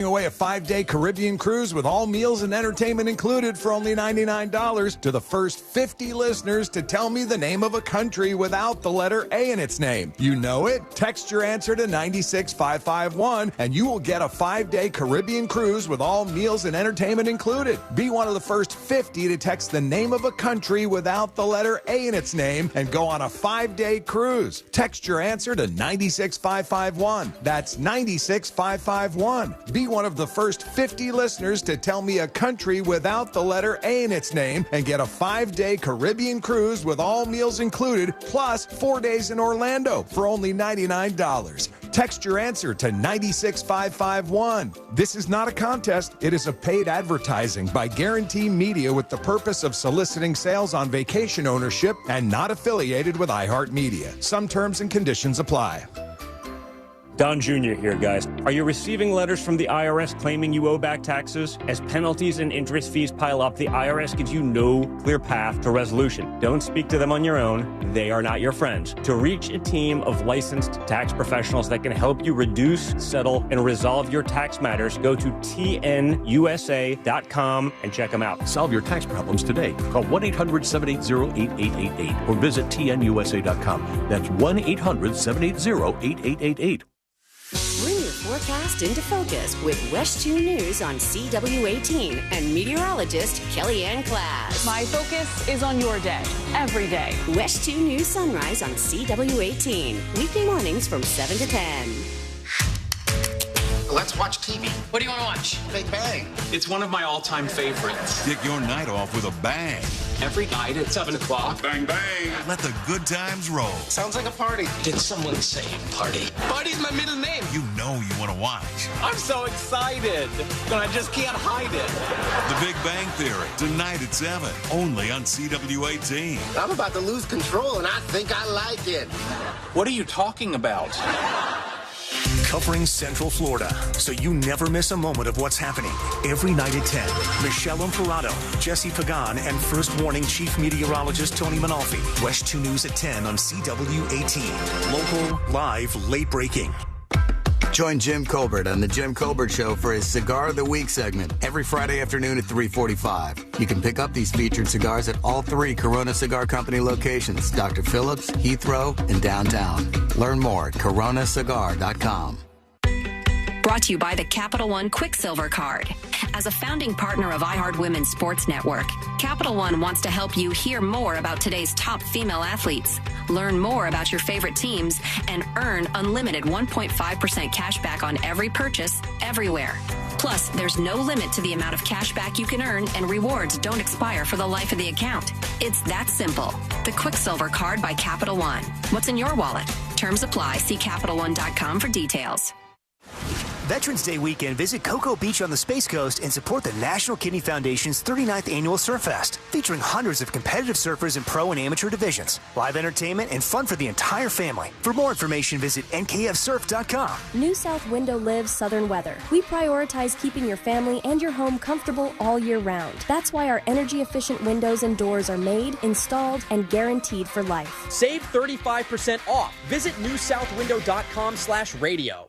Away a 5-day Caribbean cruise with all meals and entertainment included for only $99 to the first 50 listeners to tell me the name of a country without the letter A in its name. You know it? Text your answer to 96551 and you will get a 5-day Caribbean cruise with all meals and entertainment included. Be one of the first 50 to text the name of a country without the letter A in its name and go on a 5-day cruise. Text your answer to 96551. That's 96551. Be one of the first 50 listeners to tell me a country without the letter A in its name and get a 5-day Caribbean cruise with all meals included, plus 4 days in Orlando for only $99. Text your answer to 96551. This is not a contest. It is a paid advertising by Guarantee Media with the purpose of soliciting sales on vacation ownership and not affiliated with iHeartMedia. Some terms and conditions apply. Don Jr. here, guys. Are you receiving letters from the IRS claiming you owe back taxes? As penalties and interest fees pile up, the IRS gives you no clear path to resolution. Don't speak to them on your own. They are not your friends. To reach a team of licensed tax professionals that can help you reduce, settle, and resolve your tax matters, go to tnusa.com and check them out. Solve your tax problems today. Call 1-800-780-8888 or visit tnusa.com. That's 1-800-780-8888. Bring your forecast into focus with West 2 News on CW18 and meteorologist Kellyanne Class. My focus is on your day, every day. West 2 News Sunrise on CW18. Weekday mornings from 7 to 10. Let's watch TV. What do you want to watch? Big Bang. It's one of my all-time favorites. Kick your night off with a bang. Every night at 7 o'clock. Bang, bang. Let the good times roll. Sounds like a party. Did someone say party? Party's my middle name. You know you want to watch. I'm so excited, but I just can't hide it. The Big Bang Theory, tonight at 7, only on CW18. I'm about to lose control, and I think I like it. What are you talking about? Covering Central Florida, so you never miss a moment of what's happening. Every night at 10, Michelle Imparato, Jesse Pagan, and First Warning Chief Meteorologist Tony Manalfi. West 2 News at 10 on CW18. Local, live, late breaking. Join Jim Colbert on The Jim Colbert Show for his Cigar of the Week segment every Friday afternoon at 3:45. You can pick up these featured cigars at all 3 Corona Cigar Company locations, Dr. Phillips, Heathrow, and downtown. Learn more at coronacigar.com. Brought to you by the Capital One Quicksilver Card. As a founding partner of iHeart Women's Sports Network, Capital One wants to help you hear more about today's top female athletes, learn more about your favorite teams, and earn unlimited 1.5% cash back on every purchase, everywhere. Plus, there's no limit to the amount of cash back you can earn, and rewards don't expire for the life of the account. It's that simple. The Quicksilver Card by Capital One. What's in your wallet? Terms apply. See CapitalOne.com for details. Veterans Day weekend, visit Cocoa Beach on the Space Coast and support the National Kidney Foundation's 39th Annual Surf Fest, featuring hundreds of competitive surfers in pro and amateur divisions, live entertainment, and fun for the entire family. For more information, visit nkfsurf.com. New South Window lives southern weather. We prioritize keeping your family and your home comfortable all year round. That's why our energy-efficient windows and doors are made, installed, and guaranteed for life. Save 35% off. Visit newsouthwindow.com/radio.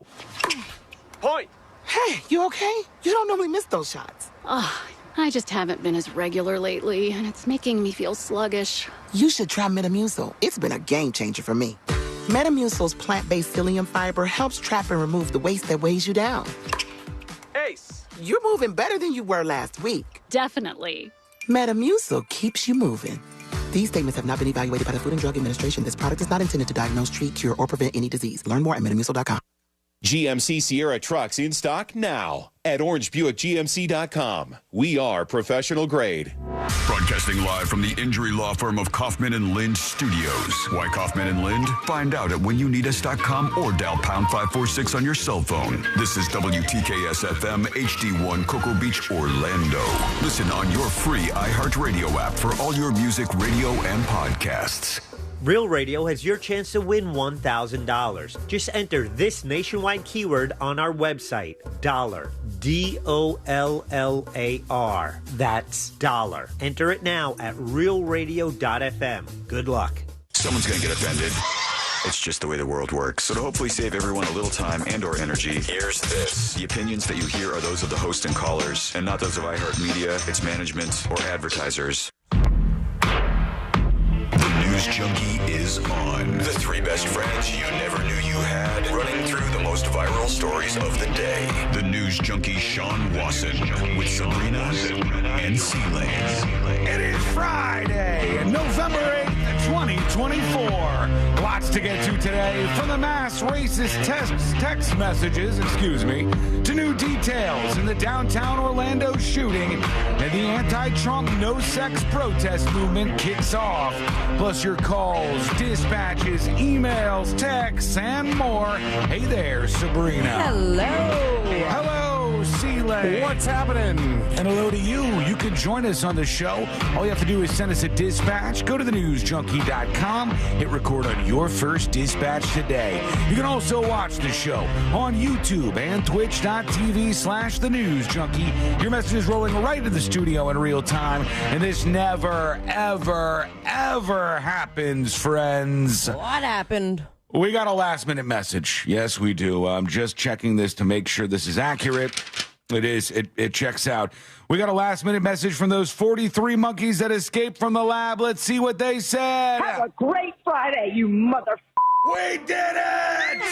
Point. Hey, you okay? You don't normally miss those shots. I just haven't been as regular lately, and it's making me feel sluggish. You should try Metamucil. It's been a game changer for me. Metamucil's plant-based psyllium fiber helps trap and remove the waste that weighs you down. Ace. You're moving better than you were last week. Definitely. Metamucil keeps you moving. These statements have not been evaluated by the Food and Drug Administration. This product is not intended to diagnose, treat, cure, or prevent any disease. Learn more at Metamucil.com. GMC Sierra trucks in stock now at orangebuickgmc.com. We are professional grade. Broadcasting live from the injury law firm of Kaufman and Lind Studios. Why Kaufman and Lind? Find out at whenyounneedus.com or dial pound 546 on your cell phone. This is WTKS FM HD1 Cocoa Beach, Orlando. Listen on your free iHeartRadio app for all your music, radio, and podcasts. Real Radio has your chance to win $1,000. Just enter this nationwide keyword on our website, dollar, DOLLAR. That's dollar. Enter it now at realradio.fm. Good luck. Someone's going to get offended. It's just the way the world works. So to hopefully save everyone a little time and or energy, here's this. The opinions that you hear are those of the host and callers, and not those of iHeartMedia, its management, or advertisers. The News Junkie is on. The three best friends you never knew you had, running through the most viral stories of the day. The News Junkie Sean Wasson with Sabrina and C-Lane. It is Friday, November 8th, 2024. Lots to get to today, from the mass racist text messages, to new details in the downtown Orlando shooting, and the anti-Trump no-sex protest movement kicks off. Plus your calls, dispatches, emails, texts, and more. Hey there, Sabrina. Hello. Hello, C-Lane. What's happening? And hello to you. You can join us on the show. All you have to do is send us a dispatch. Go to thenewsjunkie.com. Hit record on your first dispatch today. You can also watch the show on YouTube and twitch.tv/thenewsjunkie. Your message is rolling right into the studio in real time. And this never, ever, ever happens, friends. What happened? We got a last-minute message. Yes, we do. I'm just checking this to make sure this is accurate. It is. It checks out. We got a last-minute message from those 43 monkeys that escaped from the lab. Let's see what they said. Have a great Friday, you mother... We did it!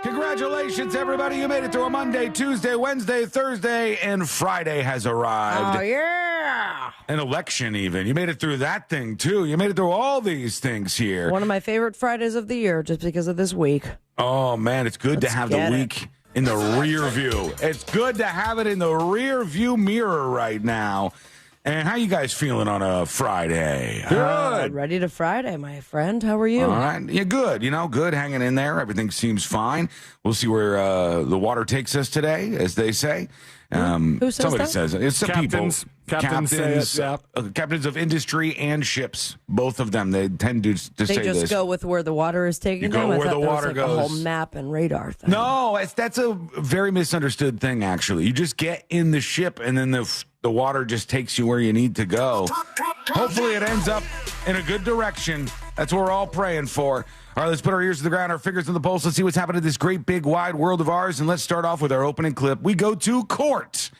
Congratulations, everybody. You made it through a Monday, Tuesday, Wednesday, Thursday, and Friday has arrived. Oh, yeah. An election, even. You made it through that thing, too. You made it through all these things here. One of my favorite Fridays of the year, just because of this week. Oh, man, it's good to have the week in the rear view. It's good to have it in the rear view mirror right now. And how you guys feeling on a Friday? Good. Ready to Friday, my friend. How are you? All right. Yeah, good. Good, hanging in there. Everything seems fine. We'll see where the water takes us today, as they say. Who says somebody that? says it. It's some Captains. people. Captains say it, yeah. Captains of industry and ships. Both of them. They tend to say this. They just go with where the water is taking them? Go where the water goes. A whole goes. map and radar thing. No, that's a very misunderstood thing, actually. You just get in the ship, and then the water just takes you where you need to go. Hopefully it ends up in a good direction. That's what we're all praying for. All right, let's put our ears to the ground, our fingers on the pulse. Let's see what's happening in this great, big, wide world of ours. And let's start off with our opening clip. We go to court.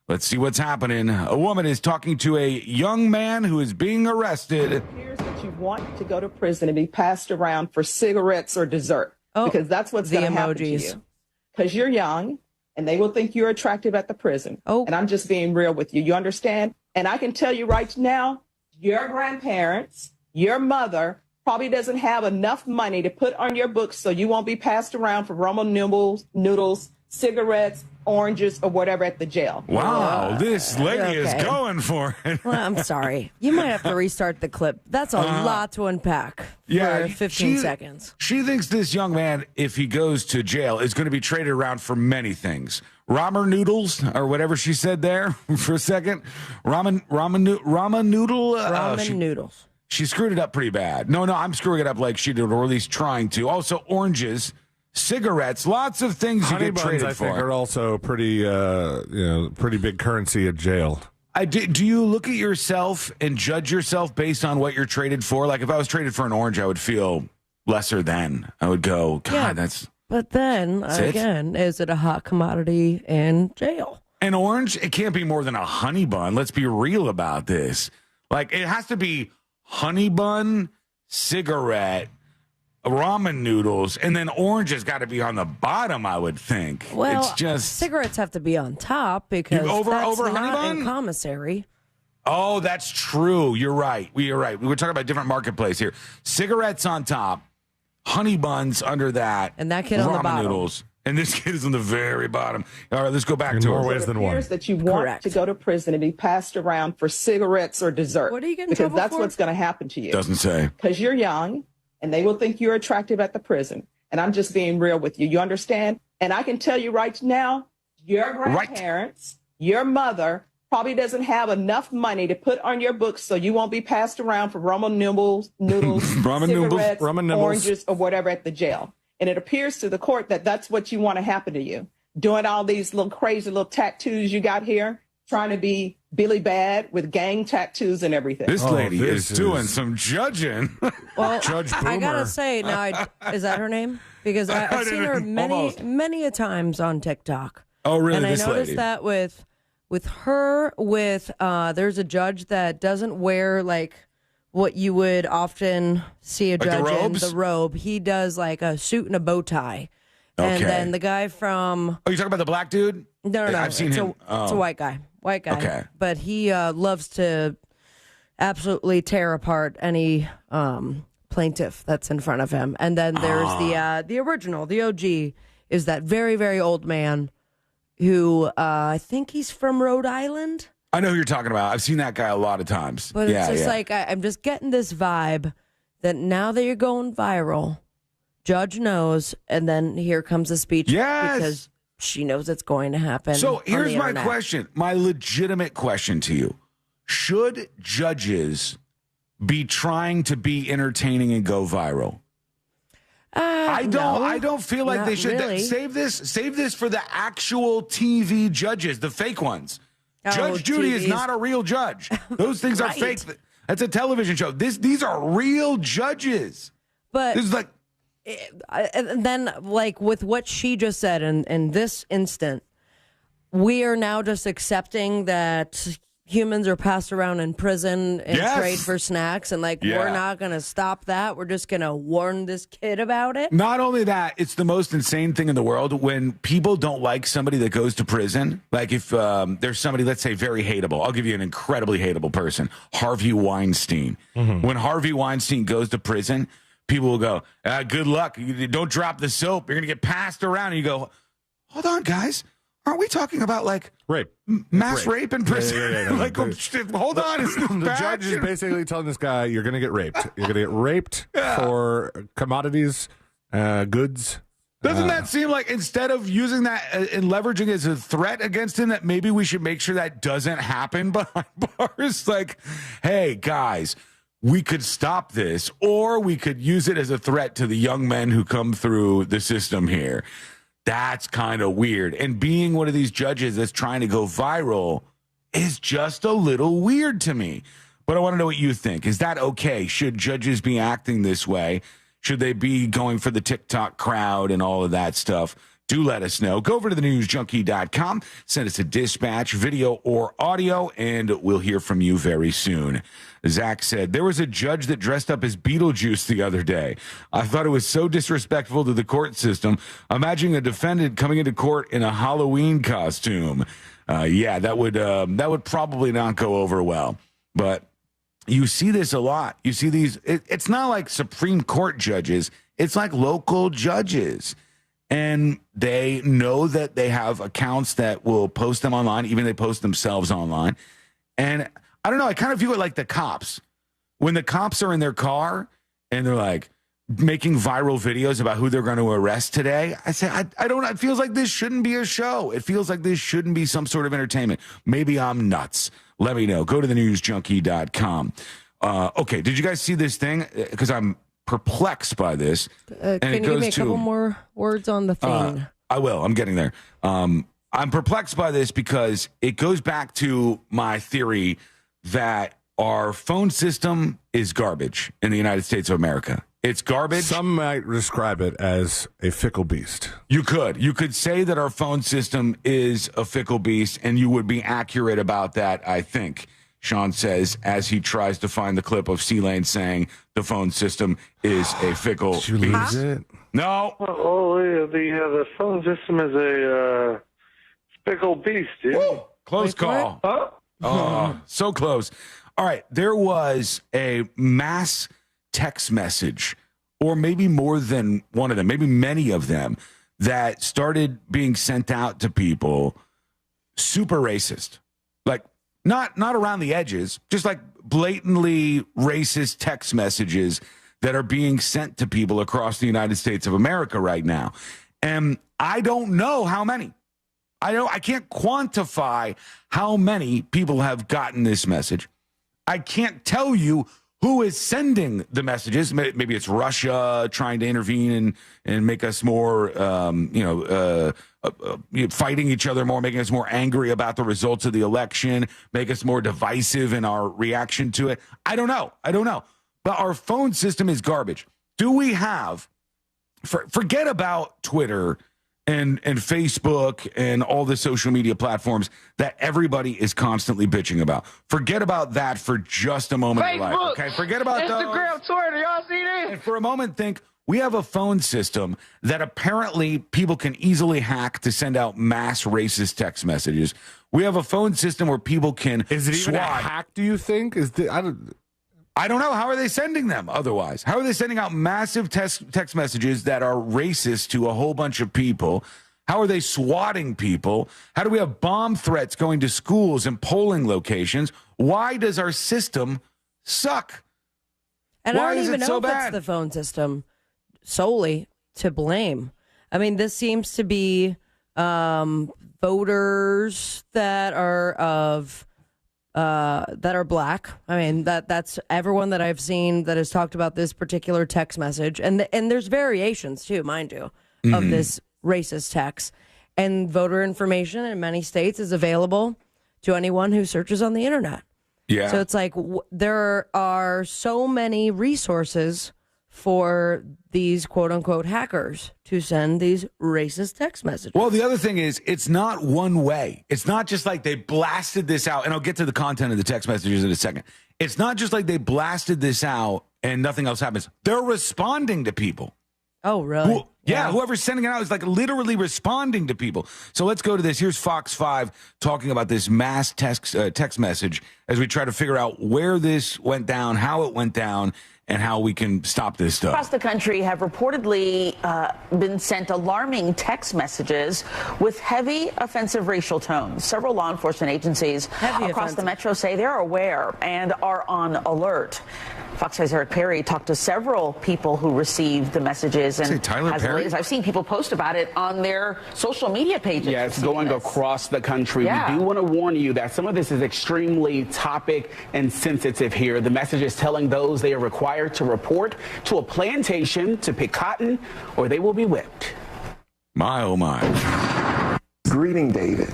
Let's see what's happening. A woman is talking to a young man who is being arrested. It appears that you want to go to prison and be passed around for cigarettes or dessert. Because that's what's going to happen to you. Because you're young, and they will think you're attractive at the prison. And I'm just being real with you. You understand? And I can tell you right now, your grandparents, your mother probably doesn't have enough money to put on your books so you won't be passed around for ramen noodles, cigarettes, oranges, or whatever at the jail. Wow, this lady is going for it. Well, I'm sorry. You might have to restart the clip. That's a lot to unpack for 15 seconds. She thinks this young man, if he goes to jail, is going to be traded around for many things. Ramen noodles, or whatever she said there for a second. Ramen noodles. She screwed it up pretty bad. No, I'm screwing it up like she did, or at least trying to. Also, oranges, cigarettes, lots of things Honey you get buns, traded I for. think, are also pretty, pretty big currency at jail. Do you look at yourself and judge yourself based on what you're traded for? Like, if I was traded for an orange, I would feel lesser than. I would go, God, that's... But then, again, is it a hot commodity in jail? An orange? It can't be more than a honey bun. Let's be real about this. Like, it has to be honey bun, cigarette, ramen noodles, and then orange has got to be on the bottom, I would think. Well, it's just cigarettes have to be on top because over that's honey not bun? in commissary. Oh, that's true. You're right. We were talking about a different marketplace here. Cigarettes on top, honey buns under that, and that kid on the bottom. Noodles. And this kid is on the very bottom. All right, let's go back to more ways than one. It appears that you want to go to prison and be passed around for cigarettes or dessert. What are you getting Because trouble that's for? what's going to happen to you. Doesn't say. Because you're young, and they will think you're attractive at the prison. And I'm just being real with you. You understand? And I can tell you right now, your grandparents, your mother probably doesn't have enough money to put on your books so you won't be passed around for ramen noodles, cigarettes, oranges, or whatever at the jail. And it appears to the court that that's what you want to happen to you. Doing all these little crazy little tattoos you got here, trying to be Billy Bad with gang tattoos and everything. This lady is doing some judging. Well, Judge Boomer. I gotta say now, is that her name? Because I've seen her many a times on TikTok. Oh, really? And I this noticed lady? that with her, there's a judge that doesn't wear like what you would often see a Like the judge in, robes? the robe. He does like a suit and a bow tie. And Okay. then the guy from... Oh, you talking about the black dude? No. I've seen him. It's a white guy. Okay. But he loves to absolutely tear apart any plaintiff that's in front of him. And then there's the original, the OG, is that very, very old man who I think he's from Rhode Island. I know who you're talking about. I've seen that guy a lot of times. But it's just like, I'm just getting this vibe that now that you're going viral, Judge knows, and then here comes the speech because she knows it's going to happen. So here's my internet. question, my legitimate question to you. Should judges be trying to be entertaining and go viral? I don't feel like they should. Really. Save this for the actual TV judges, the fake ones. Judge Judy is not a real judge. Those things are fake. That's a television show. These are real judges. But this is like, and then, like with what she just said, in this instant, we are now just accepting that humans are passed around in prison and trade for snacks, and we're not going to stop that. We're just going to warn this kid about it. Not only that, it's the most insane thing in the world when people don't like somebody that goes to prison. Like if there's somebody, let's say, very hateable. I'll give you an incredibly hateable person, Harvey Weinstein. Mm-hmm. When Harvey Weinstein goes to prison, people will go, good luck. Don't drop the soap. You're going to get passed around. And you go, hold on, guys. Aren't we talking about like rape, mass rape in prison? Yeah. Like, hold on, is this the bad? judge is basically telling this guy, "You're going to get raped. You're going to get raped for commodities, goods." Doesn't that seem like instead of using that and leveraging as a threat against him, that maybe we should make sure that doesn't happen behind bars? Like, hey, guys, we could stop this, or we could use it as a threat to the young men who come through the system here. That's kind of weird. And being one of these judges that's trying to go viral is just a little weird to me. But I want to know what you think. Is that okay? Should judges be acting this way? Should they be going for the TikTok crowd and all of that stuff? Do let us know. Go over to thenewsjunkie.com. Send us a dispatch, video or audio, and we'll hear from you very soon. Zach said, there was a judge that dressed up as Beetlejuice the other day. I thought it was so disrespectful to the court system. Imagine a defendant coming into court in a Halloween costume. That would probably not go over well. But you see this a lot. You see these. It's not like Supreme Court judges. It's like local judges. And they know that they have accounts that will post them online. Even they post themselves online. And I don't know. I kind of view it like the cops. When the cops are in their car and they're like making viral videos about who they're going to arrest today, I say, I don't know. It feels like this shouldn't be a show. It feels like this shouldn't be some sort of entertainment. Maybe I'm nuts. Let me know. Go to thenewsjunkie.com. Okay. Did you guys see this thing? Because I'm perplexed by this. Can you give me a couple more words on the thing? I will. I'm getting there. I'm perplexed by this because it goes back to my theory that our phone system is garbage in the United States of America. It's garbage. Some might describe it as a fickle beast. You could say that our phone system is a fickle beast, and you would be accurate about that, I think. Sean says, as he tries to find the clip of C-Lane saying the phone system is a fickle beast. Did you lose it? No. The phone system is a fickle beast. Yeah. Woo! Close call. Huh? Oh, so close. All right. There was a mass text message, or maybe more than one of them, maybe many of them, that started being sent out to people, super racist. Like, not around the edges, just like blatantly racist text messages that are being sent to people across the United States of America right now. And I don't know how many. I can't quantify how many people have gotten this message. I can't tell you who is sending the messages. Maybe it's Russia trying to intervene and make us more, fighting each other more, making us more angry about the results of the election, make us more divisive in our reaction to it. I don't know. But our phone system is garbage. Do we have, forget about Twitter and Facebook and all the social media platforms that everybody is constantly bitching about. Forget about that for just a moment. Facebook, okay? Forget about Instagram, Twitter. Y'all see this? And for a moment, think we have a phone system that apparently people can easily hack to send out mass racist text messages. We have a phone system where people can Is it even a hack, do you think? I don't know. How are they sending them otherwise? How are they sending out massive text messages that are racist to a whole bunch of people? How are they swatting people? How do we have bomb threats going to schools and polling locations? Why does our system suck? And I don't even know if it's the phone system solely to blame. I mean, this seems to be voters that are black. I mean, that's everyone that I've seen that has talked about this particular text message. And there's variations too, mind you, of this racist text. And voter information in many states is available to anyone who searches on the internet. Yeah. So it's like there are so many resources for these quote-unquote hackers to send these racist text messages. Well, the other thing is, it's not one way. It's not just like they blasted this out, and I'll get to the content of the text messages in a second. It's not just like they blasted this out and nothing else happens. They're responding to people. Oh, really? Whoever's sending it out is like literally responding to people. So let's go to this. Here's Fox 5 talking about this mass text message as we try to figure out where this went down, how it went down, and how we can stop this stuff. Across the country have reportedly been sent alarming text messages with heavy offensive racial tones. Several law enforcement agencies across the metro say they're aware and are on alert. Fox 5's Eric Perry talked to several people who received the messages, and I've seen people post about it on their social media pages. Yeah, it's going across the country. Yeah. We do want to warn you that some of this is extremely topic and sensitive here. The message is telling those they are required to report to a plantation to pick cotton or they will be whipped. My, oh my. Greeting, David.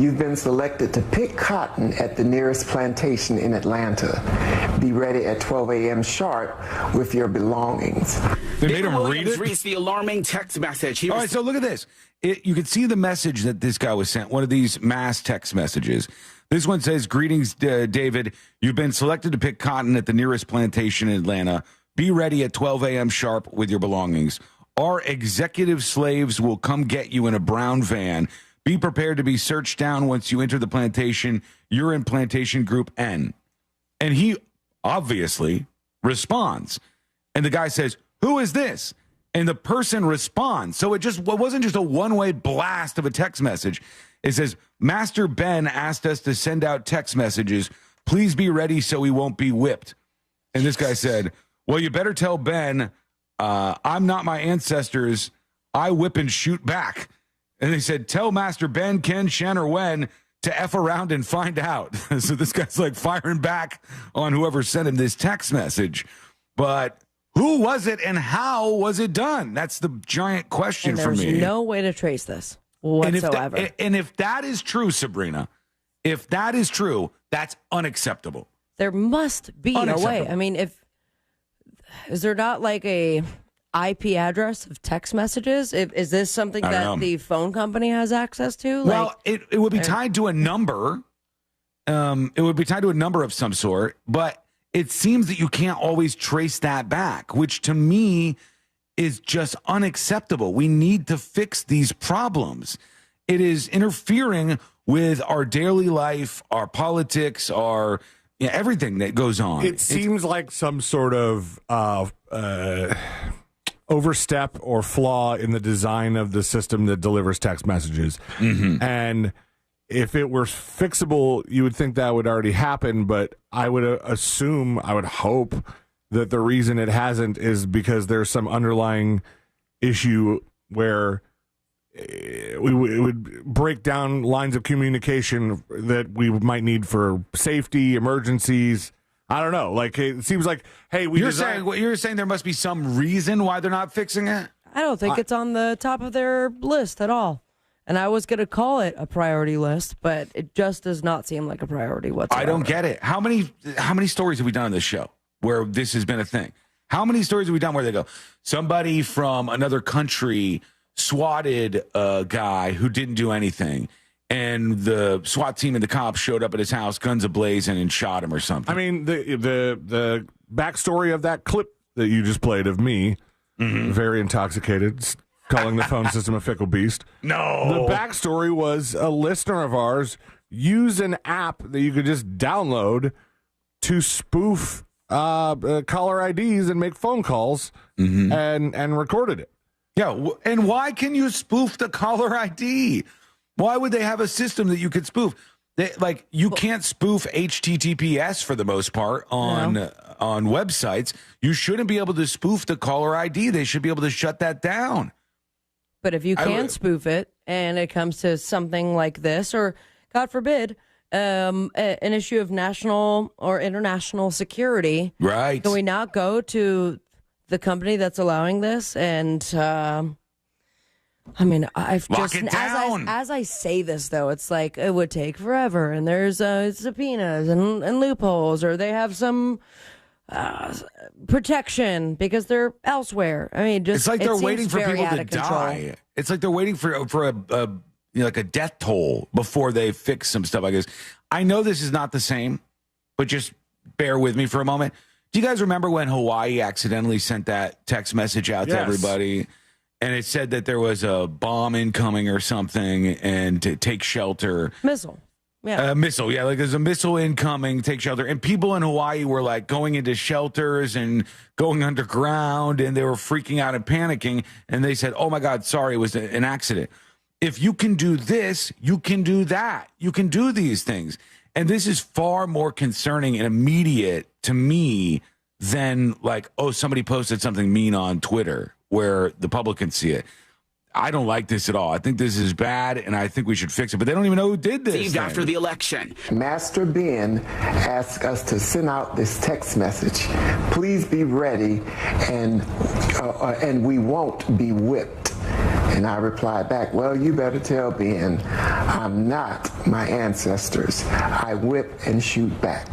You've been selected to pick cotton at the nearest plantation in Atlanta. Be ready at 12 a.m. sharp with your belongings. They made him read it? Reads the alarming text message. All right, so look at this. You can see the message that this guy was sent, one of these mass text messages. This one says, greetings, David. You've been selected to pick cotton at the nearest plantation in Atlanta. Be ready at 12 a.m. sharp with your belongings. Our executive slaves will come get you in a brown van. Be prepared to be searched down once you enter the plantation. You're in plantation group N. And he obviously responds. And the guy says, who is this? And the person responds. So it wasn't just a one-way blast of a text message. It says, Master Ben asked us to send out text messages. Please be ready so we won't be whipped. And this guy said, well, you better tell Ben, I'm not my ancestors. I whip and shoot back. And they said, tell Master Ben, Ken, Shen, or Wen to F around and find out. So this guy's like firing back on whoever sent him this text message. But who was it and how was it done? That's the giant question for me. There's no way to trace this whatsoever. And if that is true, Sabrina, if that is true, that's unacceptable. There must be a way. I mean, is there not like a IP address of text messages? Is this something that the phone company has access to? Well, it would be tied to a number. It would be tied to a number of some sort, but it seems that you can't always trace that back, which to me is just unacceptable. We need to fix these problems. It is interfering with our daily life, our politics, our everything that goes on. It seems like some sort of overstep or flaw in the design of the system that delivers text messages. Mm-hmm. And if it were fixable, you would think that would already happen, but I would assume, I would hope that the reason it hasn't is because there's some underlying issue where it would break down lines of communication that we might need for safety, emergencies, I don't know. Like, it seems like, hey, you're saying there must be some reason why they're not fixing it? I don't think it's on the top of their list at all. And I was going to call it a priority list, but it just does not seem like a priority whatsoever. I don't get it. How many stories have we done on this show where this has been a thing? How many stories have we done where they go, somebody from another country swatted a guy who didn't do anything, and the SWAT team and the cops showed up at his house, guns a-blazing, and shot him or something? I mean, the backstory of that clip that you just played of me, very intoxicated, calling the phone system a fickle beast. No. The backstory was a listener of ours used an app that you could just download to spoof caller IDs and make phone calls and recorded it. Yeah, and why can you spoof the caller ID? Why would they have a system that you could spoof? You can't spoof HTTPS for the most part on websites. You shouldn't be able to spoof the caller ID. They should be able to shut that down. But if you can spoof it and it comes to something like this, or God forbid, an issue of national or international security, right? Can we not go to the company that's allowing this? And I mean, I've Lock just it down. as I say this though, it's like it would take forever, and there's subpoenas and loopholes, or they have some protection because they're elsewhere. I mean, just it's like they're waiting for people to die. It's like they're waiting for a like a death toll before they fix some stuff. I guess I know this is not the same, but just bear with me for a moment. Do you guys remember when Hawaii accidentally sent that text message out to everybody, and it said that there was a bomb incoming or something, and to take shelter? Missile. Yeah. Missile, yeah, like there's a missile incoming, take shelter. And people in Hawaii were like going into shelters and going underground, and they were freaking out and panicking. And they said, oh my God, sorry, it was an accident. If you can do this, you can do that. You can do these things. And this is far more concerning and immediate to me than like, oh, somebody posted something mean on Twitter where the public can see it. I don't like this at all. I think this is bad, and I think we should fix it. But they don't even know who did this. After the election, Master Ben asked us to send out this text message. Please be ready, and we won't be whipped. And I replied back, well, you better tell Ben I'm not my ancestors. I whip and shoot back.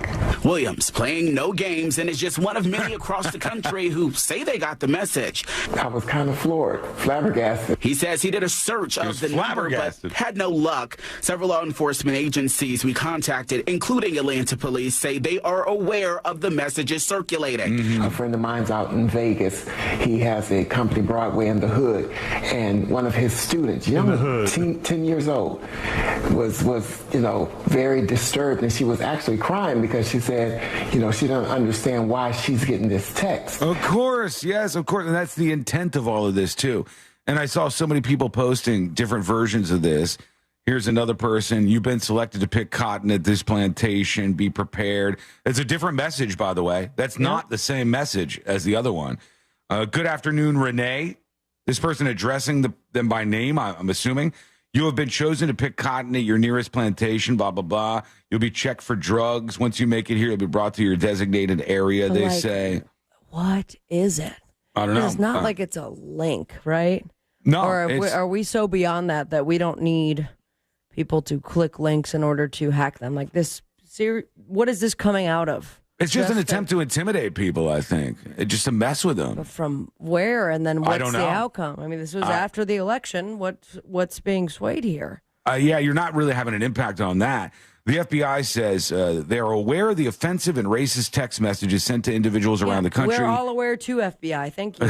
Williams playing no games and is just one of many across the country who say they got the message. I was kind of flabbergasted. He says he did a search of the number, but had no luck. Several law enforcement agencies we contacted, including Atlanta police, say they are aware of the messages circulating. A friend of mine's out in Vegas. He has a company, Broadway in the Hood, and one of his students, young, 10 years old, was very disturbed, and she was actually crying because she said, she doesn't understand why she's getting this text. Of course, yes, of course, and that's the intent of all of this too. And I saw so many people posting different versions of this. Here's another person. You've been selected to pick cotton at this plantation. Be prepared. It's a different message, by the way. That's not the same message as the other one. Good afternoon, Renee. This person addressing them by name, I'm assuming. You have been chosen to pick cotton at your nearest plantation, blah, blah, blah. You'll be checked for drugs. Once you make it here, you'll be brought to your designated area, they say. What is it? I don't know. It's not like it's a link, right? No. Or are we so beyond that we don't need people to click links in order to hack them? Like this, what is this coming out of? It's just an attempt to intimidate people, I think. Just to mess with them. But from where, and then what's the know. outcome? I mean, this was after the election. What's being swayed here? Yeah, you're not really having an impact on that. The FBI says they are aware of the offensive and racist text messages sent to individuals around the country. We're all aware too, FBI. Thank you.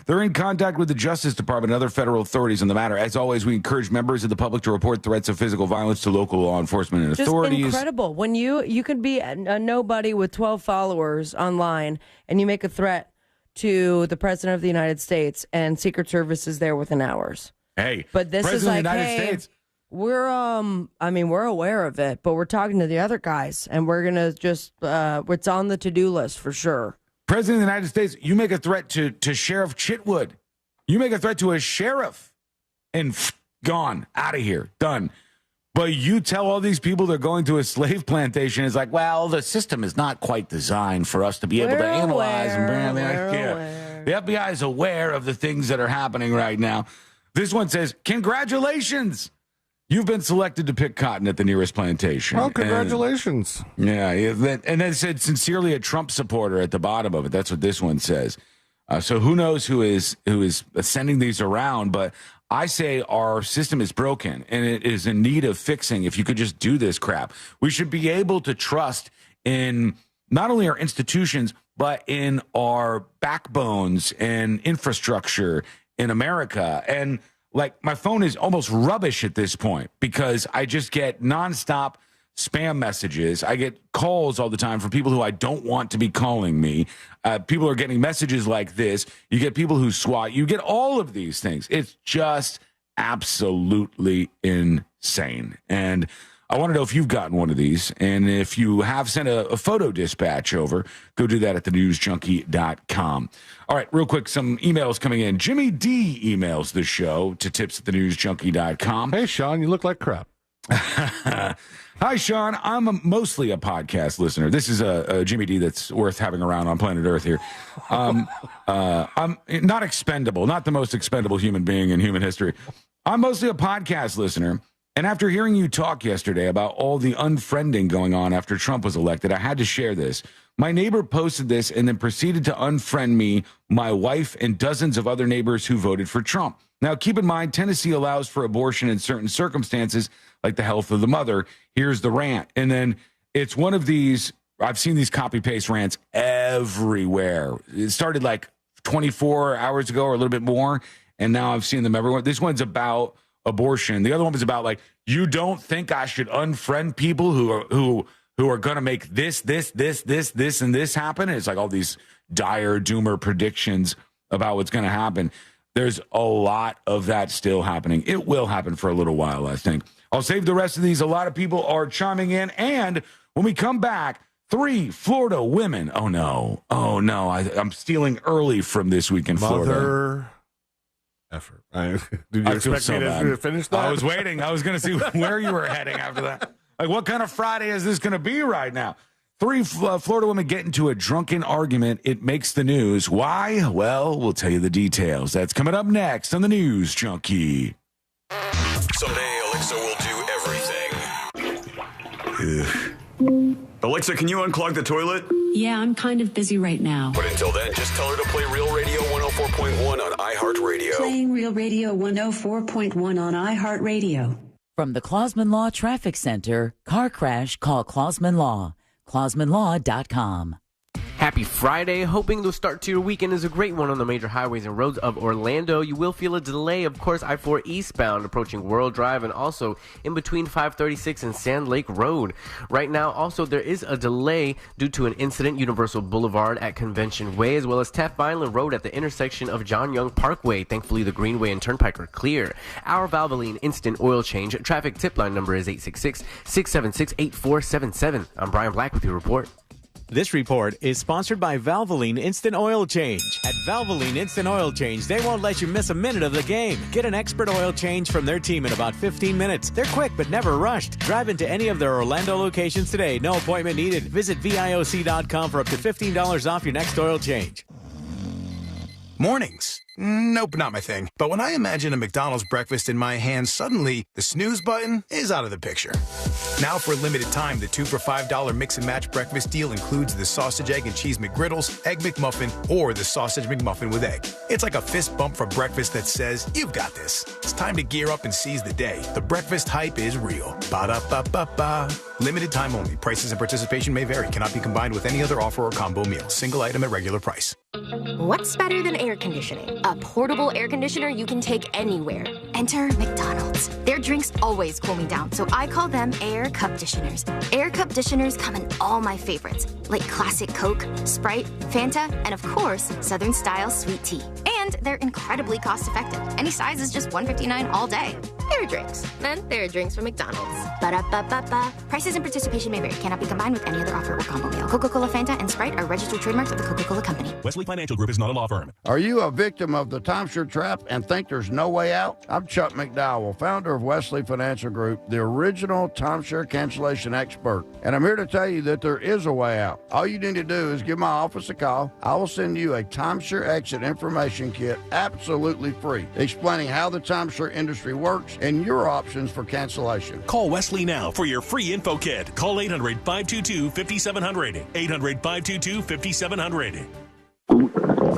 They're in contact with the Justice Department and other federal authorities on the matter. As always, we encourage members of the public to report threats of physical violence to local law enforcement and authorities. Just incredible. When you could be a nobody with 12 followers online and you make a threat to the President of the United States and Secret Service is there within hours. Hey, but this President is like, of the United States. We're we're aware of it, but we're talking to the other guys, and we're gonna just it's on the to-do list for sure. President of the United States, you make a threat to Sheriff Chitwood. You make a threat to a sheriff, and gone, out of here, done. But you tell all these people they're going to a slave plantation, it's like, well, the system is not quite designed for us to be able to analyze. The FBI is aware of the things that are happening right now. This one says, congratulations. You've been selected to pick cotton at the nearest plantation. Well, congratulations. And then it said, sincerely a Trump supporter at the bottom of it. That's what this one says. So who knows who is sending these around, but I say our system is broken and it is in need of fixing. If you could just do this crap, we should be able to trust in not only our institutions, but in our backbones and infrastructure in America. And like my phone is almost rubbish at this point because I just get nonstop spam messages. I get calls all the time from people who I don't want to be calling me. People are getting messages like this. You get people who swat. You get all of these things. It's just absolutely insane. And I want to know if you've gotten one of these. And if you have sent a photo dispatch over, go do that at thenewsjunkie.com. All right, real quick, some emails coming in. Jimmy D emails the show to tips@thenewsjunkie.com. Hey, Sean, you look like crap. Hi, Sean. I'm mostly a podcast listener. This is a Jimmy D that's worth having around on planet Earth here. I'm not expendable, not the most expendable human being in human history. I'm mostly a podcast listener. And after hearing you talk yesterday about all the unfriending going on after Trump was elected, I had to share this. My neighbor posted this and then proceeded to unfriend me, my wife, and dozens of other neighbors who voted for Trump. Now, keep in mind, Tennessee allows for abortion in certain circumstances, like the health of the mother. Here's the rant. And then it's one of these, I've seen these copy-paste rants everywhere. It started like 24 hours ago or a little bit more, and now I've seen them everywhere. This one's about abortion. The other one was about, like, you don't think I should unfriend people who are going to make this, and this happen? And it's like all these dire doomer predictions about what's going to happen. There's a lot of that still happening. It will happen for a little while, I think. I'll save the rest of these. A lot of people are chiming in. And when we come back, 3 Florida women. Oh, no. I'm stealing early from This Week in Florida. Effort. Did you expect me to finish that? I was waiting. I was going to see where you were heading after that. Like, what kind of Friday is this going to be right now? 3 Florida women get into a drunken argument. It makes the news. Why? Well, we'll tell you the details. That's coming up next on the News Junkie. Someday, Alexa will do everything. Alexa, can you unclog the toilet? Yeah, I'm kind of busy right now. But until then, just tell her to play Real Radio 104.1 on iHeartRadio. Playing Real Radio 104.1 on iHeartRadio. From the Clausman Law Traffic Center, car crash, call Clausman Law. ClausmanLaw.com. Happy Friday. Hoping the start to your weekend is a great one on the major highways and roads of Orlando. You will feel a delay, of course, I-4 eastbound approaching World Drive and also in between 536 and Sand Lake Road. Right now, also, there is a delay due to an incident, Universal Boulevard at Convention Way, as well as Taft Island Road at the intersection of John Young Parkway. Thankfully, the Greenway and Turnpike are clear. Our Valvoline Instant Oil Change traffic tip line number is 866-676-8477. I'm Brian Black with your report. This report is sponsored by Valvoline Instant Oil Change. At Valvoline Instant Oil Change, they won't let you miss a minute of the game. Get an expert oil change from their team in about 15 minutes. They're quick but never rushed. Drive into any of their Orlando locations today. No appointment needed. Visit VIOC.com for up to $15 off your next oil change. Mornings. Nope, not my thing. But when I imagine a McDonald's breakfast in my hand, suddenly the snooze button is out of the picture. Now for a limited time, the 2 for $5 mix and match breakfast deal includes the sausage, egg, and cheese McGriddles, egg McMuffin, or the sausage McMuffin with egg. It's like a fist bump for breakfast that says, you've got this. It's time to gear up and seize the day. The breakfast hype is real. Ba-da-ba-ba-ba. Limited time only. Prices and participation may vary. Cannot be combined with any other offer or combo meal. Single item at regular price. What's better than air conditioning? A portable air conditioner you can take anywhere. Enter McDonald's. Their drinks always cool me down, so I call them Air Cup Disheners. Air Cup Disheners come in all my favorites, like classic Coke, Sprite, Fanta, and of course, Southern Style Sweet Tea. And they're incredibly cost-effective. Any size is just $1.59 all day. there are drinks. And there are drinks from McDonald's. Ba-da-ba-ba-ba. Prices and participation may vary. Cannot be combined with any other offer or combo meal. Coca-Cola, Fanta, and Sprite are registered trademarks of the Coca-Cola Company. Wesley Financial Group is not a law firm. Are you a victim of the timeshare trap and think there's no way out? I'm Chuck McDowell, founder of Wesley Financial Group, the original timeshare cancellation expert. And I'm here to tell you that there is a way out. All you need to do is give my office a call. I will send you a timeshare exit information kit absolutely free, explaining how the timeshare industry works and your options for cancellation. Call Wesley now for your free info kit. Call 800-522-5700. 800-522-5700.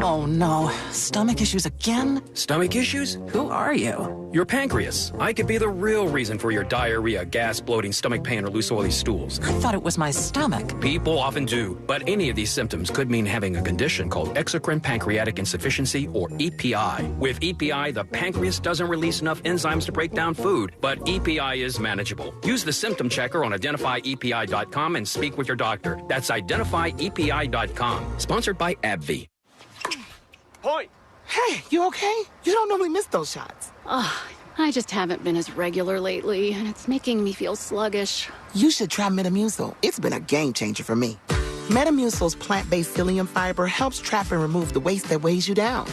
Oh no, stomach issues again? Stomach issues? Who are you? Your pancreas. I could be the real reason for your diarrhea, gas, bloating, stomach pain, or loose oily stools. I thought it was my stomach. People often do, but any of these symptoms could mean having a condition called exocrine pancreatic insufficiency, or EPI. With EPI, the pancreas doesn't release enough enzymes to break down food, but EPI is manageable. Use the symptom checker on identifyepi.com and speak with your doctor. That's identifyepi.com. Sponsored by AbbVie. Point. Hey, you okay? You don't normally miss those shots. I just haven't been as regular lately, and it's making me feel sluggish. You should try Metamucil. It's been a game changer for me. Metamucil's plant-based psyllium fiber helps trap and remove the waste that weighs you down.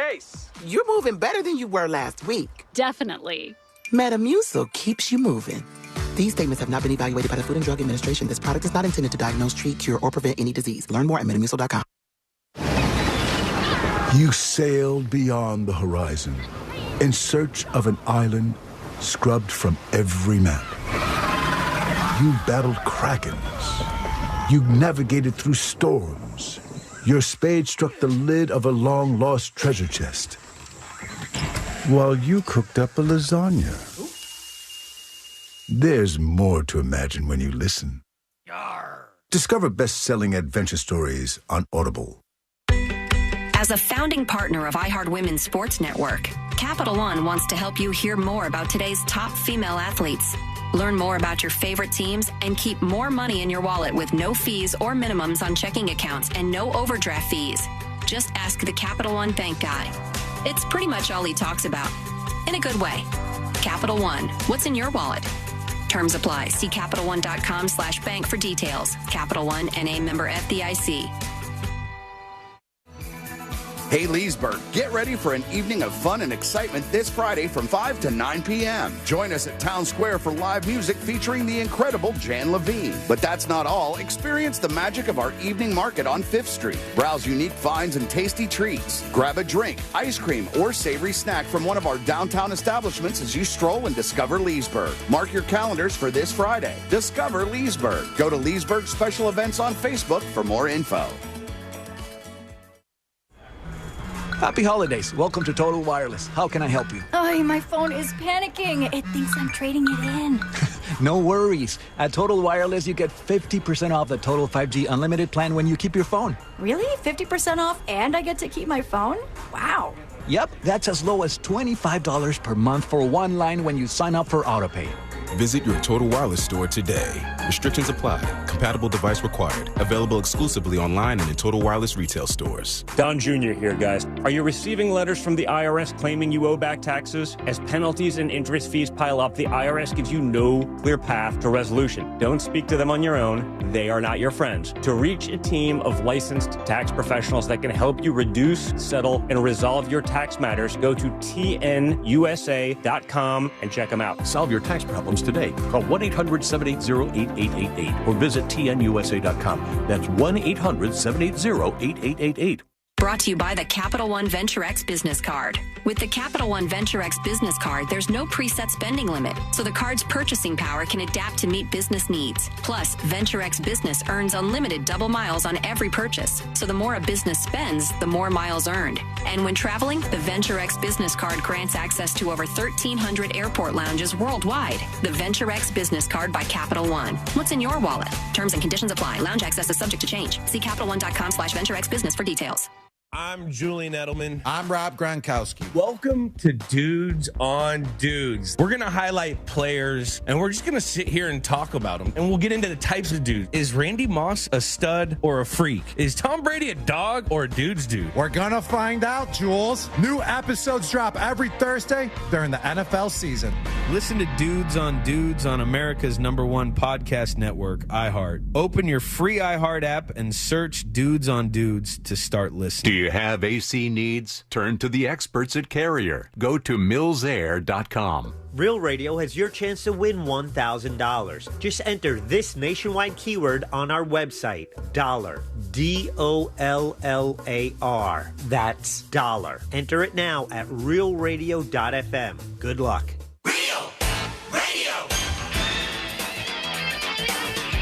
Ace, you're moving better than you were last week. Definitely. Metamucil keeps you moving. These statements have not been evaluated by the Food and Drug Administration. This product is not intended to diagnose, treat, cure, or prevent any disease. Learn more at metamucil.com. You sailed beyond the horizon in search of an island scrubbed from every map. You battled krakens. You navigated through storms. Your spade struck the lid of a long-lost treasure chest, while you cooked up a lasagna. There's more to imagine when you listen. Discover best-selling adventure stories on Audible. As a founding partner of iHeart Women's Sports Network, Capital One wants to help you hear more about today's top female athletes. Learn more about your favorite teams and keep more money in your wallet with no fees or minimums on checking accounts and no overdraft fees. Just ask the Capital One bank guy. It's pretty much all he talks about. In a good way. Capital One, what's in your wallet? Terms apply. See CapitalOne.com/bank for details. Capital One, NA, member FDIC. Hey, Leesburg, get ready for an evening of fun and excitement this Friday from 5 to 9 p.m. Join us at Town Square for live music featuring the incredible Jan Levine. But that's not all. Experience the magic of our evening market on 5th Street. Browse unique finds and tasty treats. Grab a drink, ice cream, or savory snack from one of our downtown establishments as you stroll and discover Leesburg. Mark your calendars for this Friday. Discover Leesburg. Go to Leesburg Special Events on Facebook for more info. Happy holidays. Welcome to Total Wireless. How can I help you? Oh, my phone is panicking. It thinks I'm trading it in. No worries. At Total Wireless, you get 50% off the Total 5G Unlimited plan when you keep your phone. Really? 50% off and I get to keep my phone? Wow. Yep, that's as low as $25 per month for one line when you sign up for AutoPay. Visit your Total Wireless store today. Restrictions apply. Compatible device required. Available exclusively online and in Total Wireless retail stores. Don Jr. here, guys. Are you receiving letters from the IRS claiming you owe back taxes? As penalties and interest fees pile up, the IRS gives you no clear path to resolution. Don't speak to them on your own. They are not your friends. To reach a team of licensed tax professionals that can help you reduce, settle, and resolve your tax matters, go to tnusa.com and check them out. Solve your tax problems today. Call 1-800-780-8888 or visit tnusa.com. That's 1-800-780-8888. Brought to you by the Capital One Venture X Business Card. With the Capital One Venture X Business Card, there's no preset spending limit, so the card's purchasing power can adapt to meet business needs. Plus, Venture X Business earns unlimited double miles on every purchase, so the more a business spends, the more miles earned. And when traveling, the Venture X Business Card grants access to over 1,300 airport lounges worldwide. The Venture X Business Card by Capital One. What's in your wallet? Terms and conditions apply. Lounge access is subject to change. See CapitalOne.com/VentureXBusiness for details. I'm Julian Edelman. I'm Rob Gronkowski. Welcome to Dudes on Dudes. We're going to highlight players, and we're just going to sit here and talk about them. And we'll get into the types of dudes. Is Randy Moss a stud or a freak? Is Tom Brady a dog or a dude's dude? We're going to find out, Jules. New episodes drop every Thursday during the NFL season. Listen to Dudes on America's #1 podcast network, iHeart. Open your free iHeart app and search Dudes on Dudes to start listening. Do you have AC needs? Turn to the experts at Carrier. Go to millsair.com. Real Radio has your chance to win $1,000. Just enter this nationwide keyword on our website, dollar, DOLLAR. That's dollar. Enter it now at realradio.fm. Good luck. Real Radio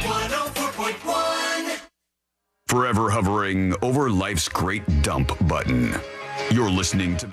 104.1. Forever hovering over life's great dump button. You're listening to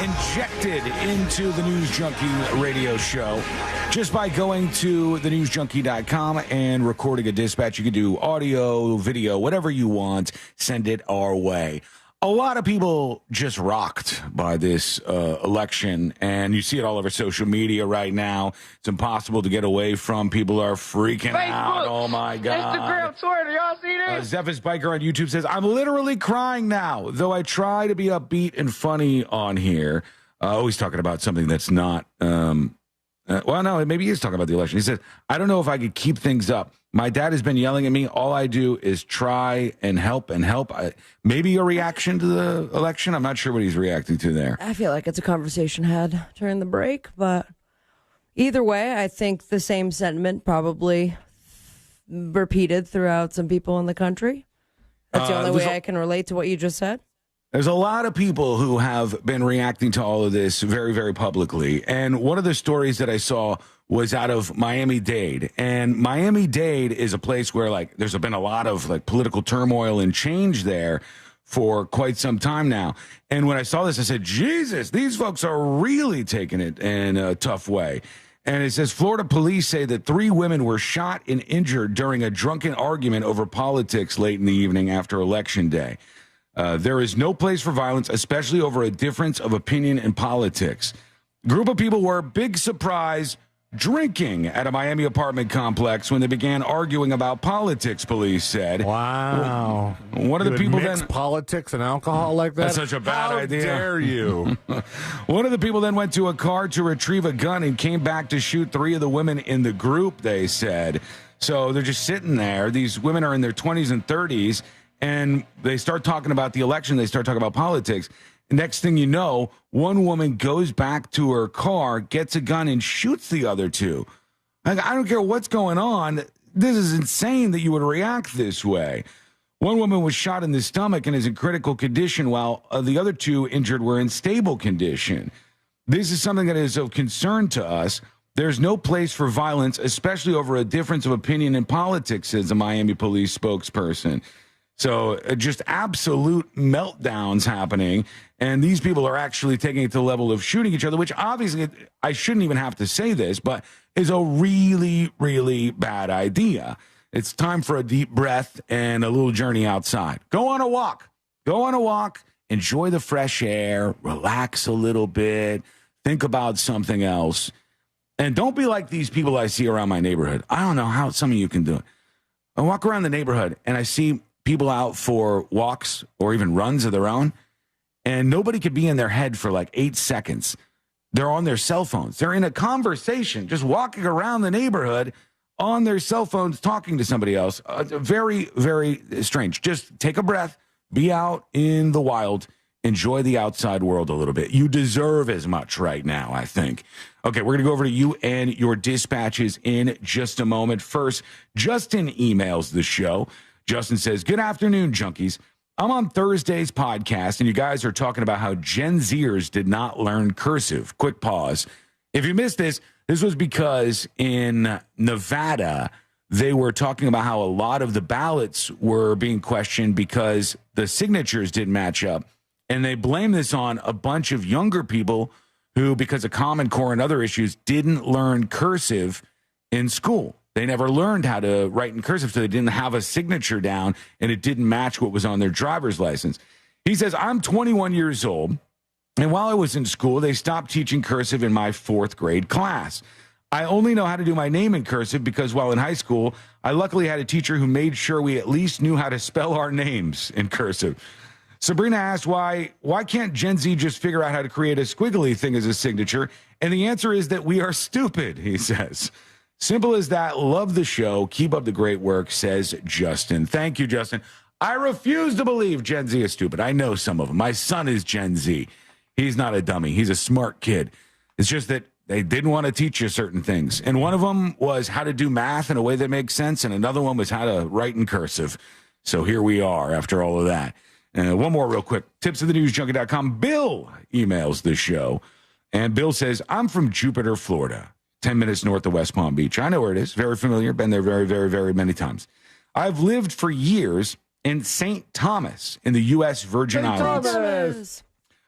injected into the News Junkie radio show just by going to thenewsjunkie.com and recording a dispatch. You can do audio, video, whatever you want. Send it our way. A lot of people just rocked by this election, and you see it all over social media right now. It's impossible to get away from. People are freaking out. Oh, my God. Instagram, Twitter, y'all see this? Zephyr's Biker on YouTube says, I'm literally crying now, though I try to be upbeat and funny on here. Always talking about something that's not, well, no, maybe he is talking about the election. He said, I don't know if I could keep things up. My dad has been yelling at me. All I do is try and help and help. Maybe a reaction to the election. I'm not sure what he's reacting to there. I feel like it's a conversation had during the break, but either way, I think the same sentiment probably repeated throughout some people in the country. That's the only way I can relate to what you just said. There's a lot of people who have been reacting to all of this very, very publicly. And one of the stories that I saw was out of Miami-Dade. And Miami-Dade is a place where, like, there's been a lot of, like, political turmoil and change there for quite some time now. And when I saw this, I said, Jesus, these folks are really taking it in a tough way. And it says, Florida police say that 3 women were shot and injured during a drunken argument over politics late in the evening after Election Day. There is no place for violence, especially over a difference of opinion in politics. Group of people were, big surprise, drinking at a Miami apartment complex when they began arguing about politics, police said. Wow. One of the people mix then politics and alcohol like that? That's such a bad idea. How dare you? One of the people then went to a car to retrieve a gun and came back to shoot 3 of the women in the group, they said. So they're just sitting there. These women are in their 20s and 30s, and they start talking about the election. They start talking about politics. Next thing you know, one woman goes back to her car, gets a gun, and shoots the other 2. Like, I don't care what's going on. This is insane that you would react this way. One woman was shot in the stomach and is in critical condition, while the other 2 injured were in stable condition. This is something that is of concern to us. There's no place for violence, especially over a difference of opinion in politics, says a Miami police spokesperson. So just absolute meltdowns happening, and these people are actually taking it to the level of shooting each other, which obviously, I shouldn't even have to say this, but is a really, really bad idea. It's time for a deep breath and a little journey outside. Go on a walk. Go on a walk. Enjoy the fresh air. Relax a little bit. Think about something else. And don't be like these people I see around my neighborhood. I don't know how some of you can do it. I walk around the neighborhood, and I see people out for walks or even runs of their own, and nobody could be in their head for like 8 seconds. They're on their cell phones. They're in a conversation, just walking around the neighborhood on their cell phones, talking to somebody else. Very, very strange. Just take a breath, be out in the wild, enjoy the outside world a little bit. You deserve as much right now, I think. Okay, we're going to go over to you and your dispatches in just a moment. First, Justin emails the show. Justin says, good afternoon, junkies. I'm on Thursday's podcast, and you guys are talking about how Gen Zers did not learn cursive. Quick pause. If you missed this, this was because in Nevada, they were talking about how a lot of the ballots were being questioned because the signatures didn't match up. And they blame this on a bunch of younger people who, because of Common Core and other issues, didn't learn cursive in school. They never learned how to write in cursive, so they didn't have a signature down, and it didn't match what was on their driver's license. He says, I'm 21 years old, and while I was in school, they stopped teaching cursive in my 4th grade class. I only know how to do my name in cursive because while in high school, I luckily had a teacher who made sure we at least knew how to spell our names in cursive. Sabrina asked why can't Gen Z just figure out how to create a squiggly thing as a signature? And the answer is that we are stupid, he says. Simple as that. Love the show. Keep up the great work, says Justin. Thank you, Justin. I refuse to believe Gen Z is stupid. I know some of them. My son is Gen Z. He's not a dummy. He's a smart kid. It's just that they didn't want to teach you certain things. And one of them was how to do math in a way that makes sense. And another one was how to write in cursive. So here we are after all of that. One more real quick. tipsofthenewsjunkie.com. Bill emails the show. And Bill says, I'm from Jupiter, Florida, 10 minutes north of West Palm Beach. I know where it is. Very familiar. Been there very, very, very many times. I've lived for years in St. Thomas in the U.S. Virgin Islands.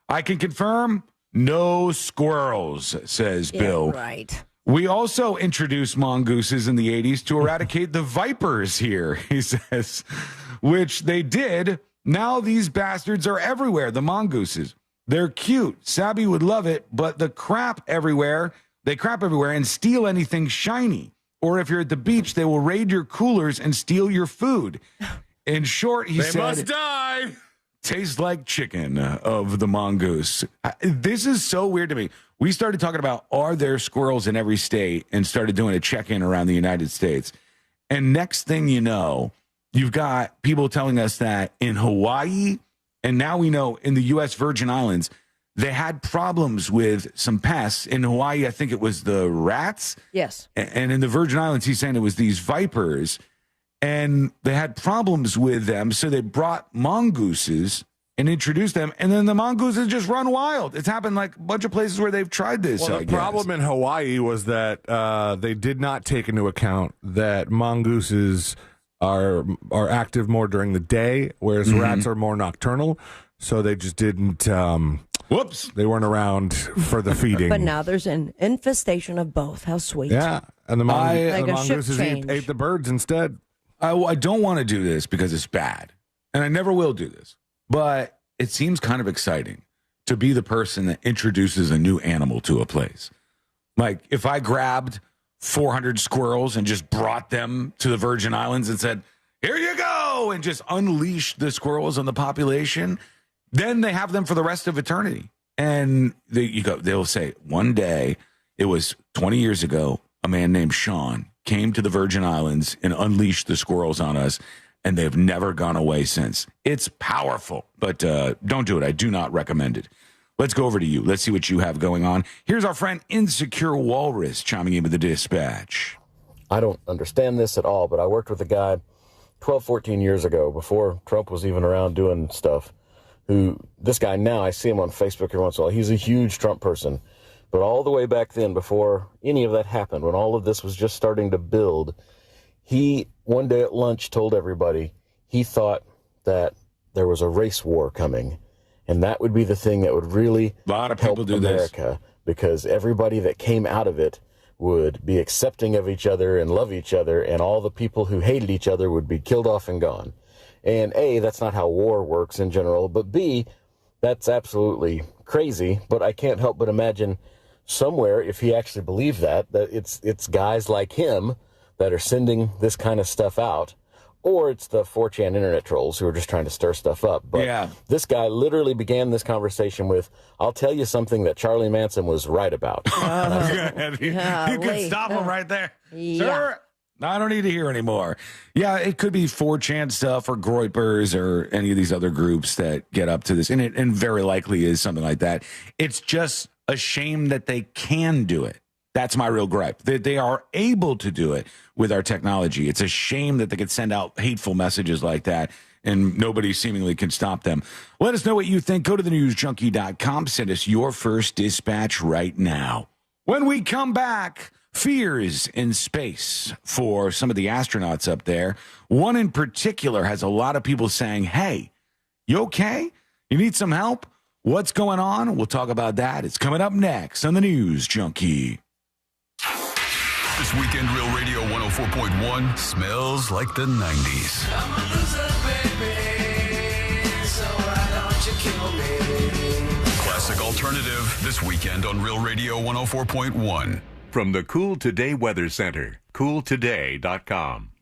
I can confirm no squirrels, says Bill. Right. We also introduced mongooses in the 80s to eradicate the vipers here, he says, which they did. Now these bastards are everywhere, the mongooses. They're cute. Sabby would love it, but they crap everywhere and steal anything shiny. Or if you're at the beach, they will raid your coolers and steal your food. In short, he said, they must die. Tastes like chicken of the mongoose. This is so weird to me. We started talking about, are there squirrels in every state, and started doing a check-in around the United States. And next thing you know, you've got people telling us that in Hawaii, and now we know in the U.S. Virgin Islands, they had problems with some pests. In Hawaii, I think it was the rats. Yes. And in the Virgin Islands, he's saying it was these vipers. And they had problems with them, so they brought mongooses and introduced them, and then the mongooses just run wild. It's happened like a bunch of places where they've tried this. Well, the problem in Hawaii was that they did not take into account that mongooses are active more during the day, whereas rats are more nocturnal. So they just didn't. Whoops! They weren't around for the feeding. But now there's an infestation of both. How sweet! Yeah, and the like mongooses ate the birds instead. I don't want to do this because it's bad, and I never will do this. But it seems kind of exciting to be the person that introduces a new animal to a place. Like if I grabbed 400 squirrels and just brought them to the Virgin Islands and said, here you go, and just unleashed the squirrels on the population, then they have them for the rest of eternity. And they'll say, one day, it was 20 years ago, a man named Sean came to the Virgin Islands and unleashed the squirrels on us, and they've never gone away since. It's powerful, but don't do it. I do not recommend it. Let's go over to you. Let's see what you have going on. Here's our friend Insecure Walrus chiming in with the dispatch. I don't understand this at all, but I worked with a guy 12, 14 years ago, before Trump was even around doing stuff, this guy now, I see him on Facebook every once in a while. He's a huge Trump person. But all the way back then, before any of that happened, when all of this was just starting to build, he, one day at lunch, told everybody he thought that there was a race war coming. And that would be the thing that would really help America, because everybody that came out of it would be accepting of each other and love each other, and all the people who hated each other would be killed off and gone. And A, that's not how war works in general, but B, that's absolutely crazy. But I can't help but imagine somewhere, if he actually believed that it's guys like him that are sending this kind of stuff out, or it's the 4chan internet trolls who are just trying to stir stuff up. But this guy literally began this conversation with, I'll tell you something that Charlie Manson was right about. You could stop him right there. Yeah. Sir, I don't need to hear anymore. Yeah, it could be 4chan stuff or Groypers or any of these other groups that get up to this. And very likely is something like that. It's just a shame that they can do it. That's my real gripe. They are able to do it with our technology. It's a shame that they could send out hateful messages like that and nobody seemingly can stop them. Let us know what you think. Go to thenewsjunkie.com. Send us your first dispatch right now. When we come back, fears in space for some of the astronauts up there. One in particular has a lot of people saying, hey, you okay? You need some help? What's going on? We'll talk about that. It's coming up next on the News Junkie. This weekend, Real Radio 104.1 smells like the 90s. I'm a loser, baby, so why don't you kill me? Classic alternative this weekend on Real Radio 104.1. From the Cool Today Weather Center, cooltoday.com.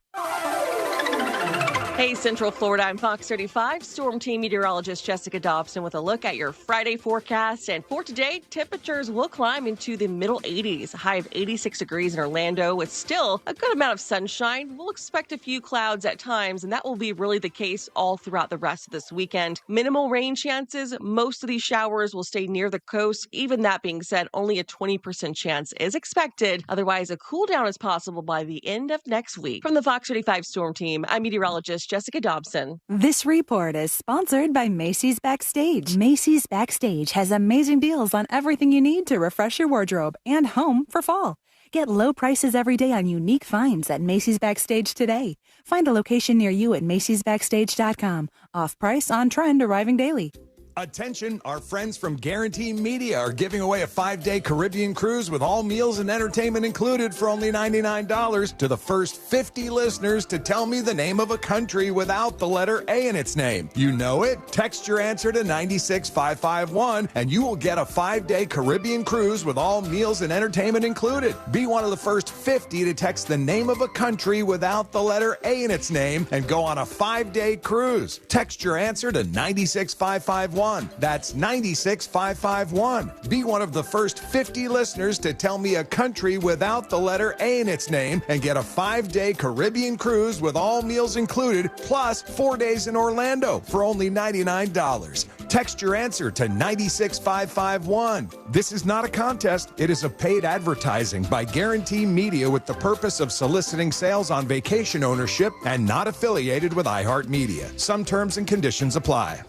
Hey, Central Florida, I'm Fox 35 Storm Team meteorologist Jessica Dobson with a look at your Friday forecast. And for today, temperatures will climb into the middle 80s, a high of 86 degrees in Orlando with still a good amount of sunshine. We'll expect a few clouds at times, and that will be really the case all throughout the rest of this weekend. Minimal rain chances. Most of these showers will stay near the coast. Even that being said, only a 20% chance is expected. Otherwise, a cool down is possible by the end of next week. From the Fox 35 Storm Team, I'm meteorologist Jessica Dobson. This report is sponsored by Macy's Backstage. Macy's Backstage has amazing deals on everything you need to refresh your wardrobe and home for fall. Get low prices every day on unique finds at Macy's Backstage today. Find a location near you at macy'sbackstage.com. Off price, on trend, arriving daily. Attention, our friends from Guarantee Media are giving away a 5-day Caribbean cruise with all meals and entertainment included for only $99 to the first 50 listeners to tell me the name of a country without the letter A in its name. You know it? Text your answer to 96551 and you will get a 5-day Caribbean cruise with all meals and entertainment included. Be one of the first 50 to text the name of a country without the letter A in its name and go on a 5-day cruise. Text your answer to 96551. That's 96551. Be one of the first 50 listeners to tell me a country without the letter A in its name and get a 5-day Caribbean cruise with all meals included, plus 4 days in Orlando for only $99. Text your answer to 96551. This is not a contest. It is a paid advertising by Guarantee Media with the purpose of soliciting sales on vacation ownership and not affiliated with iHeartMedia. Some terms and conditions apply.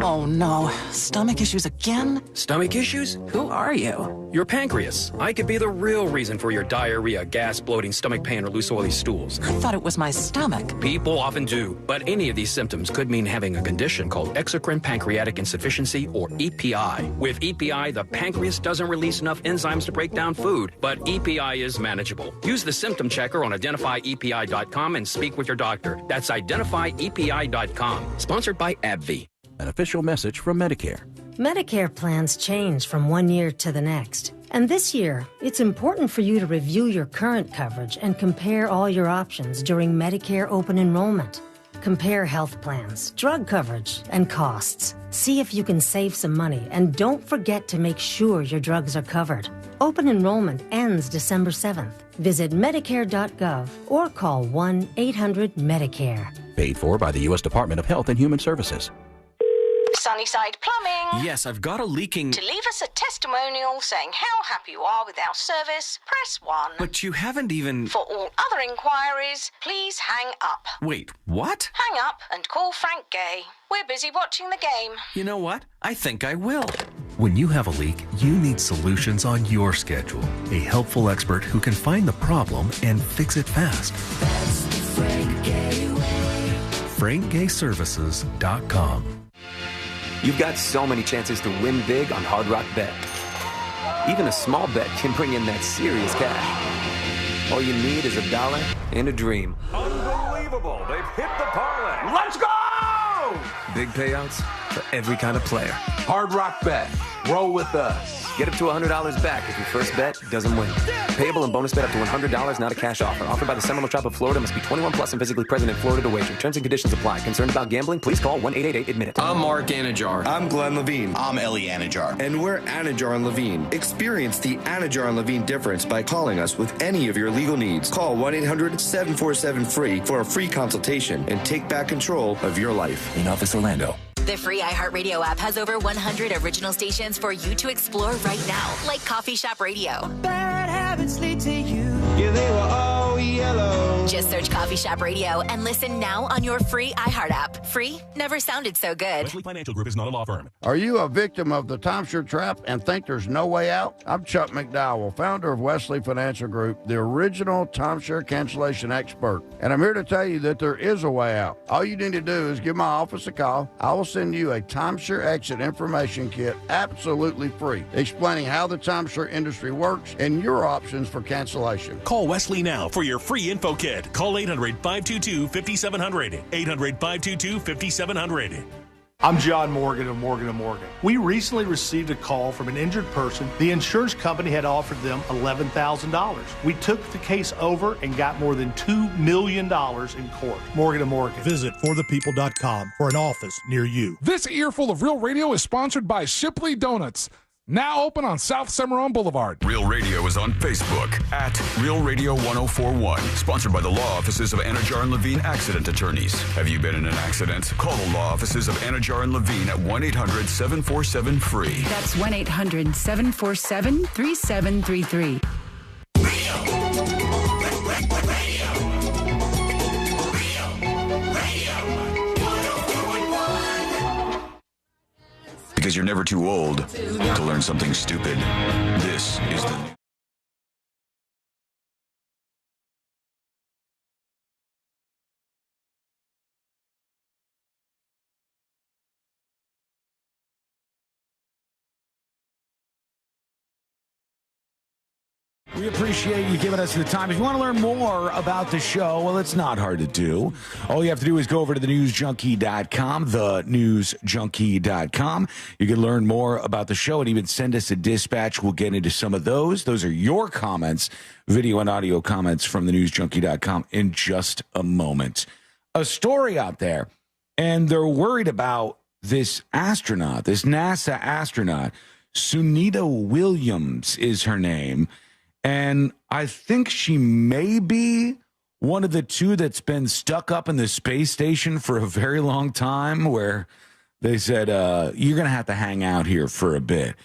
Oh no, stomach issues again? Stomach issues? Who are you? Your pancreas. I could be the real reason for your diarrhea, gas, bloating, stomach pain, or loose oily stools. I thought it was my stomach. People often do, but any of these symptoms could mean having a condition called exocrine pancreatic insufficiency, or EPI. With EPI, the pancreas doesn't release enough enzymes to break down food, but EPI is manageable. Use the symptom checker on identifyepi.com and speak with your doctor. That's identifyepi.com. Sponsored by AbbVie. An official message from Medicare. Medicare plans change from one year to the next. And this year, it's important for you to review your current coverage and compare all your options during Medicare open enrollment. Compare health plans, drug coverage, and costs. See if you can save some money, and don't forget to make sure your drugs are covered. Open enrollment ends December 7th. Visit Medicare.gov or call 1-800-MEDICARE. Paid for by the U.S. Department of Health and Human Services. Sunnyside Plumbing. Yes, I've got a leaking... To leave us a testimonial saying how happy you are with our service, press 1. But you haven't even... For all other inquiries, please hang up. Wait, what? Hang up and call Frank Gay. We're busy watching the game. You know what? I think I will. When you have a leak, you need solutions on your schedule. A helpful expert who can find the problem and fix it fast. That's the Frank Gay way. FrankGayServices.com. You've got so many chances to win big on Hard Rock Bet. Even a small bet can bring in that serious cash. All you need is $1 and a dream. Unbelievable. They've hit the parlay. Let's go! Big payouts for every kind of player. Hard Rock Bet. Roll with us. Get up to $100 back if your first bet doesn't win. Payable and bonus bet up to $100, not a cash offer. Offered by the Seminole Tribe of Florida. Must be 21 plus and physically present in Florida to wager. Terms and conditions apply. Concerned about gambling? Please call 1-888-ADMIT-IT. I'm Mark Anajar. I'm Glenn Levine. I'm Ellie Anajar. And we're Anajar and Levine. Experience the Anajar and Levine difference by calling us with any of your legal needs. Call 1-800-747-FREE for a free consultation and take back control of your life. In Office, Orlando. The free iHeartRadio app has over 100 original stations for you to explore right now, like Coffee Shop Radio. Bad habits lead to you. Yeah, they were all yellow. Just search Coffee Shop Radio and listen now on your free iHeart app. Free never sounded so good. Wesley Financial Group is not a law firm. Are you a victim of the timeshare trap and think there's no way out? I'm Chuck McDowell, founder of Wesley Financial Group, the original timeshare cancellation expert. And I'm here to tell you that there is a way out. All you need to do is give my office a call. I will send you a timeshare exit information kit absolutely free, explaining how the timeshare industry works and your options for cancellation. Call Wesley now for your free info kit. Call 800-522-5700. 800-522-5700. I'm John Morgan of Morgan & Morgan. We recently received a call from an injured person. The insurance company had offered them $11,000. We took the case over and got more than $2 million in court. Morgan & Morgan. Visit forthepeople.com for an office near you. This earful of Real Radio is sponsored by Shipley Donuts. Now open on South Cimarron Boulevard. Real Radio is on Facebook at Real Radio 1041. Sponsored by the law offices of Anajar and Levine Accident Attorneys. Have you been in an accident? Call the law offices of Anajar and Levine at 1-800-747-FREE. That's 1-800-747-3733. Because you're never too old to learn something stupid. This is the... We appreciate you giving us the time. If you want to learn more about the show, well, it's not hard to do. All you have to do is go over to thenewsjunkie.com, thenewsjunkie.com. You can learn more about the show and even send us a dispatch. We'll get into some of those. Those are your comments, video and audio comments from thenewsjunkie.com in just a moment. A story out there, and they're worried about this astronaut, this NASA astronaut. Sunita Williams is her name. And I think she may be one of the two that's been stuck up in the space station for a very long time, where they said, you're going to have to hang out here for a bit.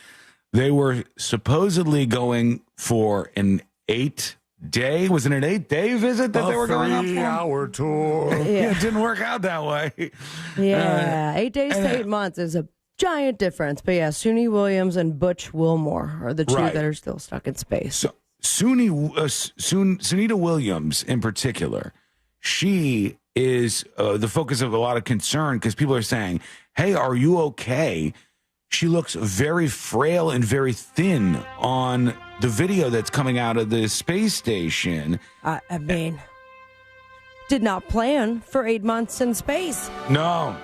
They were supposedly going for an 8-day, was it an 8-day visit that they were going up for? 3-hour tour. Yeah, it didn't work out that way. Yeah, 8 days to 8 months is a giant difference. But yeah, Suni Williams and Butch Wilmore are the two that are still stuck in space. So, Sunita Williams in particular, she is the focus of a lot of concern because people are saying, hey, are you okay? She looks very frail and very thin on the video that's coming out of the space station. I mean, did not plan for 8 months in space. No.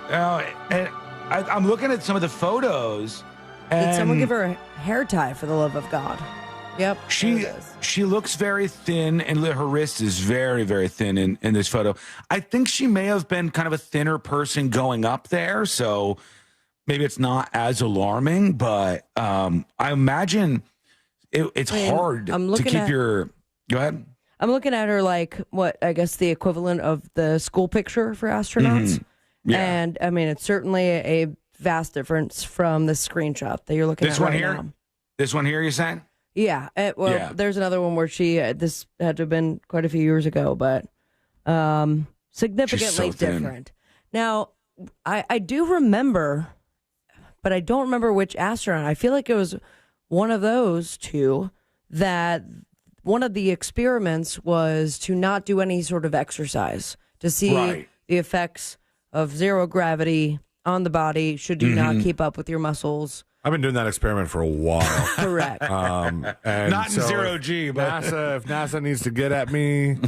And I'm looking at some of the photos. Did someone give her a hair tie, for the love of God? Yep. She looks very thin, and her wrist is very, very thin in this photo. I think she may have been kind of a thinner person going up there, so maybe it's not as alarming, but I imagine it's hard to keep your... Go ahead. I'm looking at her like, what, I guess the equivalent of the school picture for astronauts. Mm-hmm. Yeah. And, I mean, it's certainly a vast difference from the screenshot that you're looking at right now. This one here, you're saying? Yeah. There's another one where this had to have been quite a few years ago, but significantly different. Now, I do remember, but I don't remember which astronaut. I feel like it was one of those two that one of the experiments was to not do any sort of exercise to see the effects of zero gravity on the body should you not keep up with your muscles. I've been doing that experiment for a while. Correct. And not in zero G, but if NASA needs to get at me,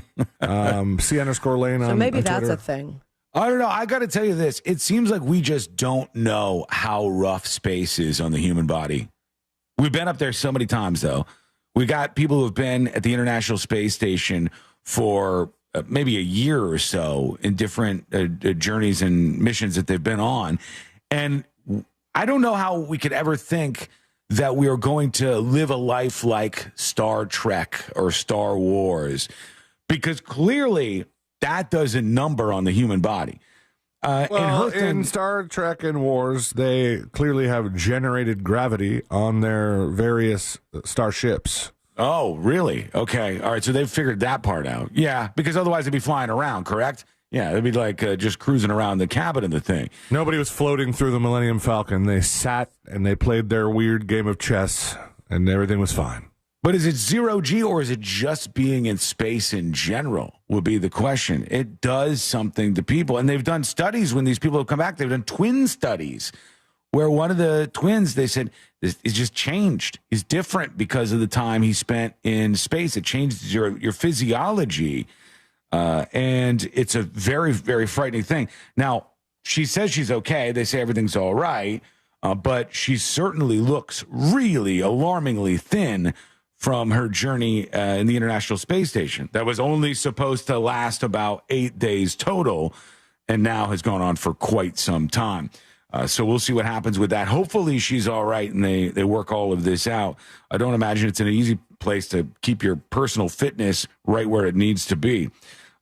C_Lane on So maybe that's Twitter. a thing. I don't know. I got to tell you this. It seems like we just don't know how rough space is on the human body. We've been up there so many times, though. We got people who have been at the International Space Station for maybe a year or so in different journeys and missions that they've been on. And I don't know how we could ever think that we are going to live a life like Star Trek or Star Wars, because clearly that doesn't number on the human body. In Star Trek and Wars, they clearly have generated gravity on their various starships. Oh, really? Okay. All right. So they've figured that part out. Yeah, because otherwise they'd be flying around, correct? Yeah, it'd be like just cruising around the cabin of the thing. Nobody was floating through the Millennium Falcon. They sat and they played their weird game of chess, and everything was fine. But is it zero G or is it just being in space in general would be the question. It does something to people. And they've done studies when these people have come back. They've done twin studies where one of the twins, they said, is just changed. He's different because of the time he spent in space. It changes your physiology. And it's a very, very frightening thing. Now, she says she's okay. They say everything's all right. But she certainly looks really alarmingly thin from her journey in the International Space Station. That was only supposed to last about 8 days total, and now has gone on for quite some time. So we'll see what happens with that. Hopefully she's all right and they work all of this out. I don't imagine it's an easy place to keep your personal fitness right where it needs to be.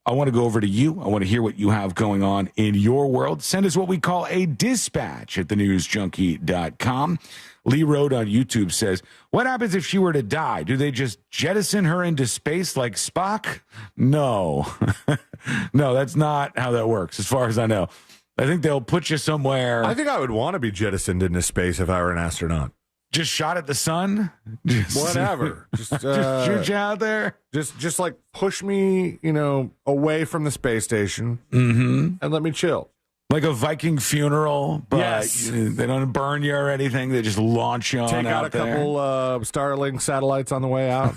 I want to go over to you. I want to hear what you have going on in your world. Send us what we call a dispatch at thenewsjunkie.com. Lee Road on YouTube says, what happens if she were to die? Do they just jettison her into space like Spock? No. No, that's not how that works, as far as I know. I think they'll put you somewhere. I think I would want to be jettisoned into space if I were an astronaut. Just shot at the sun? Whatever. Just shoot you out there? Just like push me, away from the space station and let me chill. Like a Viking funeral, but yes. They don't burn you or anything. They just launch you on Take out a couple Starlink satellites on the way out.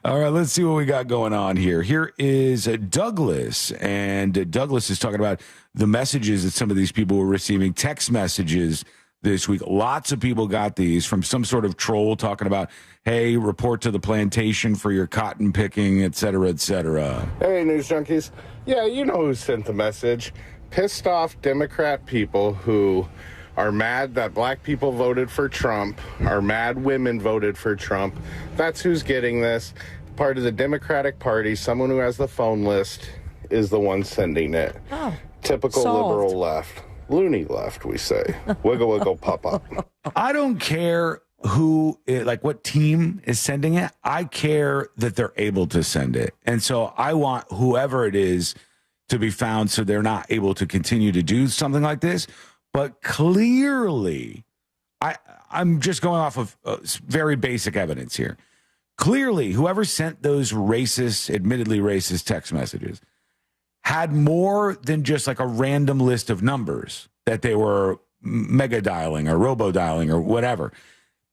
All right, let's see what we got going on here. Here is Douglas, and Douglas is talking about the messages that some of these people were receiving, text messages this week. Lots of people got these from some sort of troll talking about, hey, report to the plantation for your cotton picking, et cetera, et cetera. Hey, News Junkies. Yeah, you know who sent the message. Pissed off Democrat people who are mad that black people voted for Trump, are mad women voted for Trump. That's who's getting this. Part of the Democratic Party, someone who has the phone list is the one sending it. Oh, typical solved. liberal left. Loony left, we say. Wiggle, wiggle, pop up. I don't care what team is sending it. I care that they're able to send it. And so I want whoever it is to be found so they're not able to continue to do something like this. But clearly, I'm just going off of very basic evidence here. Clearly, whoever sent those admittedly racist text messages had more than just like a random list of numbers that they were mega dialing or robo dialing or whatever,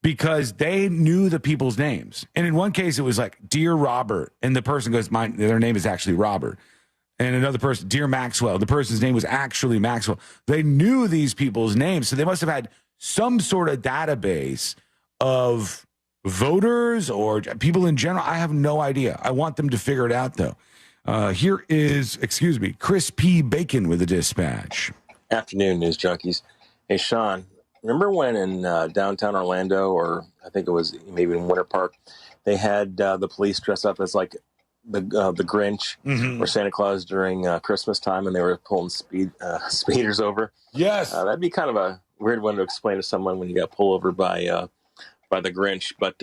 because they knew the people's names. And in one case, it was like, Dear Robert. And the person goes, their name is actually Robert. And another person, Dear Maxwell. The person's name was actually Maxwell. They knew these people's names. So they must have had some sort of database of voters or people in general. I have no idea. I want them to figure it out, though. Here is, Chris P. Bacon with a dispatch. Afternoon, News Junkies. Hey, Sean, remember when in downtown Orlando, or I think it was maybe in Winter Park, they had the police dress up as like the Grinch or Santa Claus during Christmas time, and they were pulling speeders over? Yes. That'd be kind of a weird one to explain to someone when you got pulled over by the Grinch. But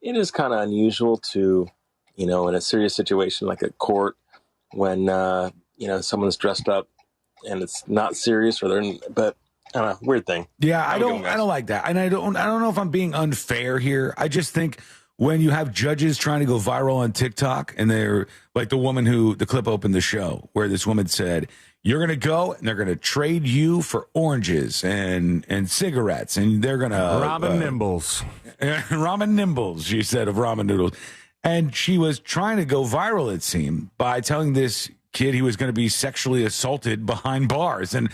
it is kind of unusual to, in a serious situation like a court, when someone's dressed up and it's not serious, but I don't know, weird thing. Yeah, I don't like that, and I don't know if I'm being unfair here. I just think when you have judges trying to go viral on TikTok, and they're like the clip opened the show where this woman said, "You're going to go and they're going to trade you for oranges and cigarettes, and they're going to ramen nimbles, ramen nimbles." She said of ramen noodles. And she was trying to go viral, it seemed, by telling this kid he was going to be sexually assaulted behind bars. And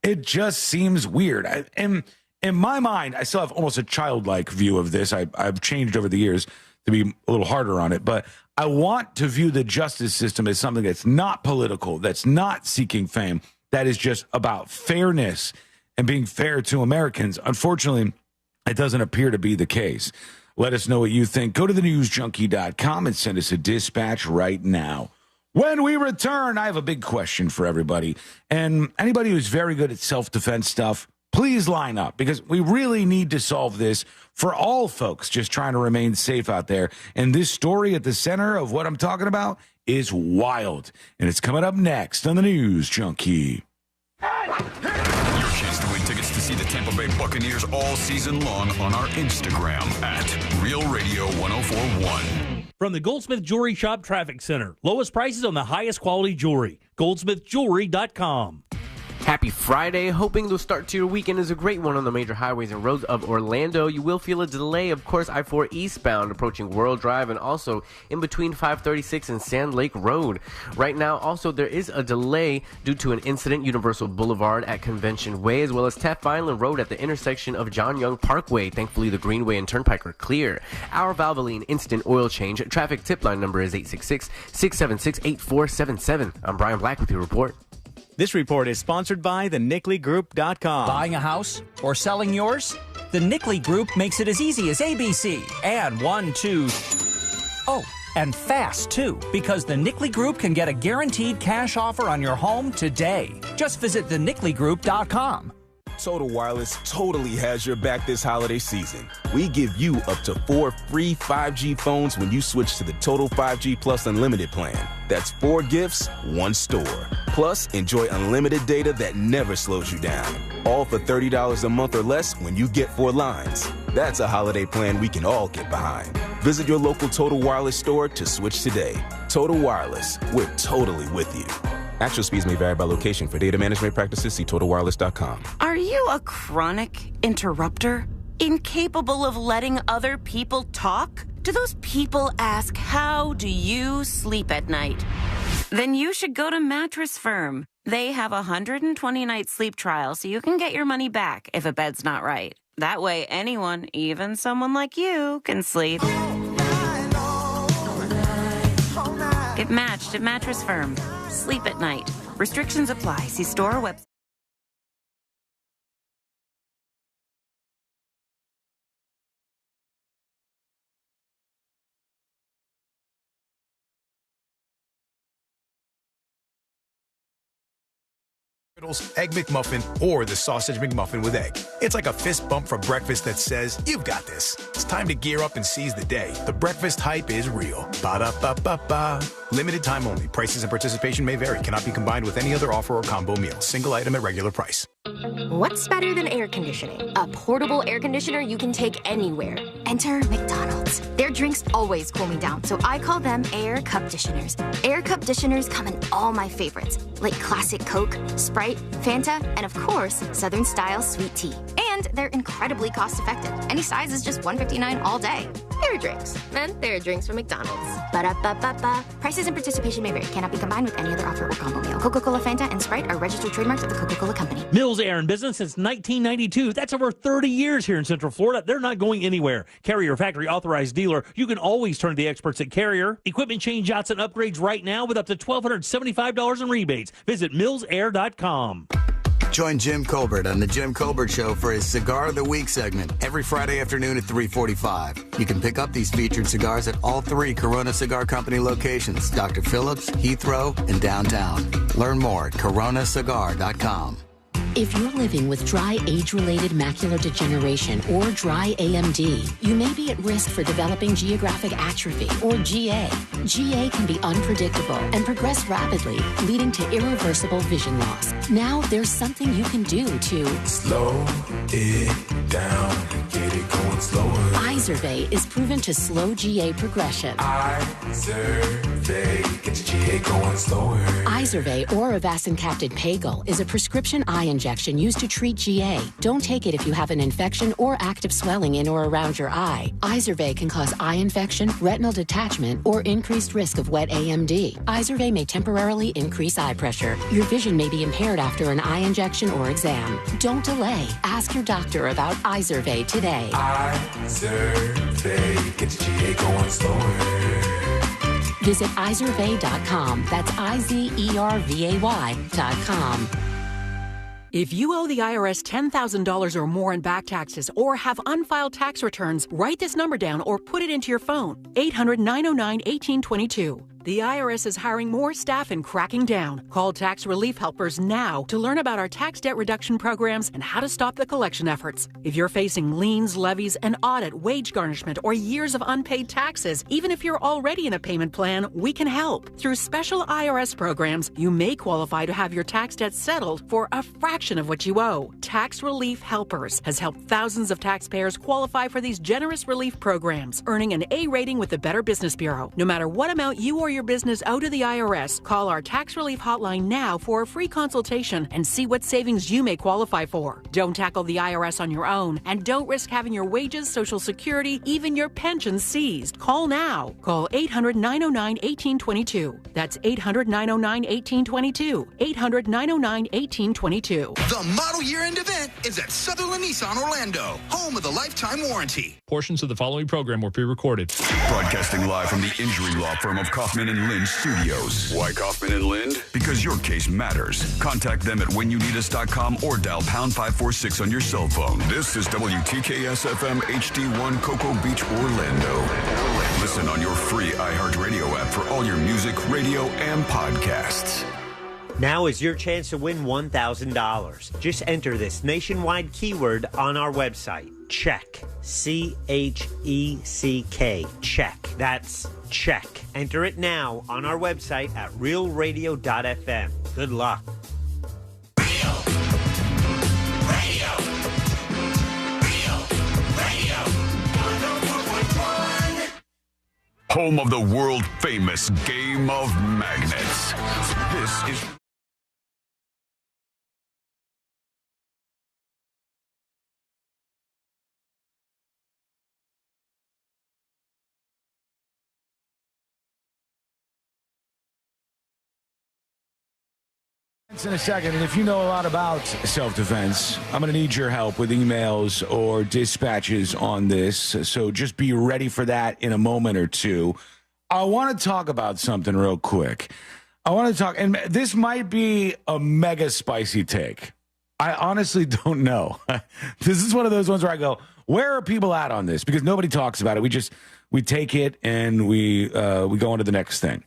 it just seems weird. And in my mind, I still have almost a childlike view of this. I've changed over the years to be a little harder on it. But I want to view the justice system as something that's not political, that's not seeking fame, that is just about fairness and being fair to Americans. Unfortunately, it doesn't appear to be the case. Let us know what you think. Go to thenewsjunkie.com and send us a dispatch right now. When we return, I have a big question for everybody. And anybody who's very good at self-defense stuff, please line up, because we really need to solve this for all folks just trying to remain safe out there. And this story at the center of what I'm talking about is wild. And it's coming up next on the News Junkie. Your chance to win tickets to see the Tampa Bay Buccaneers all season long on our Instagram at Real Radio 1041. From the Goldsmith Jewelry Shop Traffic Center. Lowest prices on the highest quality jewelry. GoldsmithJewelry.com. Happy Friday. Hoping the start to your weekend is a great one on the major highways and roads of Orlando. You will feel a delay, of course, I-4 eastbound approaching World Drive and also in between 536 and Sand Lake Road. Right now, also, there is a delay due to an incident, Universal Boulevard at Convention Way, as well as Taft Island Road at the intersection of John Young Parkway. Thankfully, the Greenway and Turnpike are clear. Our Valvoline Instant Oil Change traffic tip line number is 866-676-8477. I'm Brian Black with your report. This report is sponsored by thenicklygroup.com. Buying a house or selling yours? The Nickley Group makes it as easy as ABC. And 1, 2... Oh, and fast, too, because the Nickley Group can get a guaranteed cash offer on your home today. Just visit thenicklygroup.com. Total Wireless totally has your back this holiday season. We give you up to 4 free 5G phones when you switch to the Total 5G Plus Unlimited plan. That's 4 gifts, 1 store. Plus, enjoy unlimited data that never slows you down. All for $30 a month or less when you get 4 lines. That's a holiday plan we can all get behind. Visit your local Total Wireless store to switch today. Total Wireless, we're totally with you. Actual speeds may vary by location. For data management practices, see TotalWireless.com. Are you a chronic interrupter? Incapable of letting other people talk? Do those people ask, how do you sleep at night? Then you should go to Mattress Firm. They have a 120-night sleep trial, so you can get your money back if a bed's not right. That way, anyone, even someone like you, can sleep. Get matched at Mattress Firm. Sleep at night. Restrictions apply. See store or website. Egg McMuffin, or the Sausage McMuffin with egg. It's like a fist bump for breakfast that says, you've got this. It's time to gear up and seize the day. The breakfast hype is real. Ba-da-ba-ba-ba. Limited time only. Prices and participation may vary. Cannot be combined with any other offer or combo meal. Single item at regular price. What's better than air conditioning? A portable air conditioner you can take anywhere. Enter McDonald's. Their drinks always cool me down, so I call them Air Cup-ditioners. Air Cup-ditioners come in all my favorites, like classic Coke, Sprite, Fanta, and of course, Southern-style sweet tea. And they're incredibly cost-effective. Any size is just $1.59 all day. Air drinks. And they're drinks from McDonald's. Ba-da-ba-ba-ba. Prices and participation may vary. Cannot be combined with any other offer or combo meal. Coca-Cola, Fanta, and Sprite are registered trademarks of the Coca-Cola Company. Mills Air in business since 1992. That's over 30 years here in Central Florida. They're not going anywhere. Carrier factory authorized dealer. You can always turn to the experts at Carrier. Equipment change outs and upgrades right now with up to $1,275 in rebates. Visit millsair.com. Join Jim Colbert on The Jim Colbert Show for his Cigar of the Week segment every Friday afternoon at 3:45. You can pick up these featured cigars at all 3 Corona Cigar Company locations, Dr. Phillips, Heathrow, and downtown. Learn more at coronacigar.com. If you're living with dry age-related macular degeneration or dry AMD, you may be at risk for developing geographic atrophy or GA. GA can be unpredictable and progress rapidly, leading to irreversible vision loss. Now there's something you can do to slow it down, get it going slower. Izervay is proven to slow GA progression. Izervay, get your GA going slower. Izervay or avacincaptad pagel is a prescription eye injection used to treat GA. Don't take it if you have an infection or active swelling in or around your eye. Izervay can cause eye infection, retinal detachment, or increased risk of wet AMD. Izervay may temporarily increase eye pressure. Your vision may be impaired after an eye injection or exam. Don't delay. Ask your doctor about Izervay today. Izervay, get your GA going slower. Visit Izervay.com. That's IZERVAY.com. If you owe the IRS $10,000 or more in back taxes or have unfiled tax returns, write this number down or put it into your phone. 800-909-1822. The IRS is hiring more staff and cracking down. Call Tax Relief Helpers now to learn about our tax debt reduction programs and how to stop the collection efforts. If you're facing liens, levies, an audit, wage garnishment, or years of unpaid taxes, even if you're already in a payment plan, we can help. Through special IRS programs, you may qualify to have your tax debt settled for a fraction of what you owe. Tax Relief Helpers has helped thousands of taxpayers qualify for these generous relief programs, earning an A rating with the Better Business Bureau. No matter what amount you or your business owe to the IRS, call our tax relief hotline now for a free consultation and see what savings you may qualify for. Don't tackle the IRS on your own, and don't risk having your wages, Social Security, even your pension seized. Call now. Call 800-909-1822. That's 800-909-1822. 800-909-1822. The model year-end event is at Sutherland Nissan Orlando, home of the lifetime warranty. Portions of the following program were pre-recorded. Broadcasting live from the injury law firm of Kaufman and Lind Studios. Why Kaufman and Lind? Because your case matters. Contact them at whenyouneedus.com or dial pound 546 on your cell phone. This is WTKS FM HD1 Cocoa Beach, Orlando. Listen on your free iHeartRadio app for all your music, radio, and podcasts. Now is your chance to win $1,000. Just enter this nationwide keyword on our website. Check. CHECK. Check. That's check. Enter it now on our website at realradio.fm. Good luck. Home of the world famous Game of Magnets. This is in a second, and if you know a lot about self-defense, I'm going to need your help with emails or dispatches on this, so just be ready for that in a moment or two. I want to talk about something real quick. I want to talk, and this might be a mega spicy take. I honestly don't know. This is one of those ones where I go, where are people at on this? Because nobody talks about it. We take it and we go on to the next thing.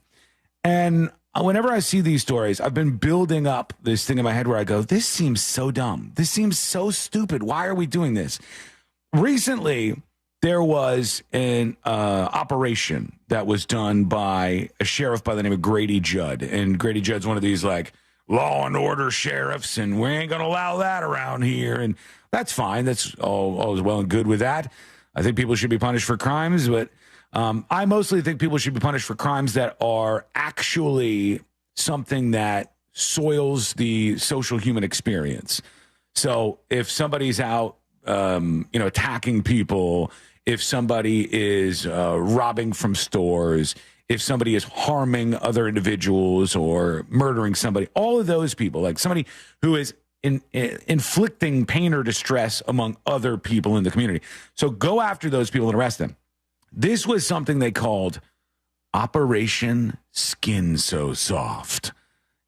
And whenever I see these stories, I've been building up this thing in my head where I go, this seems so dumb. This seems so stupid. Why are we doing this? Recently, there was an operation that was done by a sheriff by the name of Grady Judd. And Grady Judd's one of these like law and order sheriffs, and we ain't going to allow that around here. And that's fine. That's all is well and good with that. I think people should be punished for crimes, but I mostly think people should be punished for crimes that are actually something that soils the social human experience. So if somebody's out, attacking people, if somebody is robbing from stores, if somebody is harming other individuals or murdering somebody, all of those people, like somebody who is inflicting pain or distress among other people in the community. So go after those people and arrest them. This was something they called Operation Skin So Soft.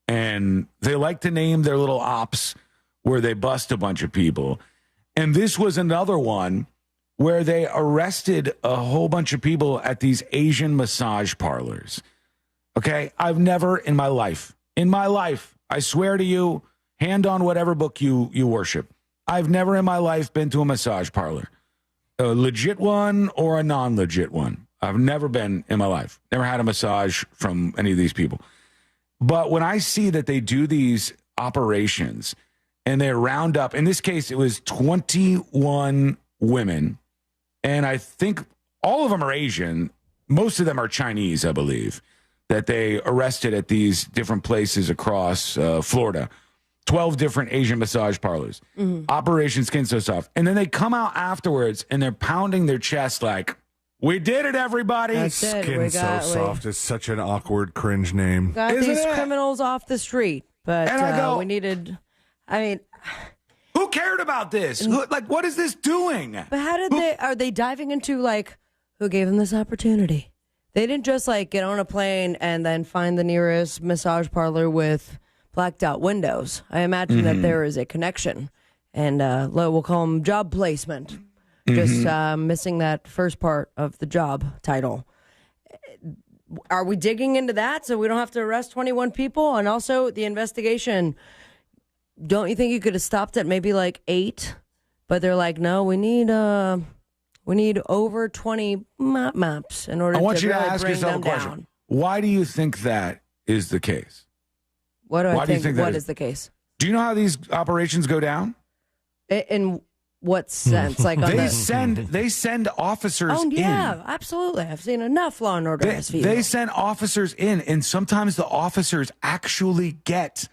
And they like to name their little ops where they bust a bunch of people. And this was another one where they arrested a whole bunch of people at these Asian massage parlors. Okay? I've never in my life, I swear to you, hand on whatever book you worship, I've never in my life been to a massage parlor. A legit one or a non-legit one. I've never been in my life. Never had a massage from any of these people. But when I see that they do these operations and they round up, in this case, it was 21 women. And I think all of them are Asian. Most of them are Chinese, I believe, that they arrested at these different places across Florida. 12 different Asian massage parlors. Mm-hmm. Operation Skin So Soft. And then they come out afterwards and they're pounding their chest like, we did it, everybody. That's it. Skin So Soft is such an awkward, cringe name. Got these criminals off the street. But and I go, who cared about this? What is this doing? But how did are they diving into who gave them this opportunity? They didn't just get on a plane and then find the nearest massage parlor with blacked out windows. I imagine that there is a connection, and we'll call them job placement. Just missing that first part of the job title. are we digging into that so we don't have to arrest 21 people? And also the investigation, don't you think you could have stopped at maybe like 8? But they're like, no, we need over 20 maps in order to I want you to really ask bring yourself a them question. down. Why do you think that is the case? What do Why I do you think? think that What is? is the case? Do you know how these operations go down? In what sense? Like on They send officers Oh in. yeah, absolutely. I've seen enough Law and Order SVU. They send officers in, and sometimes the officers actually get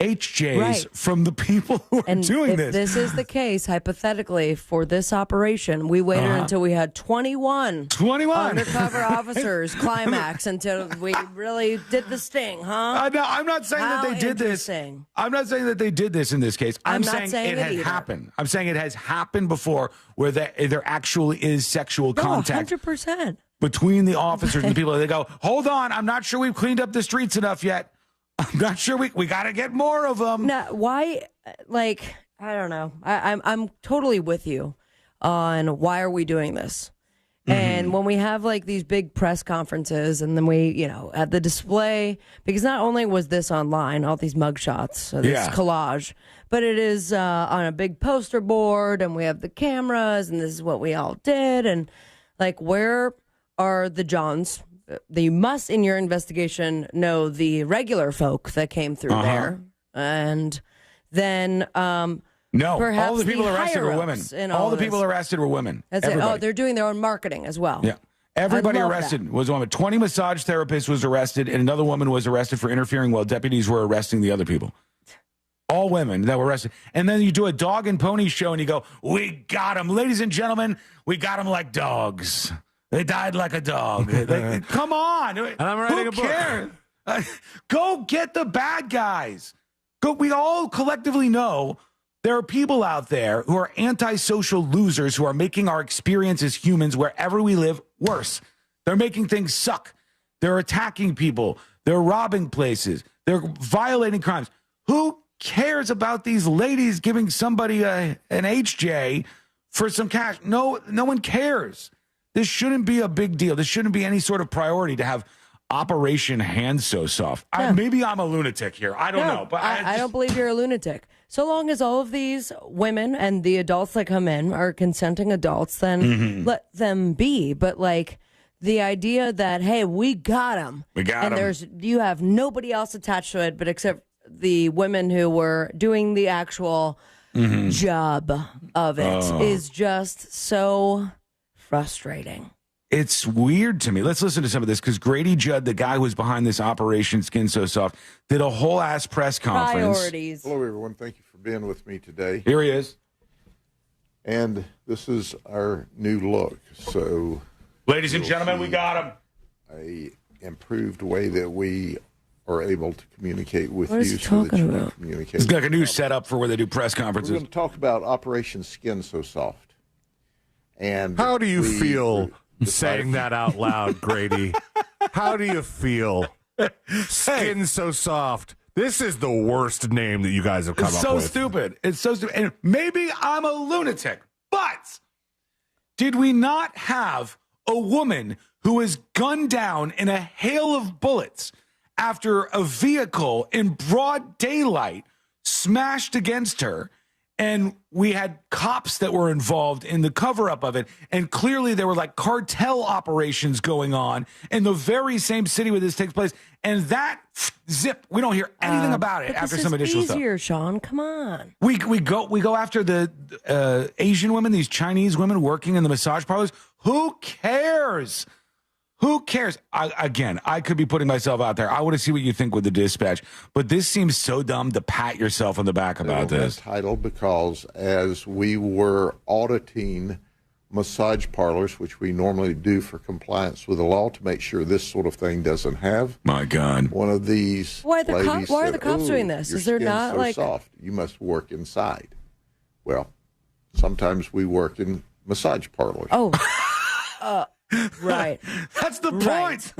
HJs Right. from the people who are doing if this. this is the case, hypothetically, for this operation, we waited until we had 21 undercover officers climax until we really did the sting, huh? I'm not saying that they did this. I'm not saying that they did this in this case. I'm not saying it it had either. happened. I'm saying it has happened before where there actually is sexual contact 100%. between the officers and the people. They go, hold on, I'm not sure we've cleaned up the streets enough yet. I'm not sure we got to get more of them. Now, why? Like, I don't know. I'm totally with you on why are we doing this. And when we have like these big press conferences, and then we, at the display, because not only was this online, all these mugshots, this collage, but it is on a big poster board, and we have the cameras, and this is what we all did, and like, where are the Johns? You must, in your investigation, know the regular folk that came through there, and then no, perhaps all the people arrested were women. All the people arrested were women. That's it. Oh, they're doing their own marketing as well. Yeah. Everybody I love arrested was a woman. 20 massage therapists was arrested, and another woman was arrested for interfering while deputies were arresting the other people. All women that were arrested. And then you do a dog and pony show, and you go, we got them. Ladies and gentlemen, we got them like dogs. They died like a dog. Come on. And I'm writing a book. Cares? Go get the bad guys. We all collectively know there are people out there who are antisocial losers who are making our experience as humans wherever we live worse. They're making things suck. They're attacking people. They're robbing places. They're violating crimes. Who cares about these ladies giving somebody an HJ for some cash? No one cares. This shouldn't be a big deal. This shouldn't be any sort of priority to have Operation Hand So Soft. Maybe I'm a lunatic here. I don't know. But I don't believe you're a lunatic. So long as all of these women and the adults that come in are consenting adults, then let them be. But like the idea that, hey, we got them. And you have nobody else attached to it but except the women who were doing the actual job of it is just so frustrating. It's weird to me. Let's listen to some of this because Grady Judd, the guy who was behind this Operation Skin So Soft, did a whole ass press conference. Priorities. Hello, everyone. Thank you for being with me today. Here he is. And this is our new look. So, ladies and gentlemen, we got him. A improved way that we are able to communicate with What you. is he so that talking you can about? communicate. It's like a new setup for where they do press We're conferences. going to talk about Operation Skin So Soft. And how do you feel saying that out loud, Grady? How do you feel? Skin So Soft. This is the worst name that you guys have come It's up so with. stupid. It's so stupid. And maybe I'm a lunatic, but did we not have a woman who was gunned down in a hail of bullets after a vehicle in broad daylight smashed against her? And we had cops that were involved in the cover-up of it. And clearly there were like cartel operations going on in the very same city where this takes place. And that zip, we don't hear anything about it But after this some is additional easier, Sean. Come on. We go after the Asian women, these Chinese women working in the massage parlors. Who cares? Who cares? I could be putting myself out there. I want to see what you think with the dispatch. But this seems so dumb to pat yourself on the back about this. Title because as we were auditing massage parlors, which we normally do for compliance with the law to make sure this sort of thing doesn't have. My God. One of these Why are the ladies cops said, doing this? Your Is there skin's not so like soft? You must work inside. Well, sometimes we work in massage parlors. Oh. Right. That's the point.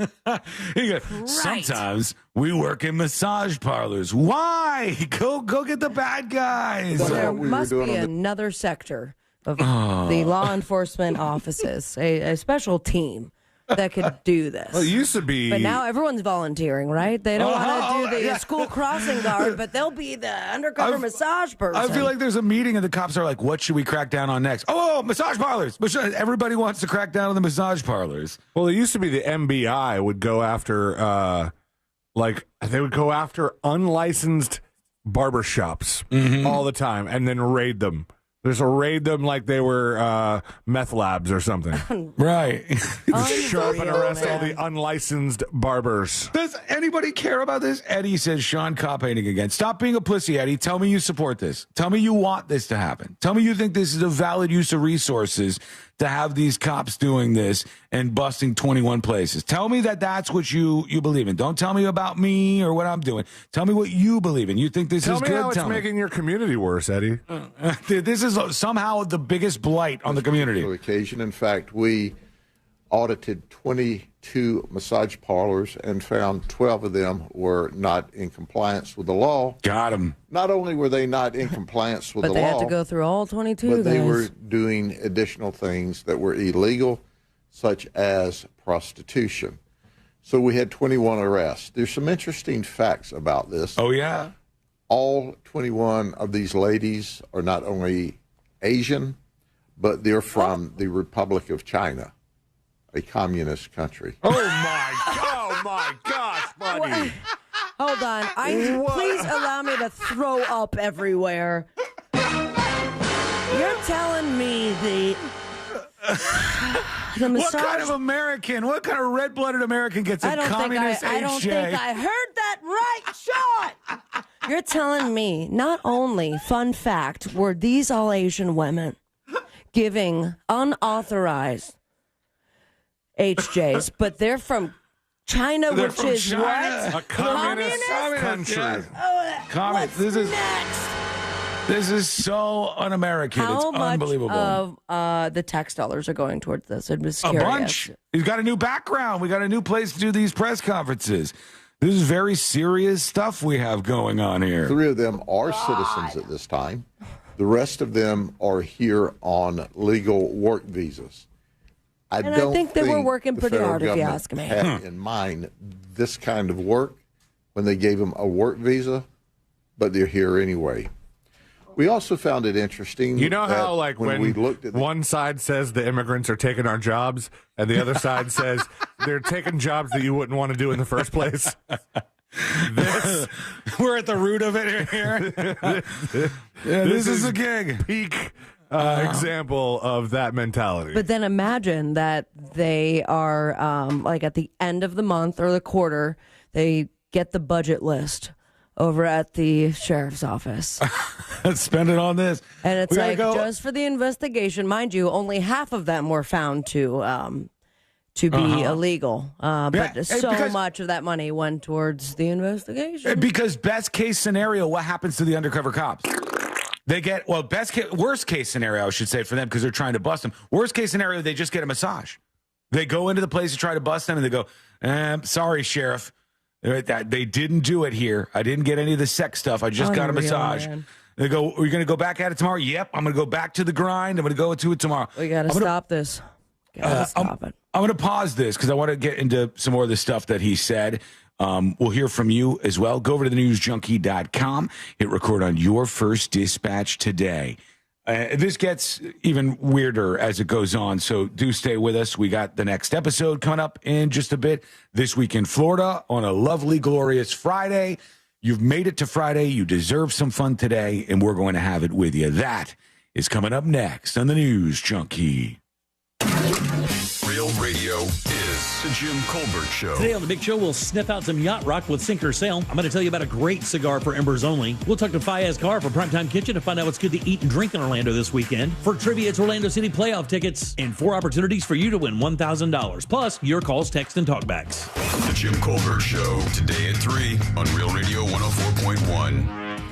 He goes, sometimes we work in massage parlors. Why? Go get the bad guys. There must be another sector of the law enforcement offices, a special team that could do this. Well, it used to be. But now everyone's volunteering, right? They don't want to do the school crossing guard, but they'll be the undercover massage person. I feel like there's a meeting and the cops are like, what should we crack down on next? Oh, massage parlors. Everybody wants to crack down on the massage parlors. Well, it used to be the MBI would go after, they would go after unlicensed barbershops all the time and then raid them. Just raid them like they were meth labs or something. Right. Show up and arrest all the unlicensed barbers. Does anybody care about this? Eddie says, Sean Coppating again. Stop being a pussy, Eddie. Tell me you support this. Tell me you want this to happen. Tell me you think this is a valid use of resources to have these cops doing this and busting 21 places. Tell me that that's what you believe in. Don't tell me about me or what I'm doing. Tell me what you believe in. You think this is good? Tell me how it's making your community worse, Eddie. This is somehow the biggest blight on the community. On occasion, in fact, we audited 22 massage parlors and found 12 of them were not in compliance with the law. Got them. Not only were they not in compliance with the law, but they had to go through all 22. But they were doing additional things that were illegal, such as prostitution. So we had 21 arrests. There's some interesting facts about this. Oh, yeah? All 21 of these ladies are not only Asian, but they're from the Republic of China, a communist country. Oh my gosh, buddy. Hold on. Please allow me to throw up everywhere. You're telling me the massage... What kind of American, what kind of red-blooded American gets a communist HJ? I don't think I heard that right, Sean! You're telling me, not only, fun fact, were these all Asian women giving unauthorized HJs, but they're from China, They're which from is China. what? A communist country. What's next? This is so un-American. It's unbelievable. How much of the tax dollars are going towards this? I'm just A curious. bunch. He's got a new background. We got a new place to do these press conferences. This is very serious stuff we have going on here. 3 of them are citizens at this time. The rest of them are here on legal work visas. I think they were working the pretty federal hard, if you government ask me. had in mind this kind of work when they gave them a work visa, but they're here anyway. We also found it interesting. You know how, like, when we looked at one side says the immigrants are taking our jobs, and the other side says they're taking jobs that you wouldn't want to do in the first place? We're at the root of it here. This is a gig. Peak example of that mentality. But then imagine that they are like at the end of the month or the quarter, they get the budget list over at the sheriff's office. Let's spend it on this. And it's like, just for the investigation, mind you, only half of them were found to be illegal. But so much of that money went towards the investigation. Because best case scenario, what happens to the undercover cops? They get, worst case scenario, I should say, for them, because they're trying to bust them. Worst case scenario, they just get a massage. They go into the place to try to bust them, and they go, sorry, Sheriff. They didn't do it here. I didn't get any of the sex stuff. I just got a massage. Man. They go, are you going to go back at it tomorrow? Yep. I'm going to go back to the grind. I'm going to go to it tomorrow. We got to stop this. Stop it. I'm going to pause this because I want to get into some more of the stuff that he said. We'll hear from you as well. Go over to thenewsjunkie.com. Hit record on your first dispatch today. This gets even weirder as it goes on, so do stay with us. We got the next episode coming up in just a bit. This week in Florida on a lovely, glorious Friday. You've made it to Friday. You deserve some fun today, and we're going to have it with you. That is coming up next on the News Junkie. Real Radio is the Jim Colbert Show. Today on The Big Show, we'll sniff out some yacht rock with Sink or Sail. I'm going to tell you about a great cigar for embers only. We'll talk to Fayez Carr from Primetime Kitchen to find out what's good to eat and drink in Orlando this weekend. For trivia, it's Orlando City playoff tickets and 4 opportunities for you to win $1,000. Plus, your calls, text, and talkbacks. The Jim Colbert Show, today at 3 on Real Radio 104.1.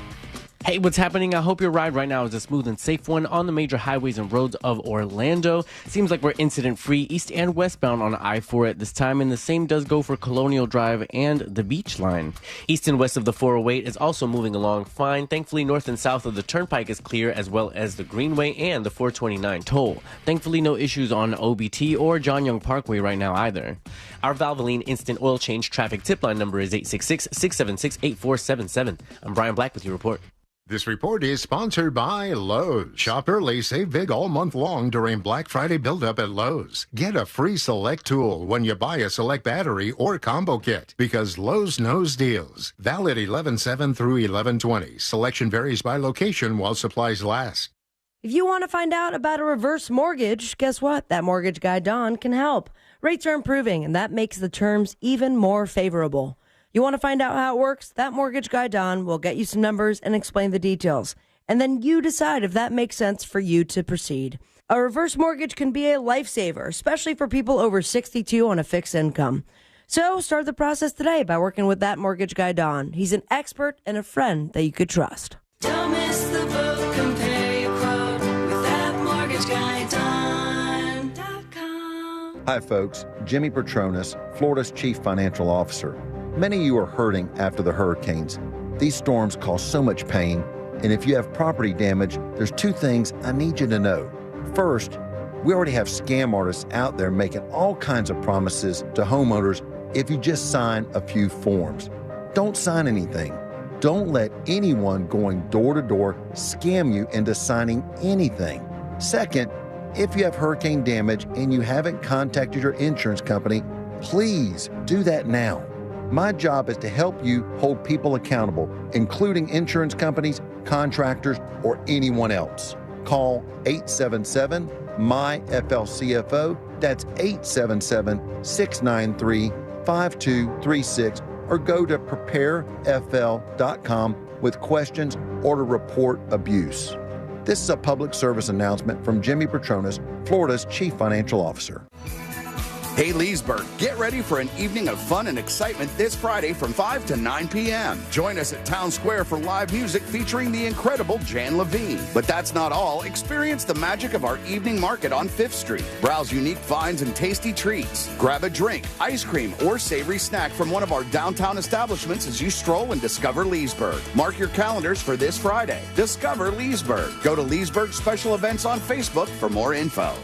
Hey, what's happening? I hope your ride right now is a smooth and safe one on the major highways and roads of Orlando. Seems like we're incident-free east and westbound on I-4 at this time, and the same does go for Colonial Drive and the Beach Line. East and west of the 408 is also moving along fine. Thankfully, north and south of the Turnpike is clear, as well as the Greenway and the 429 toll. Thankfully, no issues on OBT or John Young Parkway right now either. Our Valvoline Instant Oil Change traffic tip line number is 866-676-8477. I'm Brian Black with your report. This report is sponsored by Lowe's. Shop early, save big all month long during Black Friday build-up at Lowe's. Get a free Select tool when you buy a Select battery or combo kit, because Lowe's knows deals. Valid 11/7 through 11/20. Selection varies by location while supplies last. If you want to find out about a reverse mortgage, guess what? That mortgage guy, Don, can help. Rates are improving, and that makes the terms even more favorable. You want to find out how it works? That mortgage guy, Don, will get you some numbers and explain the details. And then you decide if that makes sense for you to proceed. A reverse mortgage can be a lifesaver, especially for people over 62 on a fixed income. So start the process today by working with that mortgage guy, Don. He's an expert and a friend that you could trust. Don't miss the boat, compare your quote with that mortgage guy, Don.com. Hi, folks. Jimmy Petronas, Florida's Chief Financial Officer. Many of you are hurting after the hurricanes. These storms cause so much pain, and if you have property damage, there's two things I need you to know. First, we already have scam artists out there making all kinds of promises to homeowners if you just sign a few forms. Don't sign anything. Don't let anyone going door to door scam you into signing anything. Second, if you have hurricane damage and you haven't contacted your insurance company, please do that now. My job is to help you hold people accountable, including insurance companies, contractors, or anyone else. Call 877-MY-FLCFO. That's 877-693-5236, or go to preparefl.com with questions or to report abuse. This is a public service announcement from Jimmy Petronas, Florida's Chief Financial Officer. Hey, Leesburg, get ready for an evening of fun and excitement this Friday from 5 to 9 p.m. Join us at Town Square for live music featuring the incredible Jan Levine. But that's not all. Experience the magic of our evening market on 5th Street. Browse unique finds and tasty treats. Grab a drink, ice cream, or savory snack from one of our downtown establishments as you stroll and discover Leesburg. Mark your calendars for this Friday. Discover Leesburg. Go to Leesburg Special Events on Facebook for more info.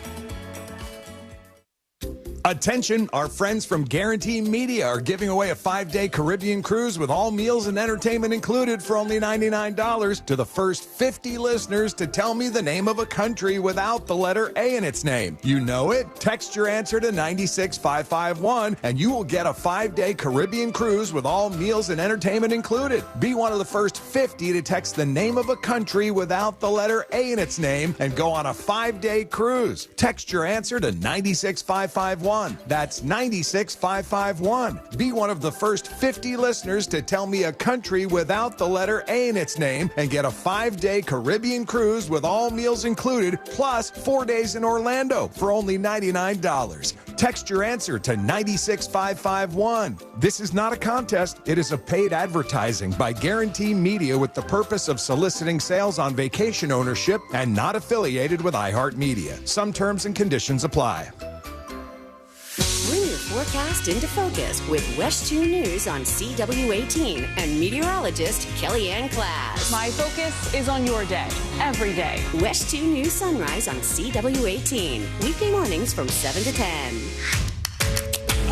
Attention, our friends from Guarantee Media are giving away a 5-day Caribbean cruise with all meals and entertainment included for only $99 to the first 50 listeners to tell me the name of a country without the letter A in its name. You know it? Text your answer to 96551 and you will get a 5-day Caribbean cruise with all meals and entertainment included. Be one of the first 50 to text the name of a country without the letter A in its name and go on a 5-day cruise. Text your answer to 96551. That's 96551. Be one of the first 50 listeners to tell me a country without the letter A in its name and get a 5-day Caribbean cruise with all meals included, plus 4 days in Orlando for only $99. Text your answer to 96551. This is not a contest. It is a paid advertising by Guarantee Media with the purpose of soliciting sales on vacation ownership and not affiliated with iHeartMedia. Some terms and conditions apply. Bring your forecast into focus with West 2 News on CW18 and meteorologist Kellyanne Class. My focus is on your day, every day. West 2 News Sunrise on CW18. Weekday mornings from 7 to 10.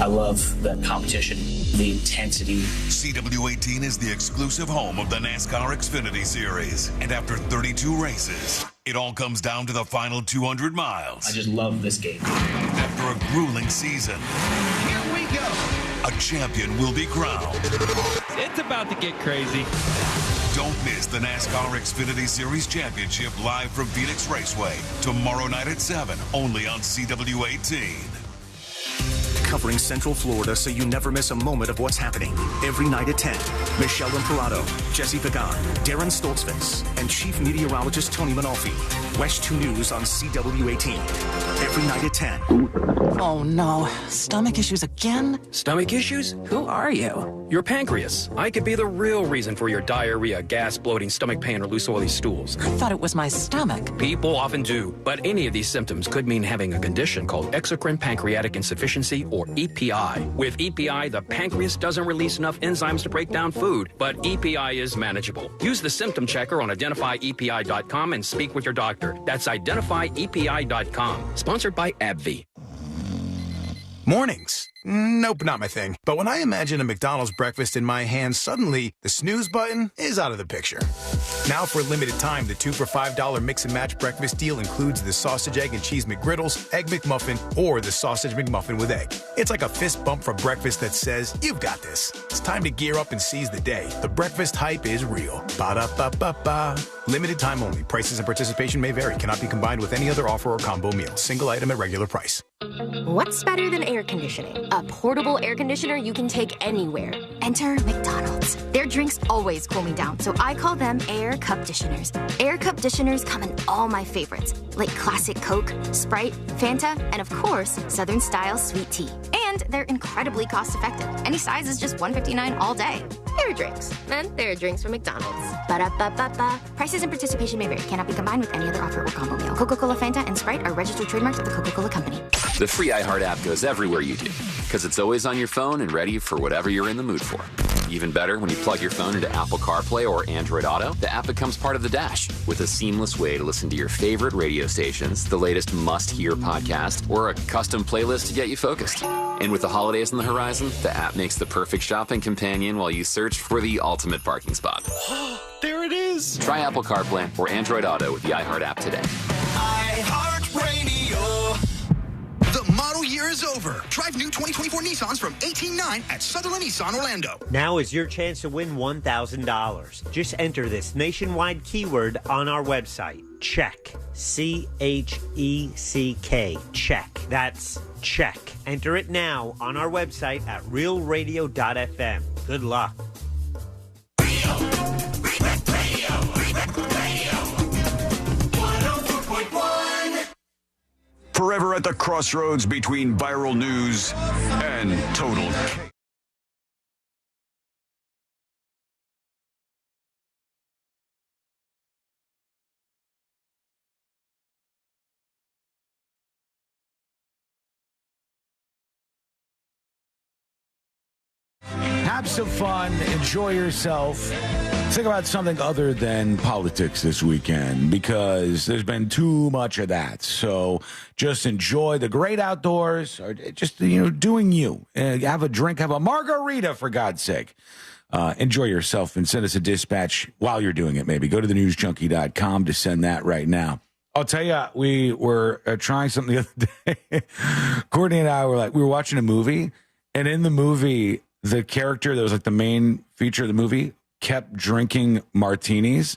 I love the competition, the intensity. CW18 is the exclusive home of the NASCAR Xfinity Series. And after 32 races, it all comes down to the final 200 miles. I just love this game. After a grueling season, Here we go. a champion will be crowned. It's about to get crazy. Don't miss the NASCAR Xfinity Series Championship live from Phoenix Raceway tomorrow night at 7, only on CW18. Covering Central Florida so you never miss a moment of what's happening. Every night at 10, Michelle Imperato, Jesse Pagan, Darren Stoltzfus, and Chief Meteorologist Tony Manolfi WESH 2 News on CW18. Every night at 10. Oh no, stomach issues again? Stomach issues? Who are you? Your pancreas. I could be the real reason for your diarrhea, gas, bloating, stomach pain, or loose oily stools. I thought it was my stomach. People often do, but any of these symptoms could mean having a condition called exocrine pancreatic insufficiency, or EPI. With EPI, the pancreas doesn't release enough enzymes to break down food, but EPI is manageable. Use the symptom checker on identifyepi.com and speak with your doctor. That's identifyepi.com. Sponsored by AbbVie. Mornings. Nope, not my thing. But when I imagine a McDonald's breakfast in my hand, suddenly the snooze button is out of the picture. Now for a limited time, the 2 for $5 mix and match breakfast deal includes the sausage, egg, and cheese McGriddles, Egg McMuffin, or the sausage McMuffin with egg. It's like a fist bump for breakfast that says, you've got this. It's time to gear up and seize the day. The breakfast hype is real. Ba-da-ba-ba-ba. Limited time only. Prices and participation may vary. Cannot be combined with any other offer or combo meal. Single item at regular price. What's better than air conditioning? A portable air conditioner you can take anywhere. Enter McDonald's. Their drinks always cool me down, so I call them Air Cup Disheners. Air Cup Disheners come in all my favorites, like classic Coke, Sprite, Fanta, and of course, Southern style sweet tea. And they're incredibly cost effective. Any size is just $1.59 all day. Air drinks. And they're drinks from McDonald's. Ba-da-ba-ba-ba. Prices and participation may vary. Cannot be combined with any other offer or combo meal. Coca-Cola, Fanta, and Sprite are registered trademarks of the Coca-Cola Company. The free iHeart app goes everywhere you do, because it's always on your phone and ready for whatever you're in the mood for. Even better, when you plug your phone into Apple CarPlay or Android Auto, the app becomes part of the dash with a seamless way to listen to your favorite radio stations, the latest must-hear podcast, or a custom playlist to get you focused. And with the holidays on the horizon, the app makes the perfect shopping companion while you search for the ultimate parking spot. There it is! Try Apple CarPlay or Android Auto with the iHeart app today. iHeartRadio. The model year is over. Drive new 2024 Nissans from $18,900 at Sutherland Nissan Orlando. Now is your chance to win $1,000. Just enter this nationwide keyword on our website. Check. CHECK. Check. That's check. Enter it now on our website at realradio.fm. Good luck. Forever at the crossroads between viral news and total chaos. Have some fun. Enjoy yourself. Think about something other than politics this weekend, because there's been too much of that. So just enjoy the great outdoors, or just, doing you. Have a drink, have a margarita, for God's sake. Enjoy yourself and send us a dispatch while you're doing it, maybe. Go to thenewsjunkie.com to send that right now. I'll tell you, we were trying something the other day. Courtney and I we were watching a movie, and in the movie, the character that was like the main feature of the movie kept drinking martinis.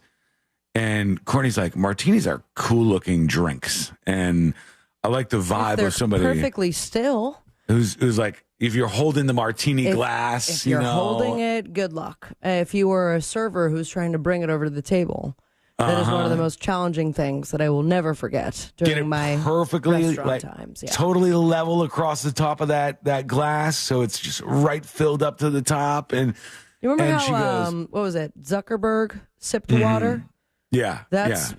And Courtney's like, martinis are cool looking drinks. And I like the vibe of somebody perfectly still. Who's like, if you're holding the martini glass, if you're holding it, good luck. If you were a server who's trying to bring it over to the table, that is one of the most challenging things that I will never forget during my perfectly restaurant times. Yeah. Totally level across the top of that glass, so it's just right filled up to the top. And you remember she how goes, what was it? Zuckerberg sipped water. Yeah, that's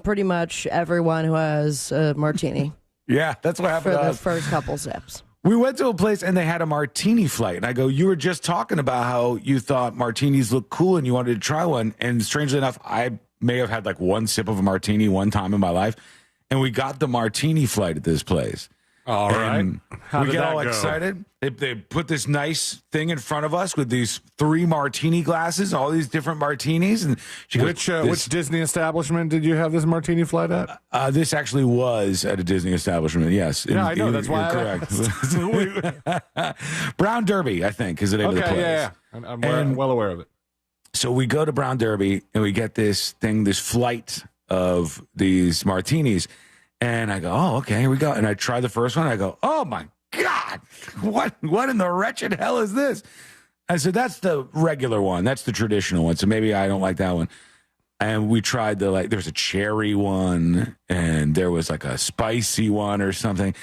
pretty much everyone who has a martini. Yeah, that's what happened for to the us. first couple sips. We went to a place and they had a martini flight. And I go, you were just talking about how you thought martinis looked cool and you wanted to try one. And strangely enough, I may have had like one sip of a martini one time in my life. And we got the martini flight at this place. All right. How we did get that all go? excited. They put this nice thing in front of us with these 3 martini glasses, all these different martinis. And she goes, which Disney establishment did you have this martini flight at? This actually was at a Disney establishment, yes. Yeah, I know. That's you're why correct. Brown Derby, I think, is the name of the place. Yeah. I'm well aware of it. So we go to Brown Derby and we get this flight of these martinis. And I go, oh, okay, here we go. And I try the first one. I go, oh, my God, what in the wretched hell is this? I said, that's the regular one. That's the traditional one. So maybe I don't like that one. And we tried there's a cherry one, and there was like a spicy one or something.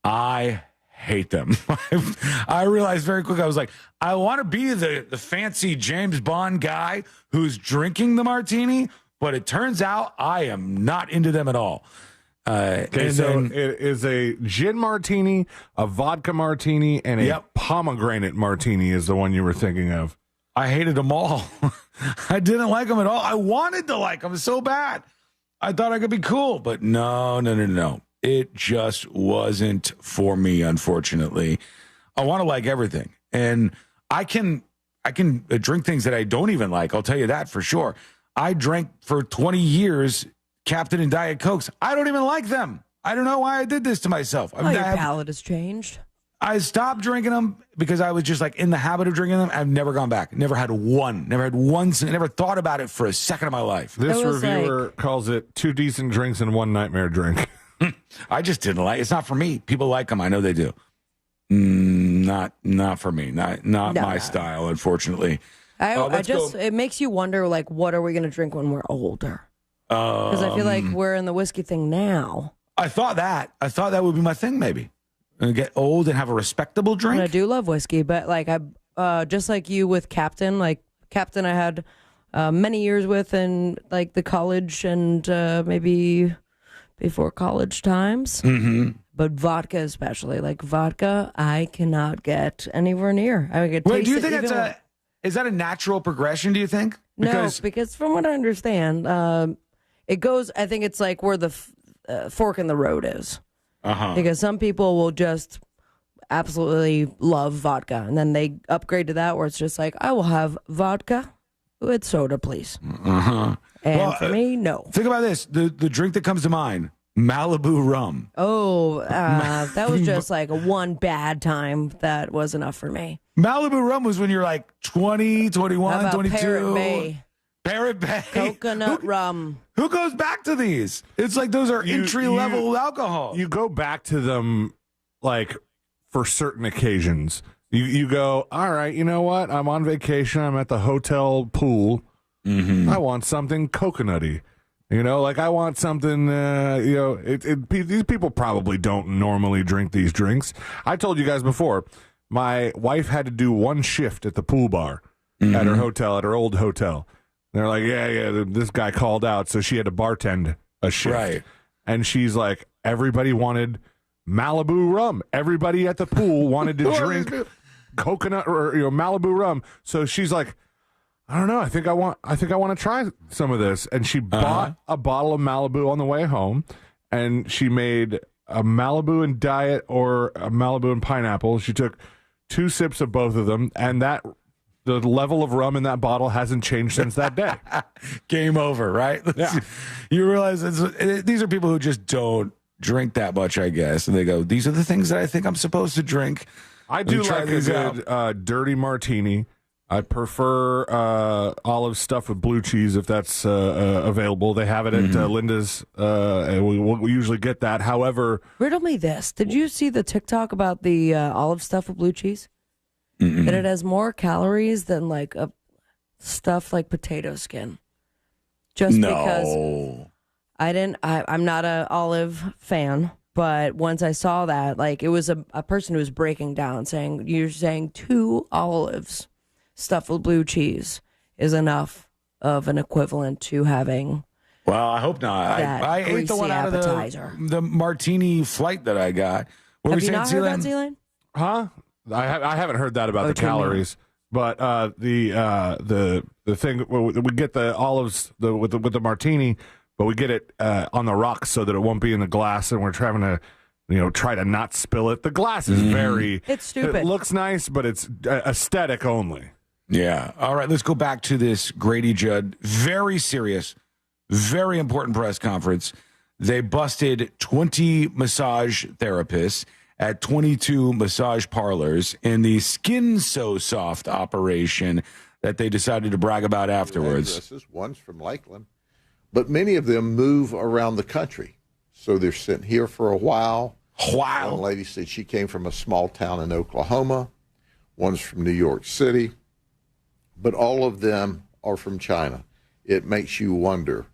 I hate them. I realized very quick, I was like, I want to be the fancy James Bond guy who's drinking the martini, but it turns out I am not into them at all. Okay, so it is a gin martini, a vodka martini, and a pomegranate martini is the one you were thinking of. I hated them all. I didn't like them at all. I wanted to like them so bad. I thought I could be cool, but no. It just wasn't for me, unfortunately. I want to like everything. And I can drink things that I don't even like. I'll tell you that for sure. I drank for 20 years Captain and Diet Cokes. I don't even like them. I don't know why I did this to myself. Your palate has changed. I stopped drinking them because I was just like in the habit of drinking them. I've never gone back. Never had one. Never thought about it for a second of my life. This reviewer calls it 2 decent drinks and 1 nightmare drink. I just didn't like it. It's not for me. People like them. I know they do. Not for me. Not my style, unfortunately. It makes you wonder, like, what are we going to drink when we're older? Because I feel like we're in the whiskey thing now. I thought that would be my thing, maybe. And get old and have a respectable drink. And I do love whiskey, but like I just like you with Captain. Like Captain, I had many years with in like the college and maybe before college times. Mm-hmm. But vodka, especially like vodka, I cannot get anywhere near. I could Wait, taste do you it think even is that a natural progression? Do you think? No, because from what I understand, it goes. I think it's like where the fork in the road is. Because some people will just absolutely love vodka, and then they upgrade to that where it's just like, I will have vodka with soda, please. And for me, no. Think about this: the drink that comes to mind, Malibu rum. Oh, that was just like one bad time that was enough for me. Malibu rum was when you're like 20, 21, How about 22. Parrot Bay? Parrot Bay. Coconut rum. Who goes back to these? It's like those are entry-level alcohol. You go back to them like for certain occasions. You go, all right, you know what? I'm on vacation. I'm at the hotel pool. Mm-hmm. I want something coconutty. You know, like I want something, these people probably don't normally drink these drinks. I told you guys before, my wife had to do one shift at the pool bar at her hotel, at her old hotel. They're like, yeah, this guy called out, so she had to bartend a shift. Right. And she's like, everybody wanted Malibu rum. Everybody at the pool wanted to drink coconut or Malibu rum. So she's like, I don't know. I think I want to try some of this. And she bought a bottle of Malibu on the way home, and she made a Malibu and Diet or a Malibu and Pineapple. She took 2 sips of both of them, and the level of rum in that bottle hasn't changed since that day. Game over, right? Yeah. You realize these are people who just don't drink that much, I guess. And they go, these are the things that I think I'm supposed to drink. I do like a good dirty martini. I prefer olive stuffed with blue cheese if that's available. They have it at Linda's, and we usually get that. However... Riddle me this. Did you see the TikTok about the olive stuff with blue cheese? That it has more calories than like a stuff like potato skin. Just because I'm not an olive fan, but once I saw that, like it was a person who was breaking down saying, you're saying 2 olives stuffed with blue cheese is enough of an equivalent to having. Well, I hope not. I ate the one out appetizer. of the martini flight that I got. What Have you not heard that, Zealand? Huh? I haven't heard that about the calories, but the thing we get the olives with the martini, but we get it on the rocks so that it won't be in the glass, and we're trying to try to not spill it. The glass is it's stupid. It looks nice, but it's aesthetic only. Yeah. All right. Let's go back to this Grady Judd very serious, very important press conference. They busted 20 massage therapists at 22 massage parlors in the Skin So Soft operation that they decided to brag about afterwards. One's from Lakeland, but many of them move around the country. So they're sitting here for a while. One lady said she came from a small town in Oklahoma. One's from New York City. But all of them are from China. it makes you wonder.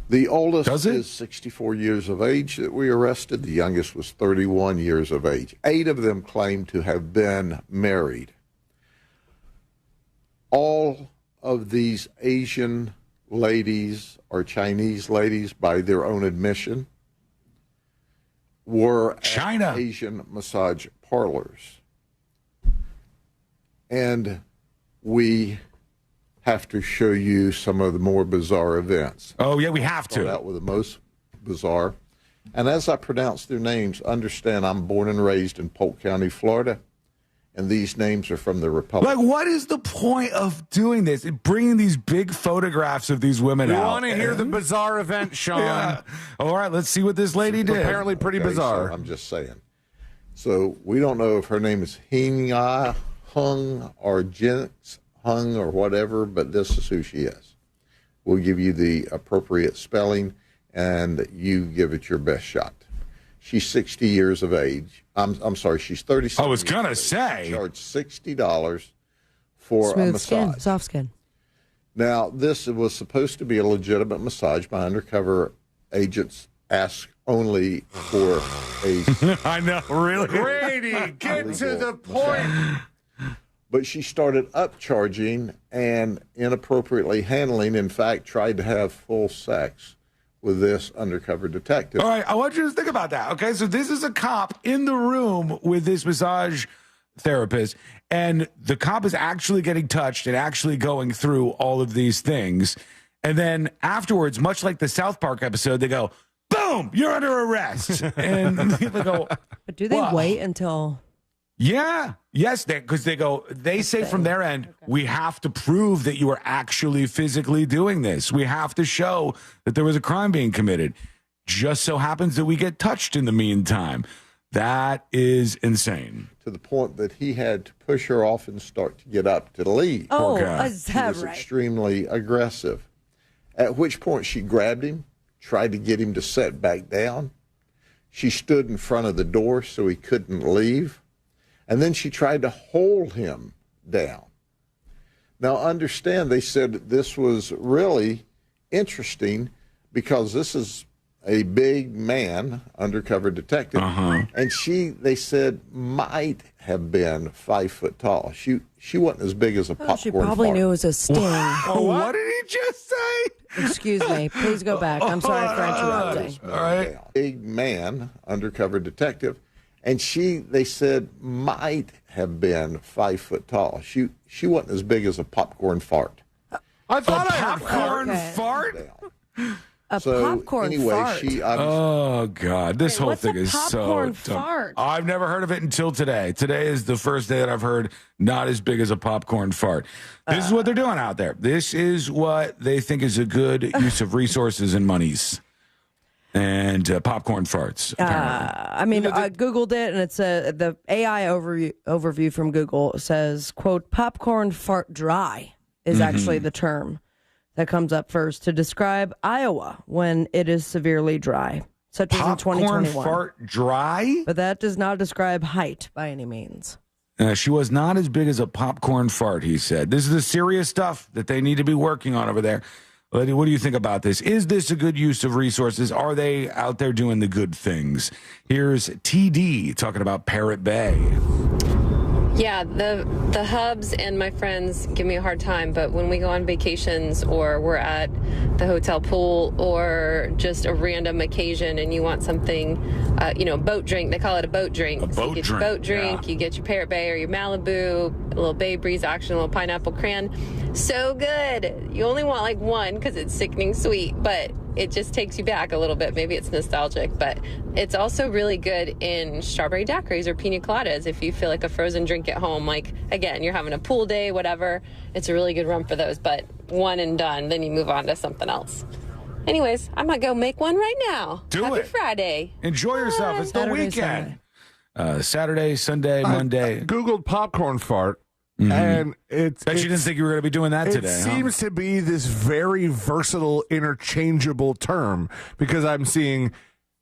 The oldest is 64 years of age that we arrested. The youngest was 31 years of age. 8 of them claimed to have been married. All of these Asian ladies or Chinese ladies, by their own admission, were at Asian massage parlors. And we have to show you some of the more bizarre events. Oh, yeah, we have to. Start out with the most bizarre. And as I pronounce their names, understand I'm born and raised in Polk County, Florida, and these names are from the Republic. Like, what is the point of doing this? Bringing these big photographs of these women out. We want to hear the bizarre event, Sean. Yeah. All right, let's see what this lady did. Apparently pretty bizarre. So I'm just saying. So we don't know if her name is Hing-Ah Hung or Jinx Hung or whatever, but this is who she is. We'll give you the appropriate spelling, and you give it your best shot. She's 60 years of age. I'm sorry, she's 37. I was going to say. She charged $60 for a massage. Skin, soft skin. Now, this was supposed to be a legitimate massage. My undercover agents asked only for a... I know, really? Grady, get to the point. But she started upcharging and inappropriately handling, in fact, tried to have full sex with this undercover detective. All right, I want you to think about that. Okay, so this is a cop in the room with this massage therapist, and the cop is actually getting touched and actually going through all of these things. And then afterwards, much like the South Park episode, they go, boom, you're under arrest. And they go, but do they wait until... Yeah. Yes, because they say from their end, we have to prove that you are actually physically doing this. We have to show that there was a crime being committed. Just so happens that we get touched in the meantime. That is insane. To the point that he had to push her off and start to get up to leave. Oh, is that right? She was extremely aggressive. At which point she grabbed him, tried to get him to sit back down. She stood in front of the door so he couldn't leave. And then she tried to hold him down. Now, understand, they said this was really interesting because this is a big man, undercover detective, and they said, might have been 5 foot tall. She wasn't as big as a popcorn She probably fart. knew it was a sting. What did he just say? Excuse me. Please go back. I'm sorry for interrupting. All right. Big man, undercover detective. And they said, might have been 5 foot tall. She wasn't as big as a popcorn fart. I thought a popcorn fart? A popcorn fart? She obviously... Oh, God. This whole what's thing a is so popcorn dumb. fart? I've never heard of it until today. Today is the first day that I've heard not as big as a popcorn fart. This is what they're doing out there. This is what they think is a good use of resources and monies. And popcorn farts. I mean, I Googled it, and it's the AI overview from Google says, quote, popcorn fart dry is actually the term that comes up first to describe Iowa when it is severely dry, such as in 2021. Popcorn fart dry? But that does not describe height by any means. She was not as big as a popcorn fart, he said. This is the serious stuff that they need to be working on over there. Lady, what do you think about this? Is this a good use of resources? Are they out there doing the good things? Here's TD talking about Parrot Bay. Yeah, the hubs and my friends give me a hard time, but when we go on vacations or we're at the hotel pool or just a random occasion and you want something, boat drink, they call it a boat drink. You get your boat drink, you get your Parrot Bay or your Malibu, a little Bay Breeze action, a little pineapple cran. So good. You only want like one because it's sickening sweet, but it just takes you back a little bit. Maybe it's nostalgic, but it's also really good in strawberry daiquiris or pina coladas if you feel like a frozen drink at home. Like, again, you're having a pool day, whatever. It's a really good run for those, but one and done, then you move on to something else. Anyways, I might go make one right now. Happy Friday. Enjoy yourself. It's the weekend. Saturday, Sunday, Monday. I Googled popcorn fart. Mm-hmm. And bet you didn't think you were going to be doing that today. It seems to be this very versatile, interchangeable term because I'm seeing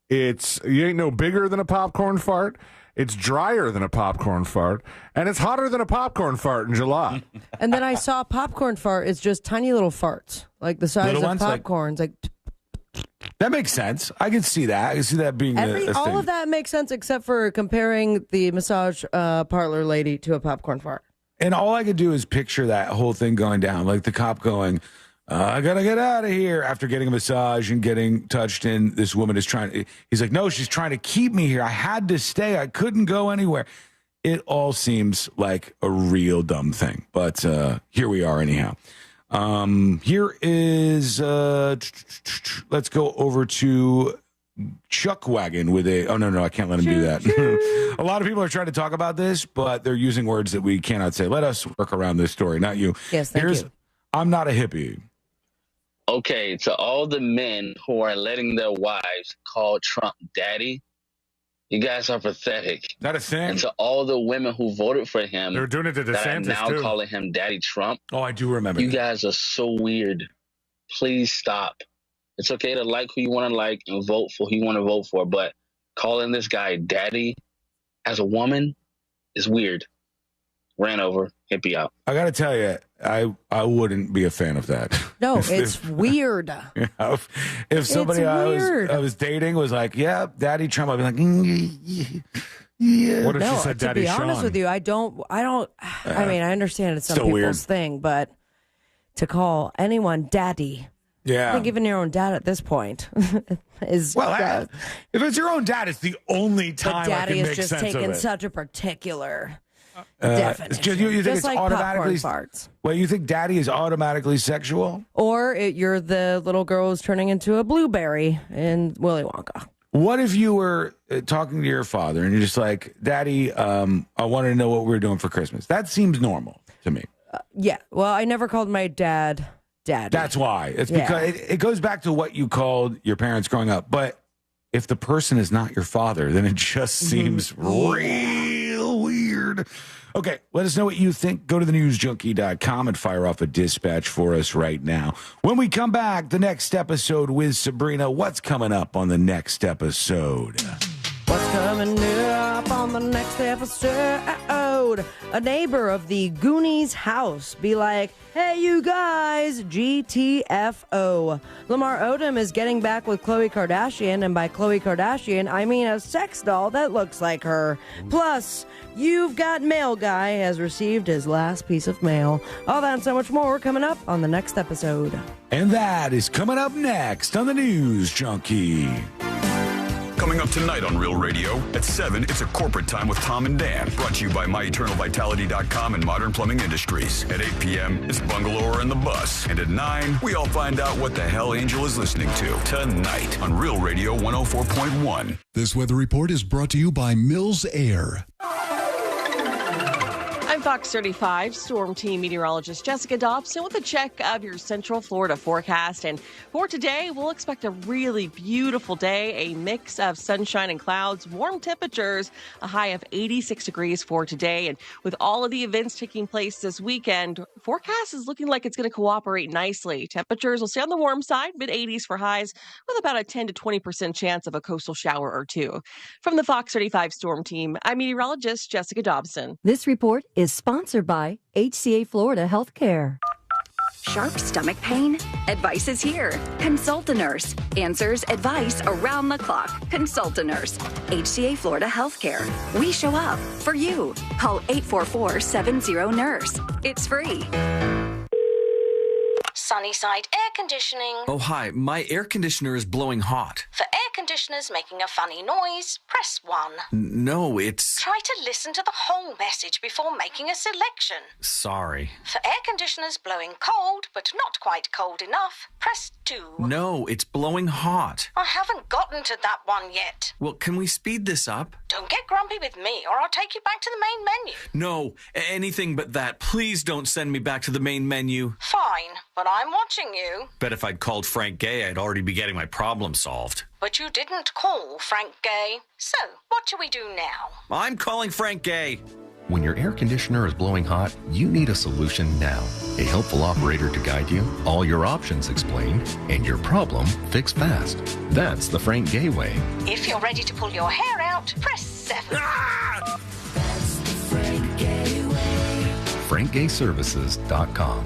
you ain't no bigger than a popcorn fart. It's drier than a popcorn fart, and it's hotter than a popcorn fart in July. And then I saw popcorn fart is just tiny little farts, like the size Little of ones, like- popcorns. Like That makes sense. I can see that. I can see that being a all thing. of that makes sense except for comparing the massage parlor lady to a popcorn fart. And all I could do is picture that whole thing going down, like the cop going, I gotta get out of here after getting a massage and getting touched. And this woman is he's like, no, she's trying to keep me here. I had to stay. I couldn't go anywhere. It all seems like a real dumb thing. But here we are anyhow. Here is, let's go over to Chuck Wagon with oh, no, I can't let him do that. A lot of people are trying to talk about this, but they're using words that we cannot say. Let us work around this story, not you. Yes, thank you. I'm not a hippie. Okay, to all the men who are letting their wives call Trump daddy, you guys are pathetic. Is that a thing? And to all the women who voted for him, they're doing it to that are DeSantis, now too. calling him Daddy Trump. Oh, I do remember. You guys are so weird. Please stop. It's okay to like who you want to like and vote for who you want to vote for, but calling this guy daddy as a woman is weird. Ran over, hippie out. I got to tell you, I wouldn't be a fan of that. No, it's weird. If somebody weird. I was dating was like, yeah, Daddy Trump, I'd be like, yeah. What if No, she said to Daddy be Sean? honest with you, I don't. I mean, I understand it's some Still people's weird. thing, but to call anyone daddy, Yeah. I think even your own dad at this point is Well, if it's your own dad, it's the only time but I daddy can is make just sense of taking it. such a particular It's definition. just, you think Just it's like automatically popcorn farts. Well, you think daddy is automatically sexual? Or you're the little girl who's turning into a blueberry in Willy Wonka. What if you were talking to your father and you're just like, Daddy, I wanted to know what we were doing for Christmas? That seems normal to me. Yeah. Well, I never called my dad daddy. That's why. It's Yeah. because it goes back to what you called your parents growing up. But if the person is not your father, then it just seems real weird. Okay, let us know what you think. Go to thenewsjunkie.com and fire off a dispatch for us right now. When we come back, the next episode with Sabrina. What's coming up on the next episode? What's coming up on the next episode? A neighbor of the Goonies house be like, hey, you guys, GTFO. Lamar Odom is getting back with Khloe Kardashian, and by Khloe Kardashian, I mean a sex doll that looks like her. Plus, You've Got Mail guy has received his last piece of mail. All that and so much more coming up on the next episode. And that is coming up next on the News Junkie. Coming up tonight on Real Radio at 7, it's a corporate time with Tom and Dan, brought to you by MyEternalVitality.com and Modern Plumbing Industries. At 8 p.m., it's Bungalower and the Bus. And at 9, we all find out what the hell Angel is listening to tonight on Real Radio 104.1. This weather report is brought to you by Mills Air. I'm Fox 35 Storm Team meteorologist Jessica Dobson with a check of your Central Florida forecast. And for today, we'll expect a really beautiful day, a mix of sunshine and clouds, warm temperatures, a high of 86 degrees for today. And with all of the events taking place this weekend, forecast is looking like it's going to cooperate nicely. Temperatures will stay on the warm side, mid-80s for highs, with about a 10 to 20% chance of a coastal shower or two. From the Fox 35 Storm Team, I'm meteorologist Jessica Dobson. This report is sponsored by HCA Florida Healthcare. Sharp stomach pain? Advice is here. Consult a nurse. Answers, advice around the clock. Consult a nurse. HCA Florida Healthcare. We show up for you. Call 844-70-NURSE. It's free. Sunnyside Air Conditioning. Oh, hi. My air conditioner is blowing hot. For air conditioners making a funny noise, press 1. No, it's... Try to listen to the whole message before making a selection. Sorry. For air conditioners blowing cold, but not quite cold enough, press 2. No, it's blowing hot. I haven't gotten to that one yet. Well, can we speed this up? Don't get grumpy with me, or I'll take you back to the main menu. No, anything but that. Please don't send me back to the main menu. Fine, but I'm watching you. Bet if I'd called Frank Gay, I'd already be getting my problem solved. But you didn't call Frank Gay. So, what do we do now? I'm calling Frank Gay. When your air conditioner is blowing hot, you need a solution now. A helpful operator to guide you, all your options explained, and your problem fixed fast. That's the Frank Gay way. If you're ready to pull your hair out, press 7. frankgayservices.com.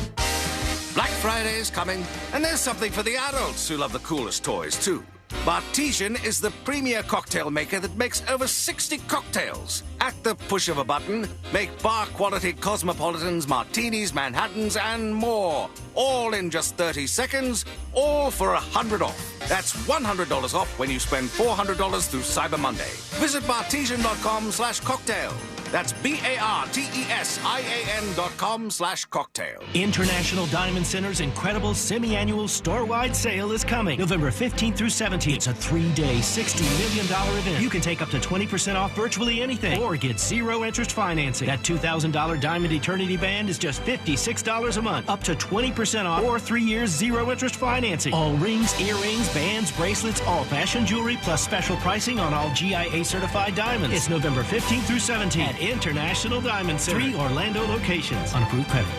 Black Friday is coming, and there's something for the adults who love the coolest toys, too. Bartesian is the premier cocktail maker that makes over 60 cocktails. At the push of a button, make bar-quality cosmopolitans, martinis, Manhattans, and more. All in just 30 seconds, all for $100 off. That's $100 off when you spend $400 through Cyber Monday. Visit bartesian.com/cocktail. That's BARTESIAN.com/cocktail. International Diamond Center's incredible semi-annual store-wide sale is coming November 15th through 17th. It's a 3-day, $60 million event. You can take up to 20% off virtually anything or get zero interest financing. That $2,000 Diamond Eternity Band is just $56 a month. Up to 20% off or 3 years zero interest financing. All rings, earrings, bands, bracelets, all fashion jewelry, plus special pricing on all GIA certified diamonds. It's November 15th through 17th at International Diamond Center. 3 Orlando locations on approved credit.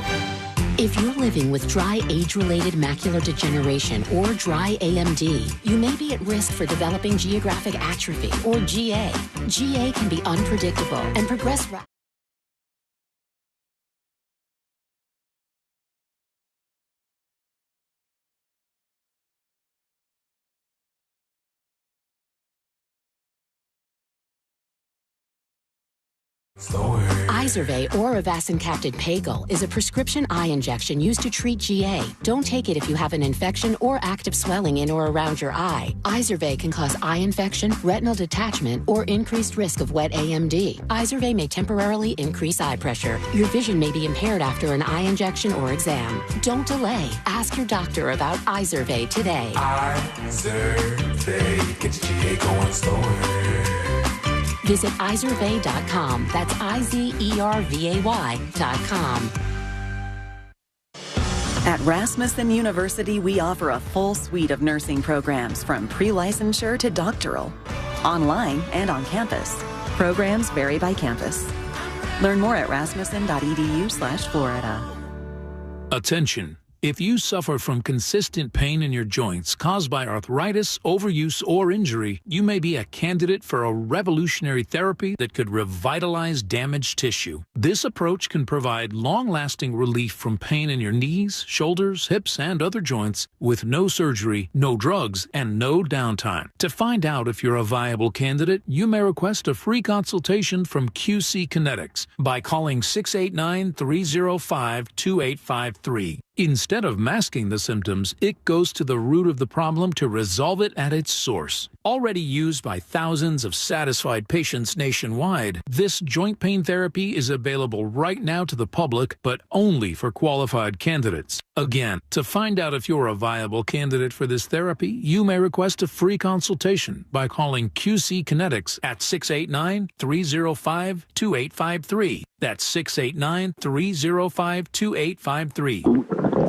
If you're living with dry age-related macular degeneration or dry AMD, you may be at risk for developing geographic atrophy or GA. GA can be unpredictable and progress rapidly. Izervay or avacincaptad Pagel is a prescription eye injection used to treat GA. Don't take it if you have an infection or active swelling in or around your eye. Izervay can cause eye infection, retinal detachment, or increased risk of wet AMD. Izervay may temporarily increase eye pressure. Your vision may be impaired after an eye injection or exam. Don't delay. Ask your doctor about Izervay today. Izervay, get your GA going slower. Visit Izervay.com. That's IZERVAY.com. At Rasmussen University, we offer a full suite of nursing programs from pre-licensure to doctoral, online and on campus. Programs vary by campus. Learn more at rasmussen.edu/Florida. Attention. If you suffer from consistent pain in your joints caused by arthritis, overuse, or injury, you may be a candidate for a revolutionary therapy that could revitalize damaged tissue. This approach can provide long-lasting relief from pain in your knees, shoulders, hips, and other joints with no surgery, no drugs, and no downtime. To find out if you're a viable candidate, you may request a free consultation from QC Kinetics by calling 689-305-2853. Instead of masking the symptoms, it goes to the root of the problem to resolve it at its source. Already used by thousands of satisfied patients nationwide, this joint pain therapy is available right now to the public, but only for qualified candidates. Again, to find out if you're a viable candidate for this therapy, you may request a free consultation by calling QC Kinetics at 689-305-2853. That's 689-305-2853.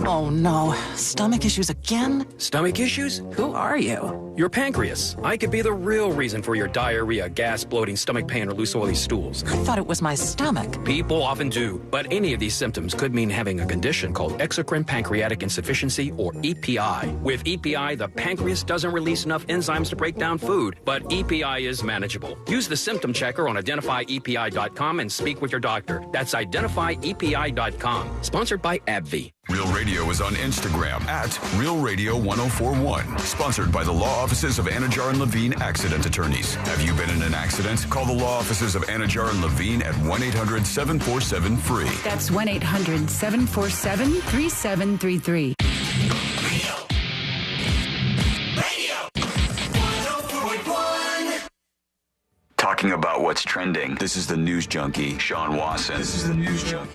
Oh no, stomach issues again? Stomach issues? Who are you? Your pancreas. I could be the real reason for your diarrhea, gas, bloating, stomach pain, or loose oily stools. I thought it was my stomach. People often do, but any of these symptoms could mean having a condition called exocrine pancreatic insufficiency, or EPI. With EPI, the pancreas doesn't release enough enzymes to break down food, but EPI is manageable. Use the symptom checker on identifyepi.com and speak with your doctor. That's identifyepi.com. Sponsored by AbbVie. Real Radio is on Instagram at Real Radio 1041. Sponsored by the law offices of Anajar and Levine Accident Attorneys. Have you been in an accident? Call the law offices of Anajar and Levine at 1-800-747-FREE. That's 1-800-747-3733. Talking about what's trending. This is the News Junkie, Sean Wasson. This is the News Junkie.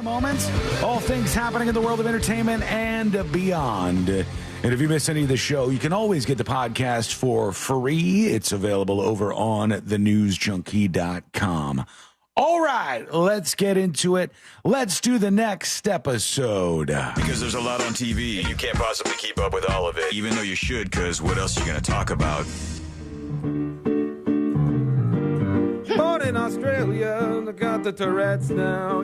Moments, all things happening in the world of entertainment and beyond. And if you miss any of the show, you can always get the podcast for free. It's available over on thenewsjunkie.com. All right, let's get into it. Let's do the next episode. Because there's a lot on TV, and you can't possibly keep up with all of it. Even though you should, because what else are you going to talk about? Born in Australia, I got the Tourette's now.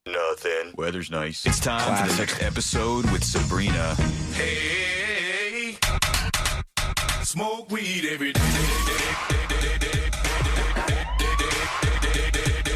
Nothing. Weather's nice. It's time for the next episode with Sabrina. Hey, smoke weed every day.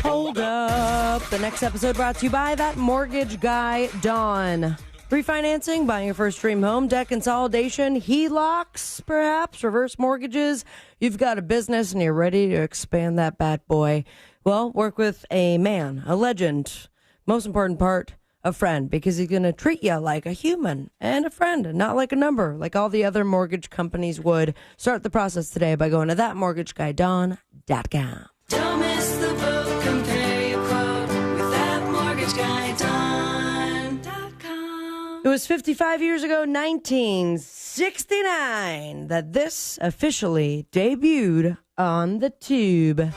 Hold up. The next episode brought to you by that mortgage guy, Don. Refinancing, buying your first dream home, debt consolidation, HELOCs, perhaps, reverse mortgages. You've got a business and you're ready to expand that bad boy. Well, work with a man, a legend. Most important part, a friend, because he's going to treat you like a human and a friend, and not like a number, like all the other mortgage companies would. Start the process today by going to thatmortgageguydon.com. Don't miss the boat, compare your quote with thatmortgageguydon.com. It was 55 years ago, 1969, that this officially debuted on the tube.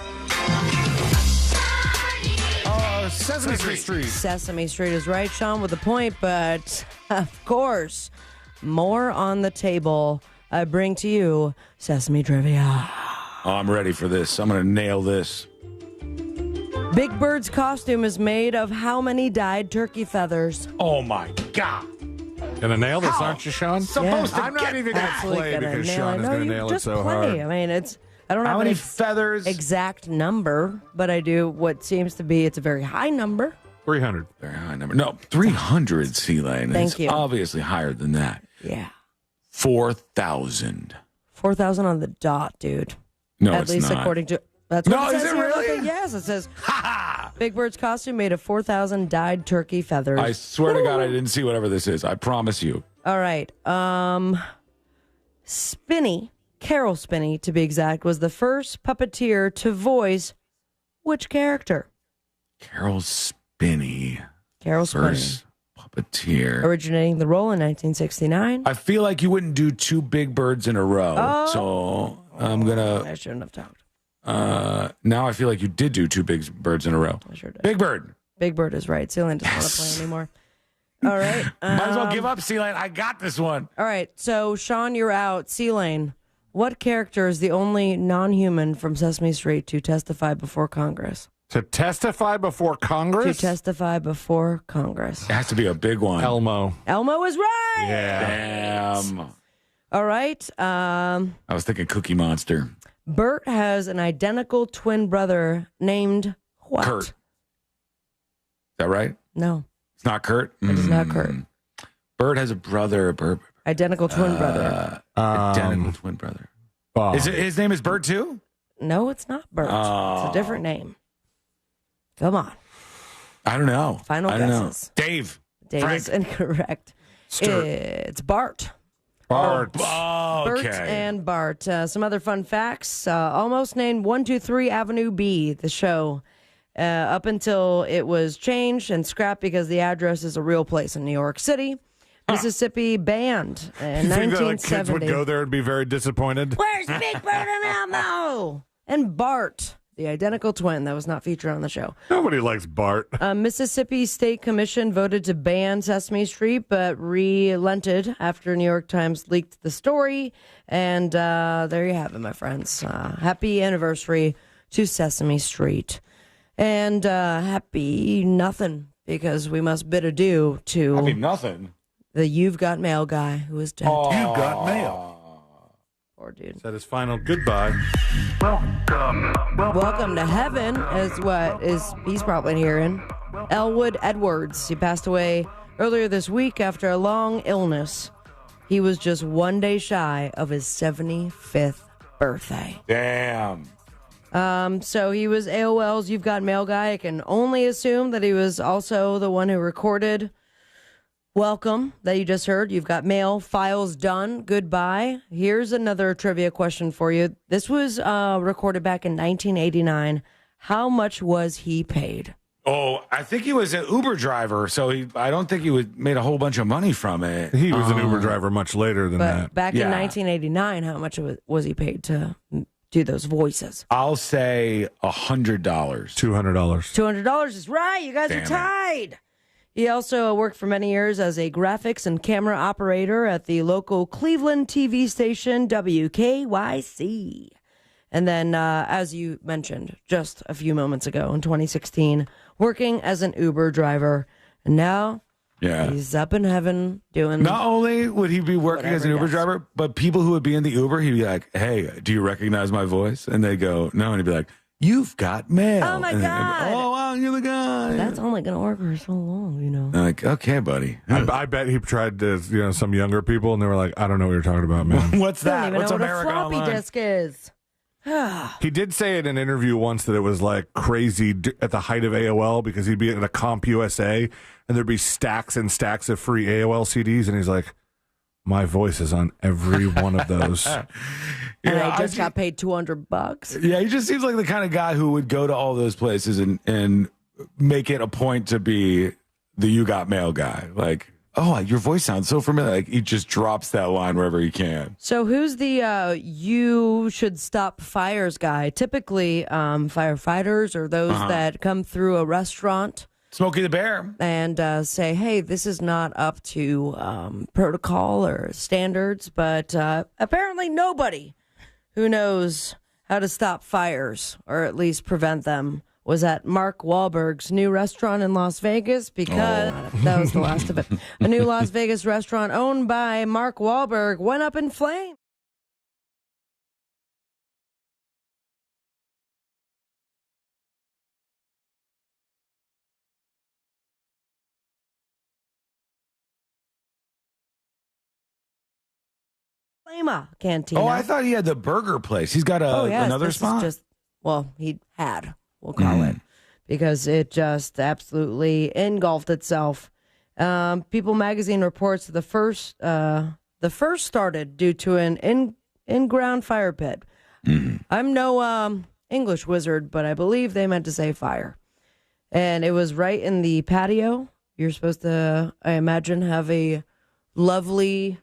Sesame Street. Sesame Street is right, Sean, with a point, but of course, more on the table. I bring to you Sesame Trivia. Oh, I'm ready for this. I'm going to nail this. Big Bird's costume is made of how many dyed turkey feathers? Oh, my God. Gonna nail this, aren't you, Sean? I'm not even gonna play because Sean is gonna nail it so hard. I mean, I don't have how many feathers? Exact number, but I do what seems to be it's a very high number. 300. Very high number. No, 300, C-Lane. Thank it's you. Obviously higher than that. Yeah. 4,000. 4,000 on the dot, dude. No, At it's least not. according to that's what No, it is says it here. really? Yes, it says Big Bird's costume made of 4,000 dyed turkey feathers. I swear to God, I didn't see whatever this is. I promise you. All right. Spinney, Carol Spinney to be exact, was the first puppeteer to voice which character? Carol Spinney. Carol Spinney. First puppeteer. Originating the role in 1969. I feel like you wouldn't do two Big Birds in a row. Oh. So I'm going to... I shouldn't have talked. Now I feel like you did do two Big Birds in a row. I sure did. Big Bird. Big Bird is right. Sealand doesn't want to play anymore. All right. Might as well give up, C-Lane. I got this one. All right. So, Sean, you're out. C-Lane, what character is the only non-human from Sesame Street to testify before Congress? To testify before Congress? To testify before Congress. It has to be a big one. Elmo. Elmo is right. Yeah. Damn. All right. I was thinking Cookie Monster. Bert has an identical twin brother named what? Kurt. Is that right? No. It's not Kurt? It is not Kurt. Bert has a brother. Identical twin brother. Identical twin brother. Is it, his name is Bert too? No, it's not Bert. It's a different name. Come on. I don't know. Final guesses. Know. Dave. Dave Frank. is incorrect. Sturt. It's Bart. Bart. Oh, okay. Bert and Bart. Some other fun facts. Almost named 123 Avenue B, the show, up until it was changed and scrapped because the address is a real place in New York City. Mississippi banned in You think that 1970. the kids would go there and be very disappointed? Where's Big Bird and Elmo? And Bart, the identical twin that was not featured on the show. Nobody likes Bart. Mississippi State Commission voted to ban Sesame Street, but relented after New York Times leaked the story. And there you have it, my friends. Happy anniversary to Sesame Street. And happy nothing, because we must bid adieu to Happy nothing. the You've Got Mail guy who is dead. You've got mail. Poor dude. Said his final goodbye. Welcome to heaven he's probably hearing. Elwood Edwards. He passed away earlier this week after a long illness. He was just one day shy of his 75th birthday. Damn. So he was AOL's You've Got Mail guy. I can only assume that he was also the one who recorded Welcome that you just heard. You've got mail, files done, goodbye. Here's another trivia question for you. This was recorded back in 1989. How much was he paid? Oh, I think he was an Uber driver, so I don't think he made a whole bunch of money from it. He was an Uber driver much later than But that. back in 1989, how much was he paid to do those voices? I'll say $100. $200. $200 is right. You guys Damn are it. tied. He also worked for many years as a graphics and camera operator at the local Cleveland TV station WKYC. And then, as you mentioned just a few moments ago, in 2016, working as an Uber driver. And now he's up in heaven doing... Not only would he be working as an Uber driver, but people who would be in the Uber, he'd be like, hey, do you recognize my voice? And they go, no. And he'd be like, you've got mail. Oh, my God. Oh, wow, you're the guy. That's only going to work for so long, you know. Like, okay, buddy. I bet he tried to, some younger people, and they were like, I don't know what you're talking about, man. What's that? Don't even What's know America what a floppy Online? disk is. He did say in an interview once that it was like crazy at the height of AOL because he'd be at a Comp USA and there'd be stacks and stacks of free AOL CDs, and he's like, my voice is on every one of those. And I just got paid $200. Yeah, he just seems like the kind of guy who would go to all those places and make it a point to be the you got mail guy. Like, oh, your voice sounds so familiar. Like, he just drops that line wherever he can. So who's the you should stop fires guy? Typically, firefighters or those that come through a restaurant. Smokey the Bear. And say, hey, this is not up to protocol or standards. But apparently nobody who knows how to stop fires or at least prevent them was at Mark Wahlberg's new restaurant in Las Vegas because that was the last of it. A new Las Vegas restaurant owned by Mark Wahlberg went up in flames. Cantina. Oh, I thought he had the burger place. He's got another spot? He had, we'll call it, because it just absolutely engulfed itself. People magazine reports the first started due to an in-ground fire pit. I'm no English wizard, but I believe they meant to say fire. And it was right in the patio. You're supposed to, I imagine, have a lovely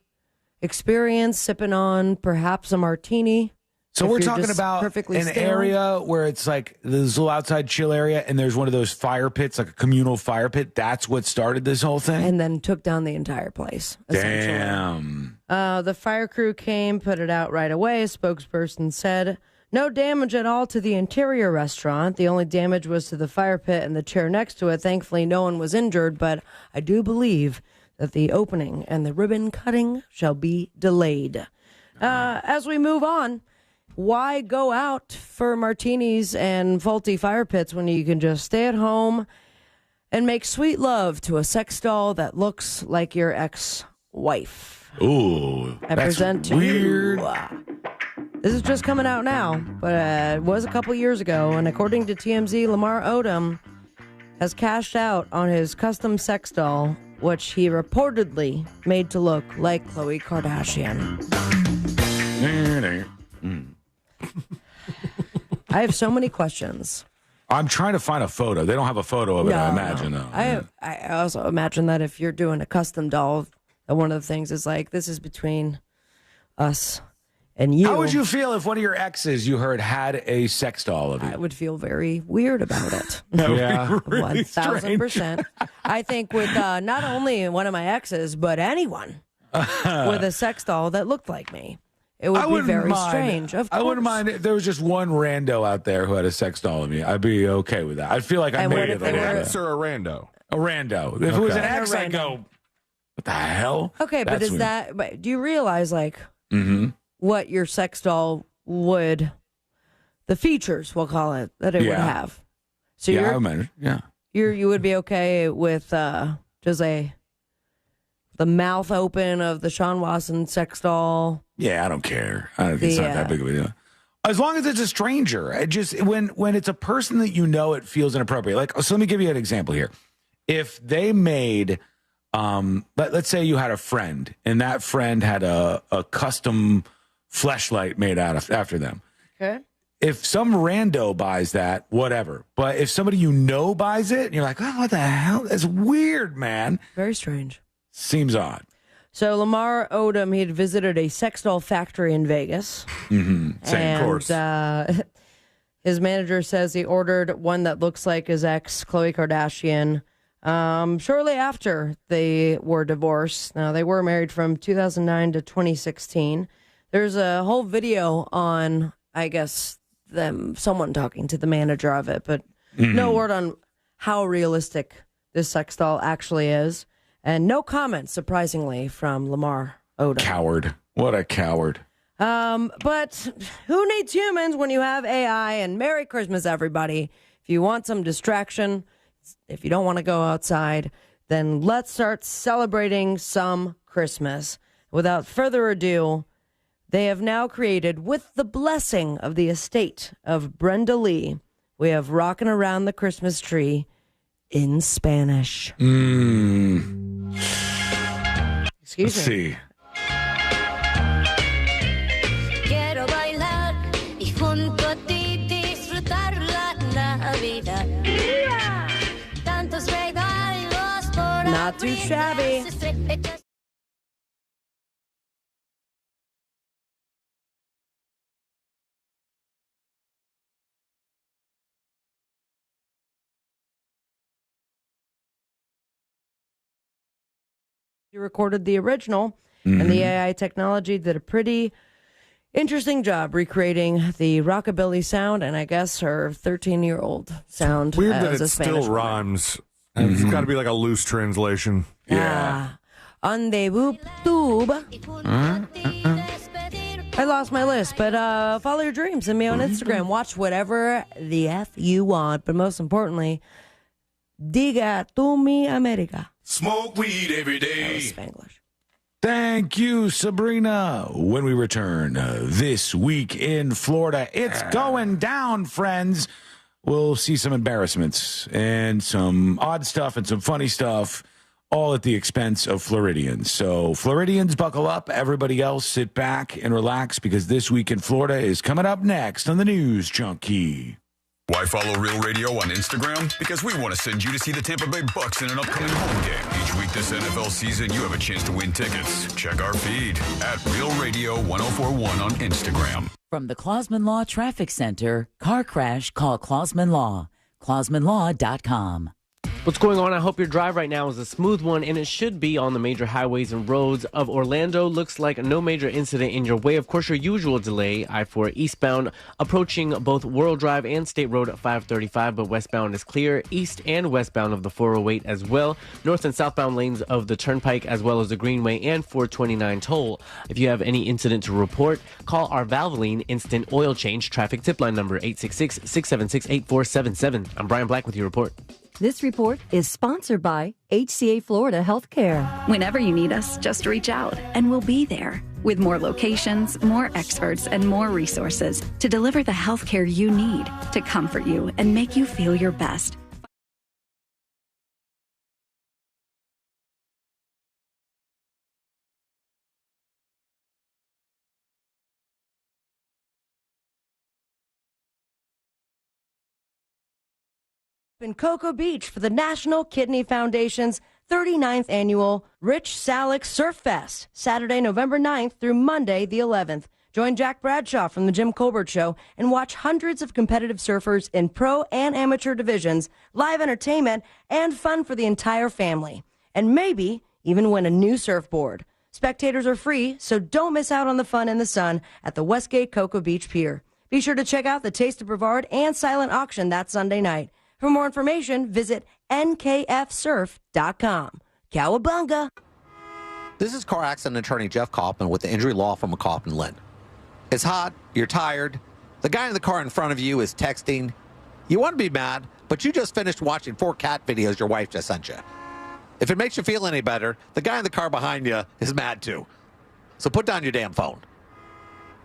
experience sipping on perhaps a martini. So we're talking about an area where it's like this little outside chill area, and there's one of those fire pits, like a communal fire pit. That's what started this whole thing? And then took down the entire place. Damn. The fire crew came, put it out right away. A spokesperson said, no damage at all to the interior restaurant. The only damage was to the fire pit and the chair next to it. Thankfully, no one was injured, but I do believe that the opening and the ribbon cutting shall be delayed. As we move on, why go out for martinis and faulty fire pits when you can just stay at home and make sweet love to a sex doll that looks like your ex-wife? Ooh, I present to weird. You. This is just coming out now, but it was a couple years ago, and according to TMZ, Lamar Odom has cashed out on his custom sex doll, which he reportedly made to look like Khloe Kardashian. I have so many questions. I'm trying to find a photo. They don't have a photo of it, I imagine, though. I also imagine that if you're doing a custom doll, that one of the things is like, this is between us and you. How would you feel if one of your exes you heard had a sex doll of you? I would feel very weird about it. Yeah. Really 1,000%. I think with not only one of my exes, but anyone with a sex doll that looked like me. It would be very strange. Of course. I wouldn't mind if there was just one rando out there who had a sex doll of me. I'd be okay with that. I'd feel like I made it. An ex or a rando? A rando. If it was an ex, I'd go, what the hell? Okay, but That's is weird. but do you realize, like, what your sex doll would, the features, we'll call it, that it would have? So I imagine. Yeah. You would be okay with just the mouth open of the Sean Watson sex doll. Yeah, I don't care. It's not that big of a deal. As long as it's a stranger. It just when it's a person that you know, it feels inappropriate. Like, so let me give you an example here. If they made, let's say you had a friend, and that friend had a custom fleshlight made after them. Okay. If some rando buys that, whatever. But if somebody you know buys it, and you're like, oh, what the hell? That's weird, man. Very strange. Seems odd. So Lamar Odom, he had visited a sex doll factory in Vegas. Same course. His manager says he ordered one that looks like his ex, Khloe Kardashian, shortly after they were divorced. Now, they were married from 2009 to 2016. There's a whole video on, I guess, someone talking to the manager of it, but no word on how realistic this sex doll actually is. And no comment, surprisingly, from Lamar Odom. Coward. What a coward. But who needs humans when you have AI? And Merry Christmas, everybody. If you want some distraction, if you don't want to go outside, then let's start celebrating some Christmas. Without further ado, they have now created, with the blessing of the estate of Brenda Lee, we have Rockin' Around the Christmas Tree in Spanish. Excuse Let's see. Quiero bailar y junto a ti disfrutar la Navidad. Tantos regalos por Not too shabby. He recorded the original, and the AI technology did a pretty interesting job recreating the rockabilly sound, and I guess her 13-year-old sound. Weird as that a it Spanish still rhymes. And it's got to be like a loose translation. Yeah. On the boop tube. I lost my list, but follow your dreams. Send me on Instagram. Watch whatever the F you want, but most importantly, diga tu mi America. Smoke weed every day. Spanglish. Thank you, Sabrina. When we return this week in Florida, it's going down, friends. We'll see some embarrassments and some odd stuff and some funny stuff, all at the expense of Floridians. So Floridians, buckle up. Everybody else, sit back and relax, because this week in Florida is coming up next on the News Junkie. Why follow Real Radio on Instagram? Because we want to send you to see the Tampa Bay Bucks in an upcoming home game. Each week this NFL season, you have a chance to win tickets. Check our feed at Real Radio 1041 on Instagram. From the Clausman Law Traffic Center, car crash, call Clausman Law. ClausmanLaw.com. What's going on? I hope your drive right now is a smooth one, and it should be on the major highways and roads of Orlando. Looks like no major incident in your way. Of course, your usual delay, I-4 eastbound, approaching both World Drive and State Road at 535, but westbound is clear. East and westbound of the 408 as well. North and southbound lanes of the Turnpike, as well as the Greenway and 429 toll. If you have any incident to report, call our Valvoline Instant Oil Change traffic tip line number 866-676-8477. I'm Brian Black with your report. This report is sponsored by HCA Florida Healthcare. Whenever you need us, just reach out and we'll be there with more locations, more experts, and more resources to deliver the healthcare you need to comfort you and make you feel your best. In Cocoa Beach for the National Kidney Foundation's 39th annual Rich Salick Surf Fest, Saturday, November 9th through Monday, the 11th. Join Jack Bradshaw from The Jim Colbert Show and watch hundreds of competitive surfers in pro and amateur divisions, live entertainment, and fun for the entire family. And maybe even win a new surfboard. Spectators are free, so don't miss out on the fun in the sun at the Westgate Cocoa Beach Pier. Be sure to check out the Taste of Brevard and silent auction that Sunday night. For more information, visit nkfsurf.com. Cowabunga! This is car accident attorney Jeff Kaufman with the injury law firm of Kaufman Lynn. It's hot, you're tired, the guy in the car in front of you is texting. You want to be mad, but you just finished watching 4 cat videos your wife just sent you. If it makes you feel any better, the guy in the car behind you is mad too. So put down your damn phone.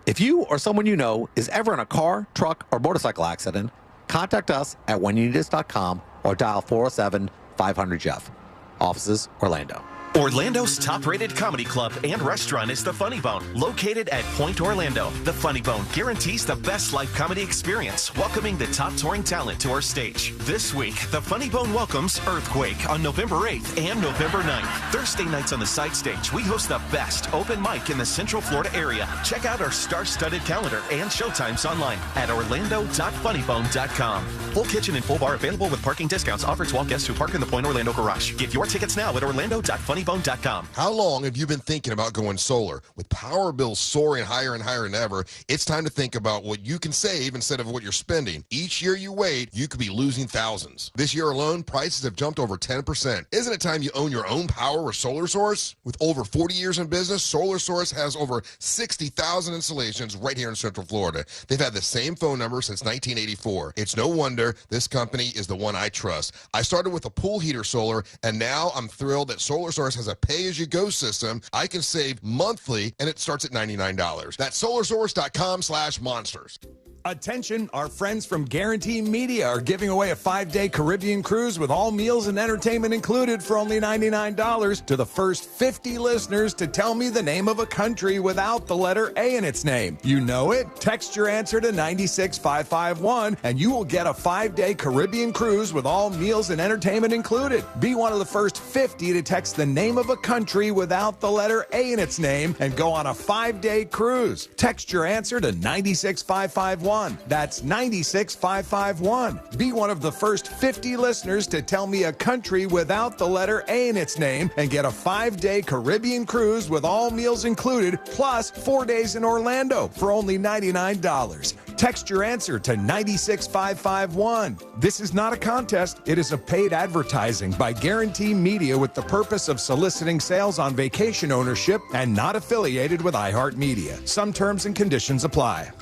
If you or someone you know is ever in a car, truck, or motorcycle accident, contact us at whenyouneedus.com or dial 407-500-JEFF. Offices, Orlando. Orlando's top-rated comedy club and restaurant is The Funny Bone, located at Point Orlando. The Funny Bone guarantees the best live comedy experience, welcoming the top touring talent to our stage. This week, The Funny Bone welcomes Earthquake on November 8th and November 9th. Thursday nights on the side stage, we host the best open mic in the Central Florida area. Check out our star-studded calendar and showtimes online at orlando.funnybone.com. Full kitchen and full bar available with parking discounts offered to all guests who park in the Point Orlando garage. Get your tickets now at orlando.funnybone.com. thefunnybone.com. How long have you been thinking about going solar? With power bills soaring higher and higher than ever, it's time to think about what you can save instead of what you're spending. Each year you wait, you could be losing thousands. This year alone, prices have jumped over 10%. Isn't it time you own your own power or solar source? With over 40 years in business, Solar Source has over 60,000 installations right here in Central Florida. They've had the same phone number since 1984. It's no wonder this company is the one I trust. I started with a pool heater solar, and now I'm thrilled that Solar Source has a pay-as-you-go system. I can save monthly, and it starts at $99. That's solarsource.com/monsters. Attention, our friends from Guarantee Media are giving away a 5-day Caribbean cruise with all meals and entertainment included for only $99 to the first 50 listeners to tell me the name of a country without the letter A in its name. You know it? Text your answer to 96551 and you will get a 5-day Caribbean cruise with all meals and entertainment included. Be one of the first 50 to text the name of a country without the letter A in its name and go on a 5-day cruise. Text your answer to 96551. That's 96551. Be one of the first 50 listeners to tell me a country without the letter A in its name and get a 5-day Caribbean cruise with all meals included, plus 4 days in Orlando for only $99. Text your answer to 96551. This is not a contest. It is a paid advertising by Guarantee Media with the purpose of soliciting sales on vacation ownership and not affiliated with iHeartMedia. Some terms and conditions apply.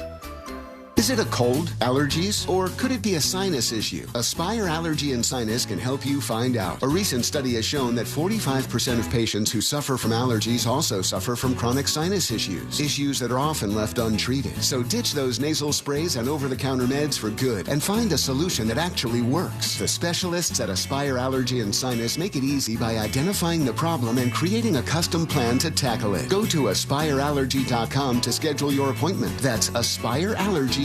Is it a cold, allergies, or could it be a sinus issue? Aspire Allergy and Sinus can help you find out. A recent study has shown that 45% of patients who suffer from allergies also suffer from chronic sinus issues that are often left untreated. So ditch those nasal sprays and over-the-counter meds for good and find a solution that actually works. The specialists at Aspire Allergy and Sinus make it easy by identifying the problem and creating a custom plan to tackle it. Go to aspireallergy.com to schedule your appointment. That's aspireallergy.com.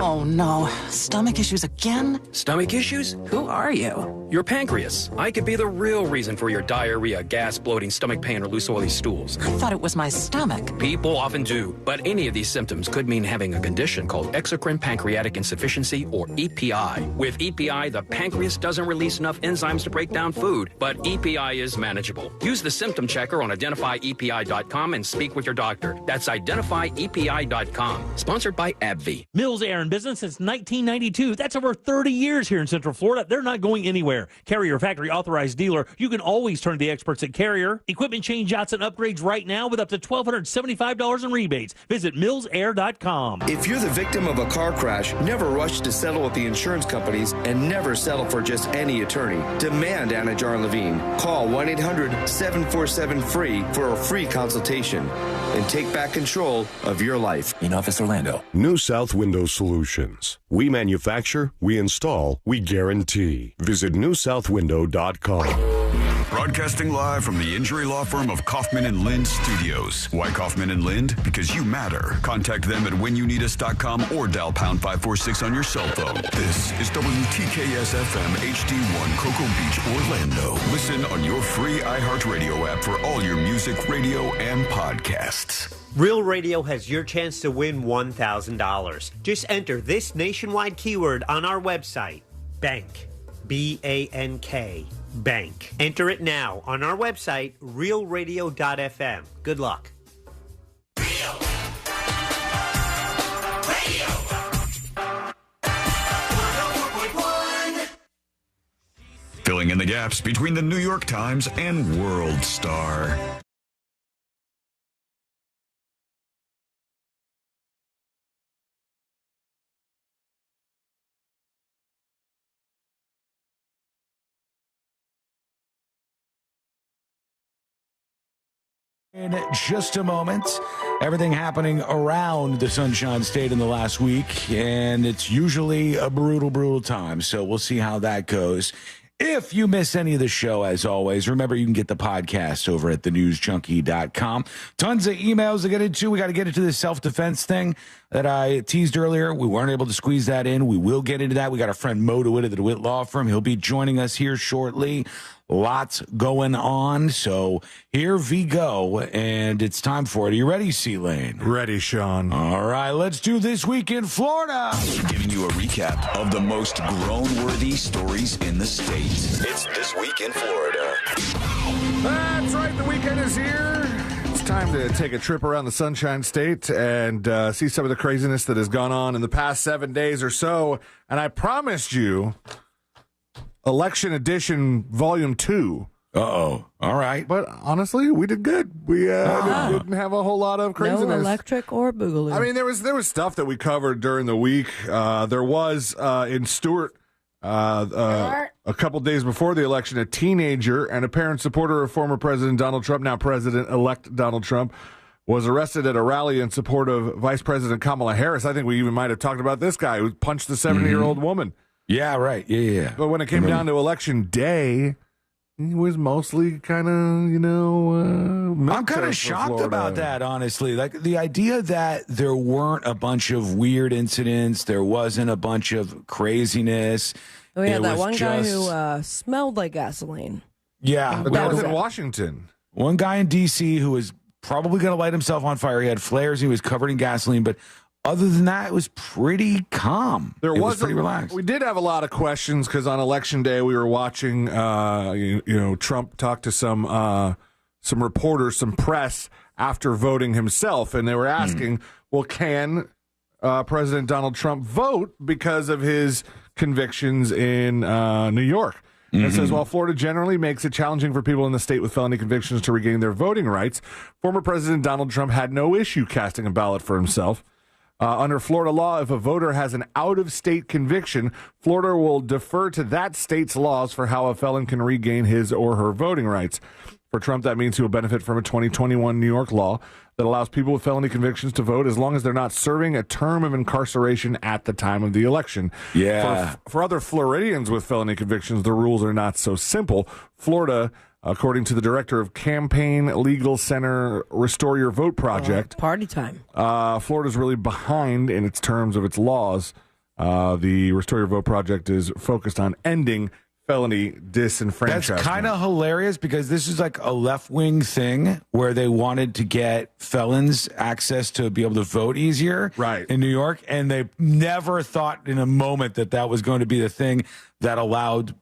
Oh no, stomach issues again? Stomach issues? Who are you? Your pancreas. I could be the real reason for your diarrhea, gas, bloating, stomach pain, or loose oily stools. I thought it was my stomach. People often do, but any of these symptoms could mean having a condition called exocrine pancreatic insufficiency, or EPI. With EPI, the pancreas doesn't release enough enzymes to break down food, but EPI is manageable. Use the symptom checker on identifyepi.com and speak with your doctor. That's identifyepi.com. Sponsored by AbbVie. Mills Air in business since 1992. That's over 30 years here in Central Florida. They're not going anywhere. Carrier factory authorized dealer. You can always turn to the experts at Carrier. Equipment change-outs and upgrades right now with up to $1,275 in rebates. Visit millsair.com. If you're the victim of a car crash, never rush to settle with the insurance companies and never settle for just any attorney. Demand Anajar and Levine. Call 1-800-747-FREE for a free consultation and take back control of your life. In Office Orlando. New South Window Solutions. We manufacture, we install, we guarantee. Visit newsouthwindow.com. Broadcasting live from the injury law firm of Kaufman and Lind Studios. Why Kaufman and Lind? Because you matter. Contact them at whenyouneedus.com or dial pound 546 on your cell phone. This is WTKS FM HD1 Cocoa Beach, Orlando. Listen on your free iHeartRadio app for all your music, radio, and podcasts. Real Radio has your chance to win $1,000. Just enter this nationwide keyword on our website, bank, B-A-N-K, bank. Enter it now on our website, realradio.fm. Good luck. Filling in the gaps between the New York Times and World Star. In just a moment, everything happening around the Sunshine State in the last week, and it's usually a brutal time, so we'll see how that goes. If you miss any of the show, as always, remember you can get the podcast over at thenewsjunkie.com. Tons of emails to get into. We got to get into this self-defense thing. that I teased earlier. We weren't able to squeeze that in. We will get into that. We got our friend Mo DeWitt of the DeWitt Law Firm. He'll be joining us here shortly. Lots going on. So here we go, and it's time for it. Are you ready, C-Lane? Ready, Sean. All right, let's do This Week in Florida. Giving you a recap of the most groan-worthy stories in the state. It's This Week in Florida. That's right. The weekend is here. It's time to take a trip around the Sunshine State and see some of the craziness that has gone on in the past 7 days or so. And I promised you Election Edition Volume 2. Uh-oh. All right. But honestly, we did good. We didn't have a whole lot of craziness. No electric or boogaloo. I mean, there was stuff that we covered during the week. There was in Stewart a couple days before the election, a teenager and a parent supporter of former President Donald Trump, now President-elect Donald Trump, was arrested at a rally in support of Vice President Kamala Harris. I think we even might have talked about this guy who punched the 70-year-old woman. Yeah, right. Yeah. But when it came down to election day, he was mostly kind of, I'm kind of shocked about that, honestly. Like the idea that there weren't a bunch of weird incidents, there wasn't a bunch of craziness. Oh, yeah, that one guy who smelled like gasoline. Yeah. But that was in Washington. One guy in D.C. who was probably going to light himself on fire. He had flares. He was covered in gasoline, but other than that, it was pretty calm. It was pretty relaxed. We did have a lot of questions because on Election Day we were watching, Trump talk to some reporters, some press after voting himself, and they were asking, well, can President Donald Trump vote because of his convictions in New York? And it says, while Florida generally makes it challenging for people in the state with felony convictions to regain their voting rights, former President Donald Trump had no issue casting a ballot for himself. Under Florida law, if a voter has an out-of-state conviction, Florida will defer to that state's laws for how a felon can regain his or her voting rights. For Trump, that means he will benefit from a 2021 New York law that allows people with felony convictions to vote as long as they're not serving a term of incarceration at the time of the election. Yeah. For other Floridians with felony convictions, the rules are not so simple. Florida, according to the director of Campaign Legal Center Restore Your Vote Project. Party time. Florida's really behind in its terms of its laws. The Restore Your Vote Project is focused on ending felony disenfranchisement. That's kind of hilarious because this is like a left-wing thing where they wanted to get felons access to be able to vote easier in New York, and they never thought in a moment that that was going to be the thing that allowed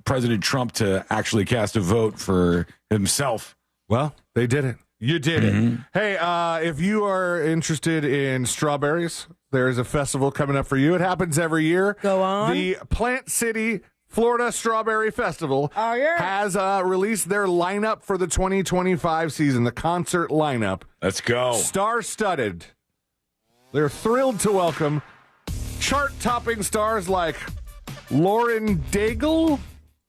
President Trump to actually cast a vote for himself. Well, they did it. You did it. Hey, if you are interested in strawberries, there's a festival coming up for you. It happens every year. Go on. The Plant City Florida Strawberry Festival has released their lineup for the 2025 season, the concert lineup. Let's go. Star-studded. They're thrilled to welcome chart-topping stars like Lauren Daigle.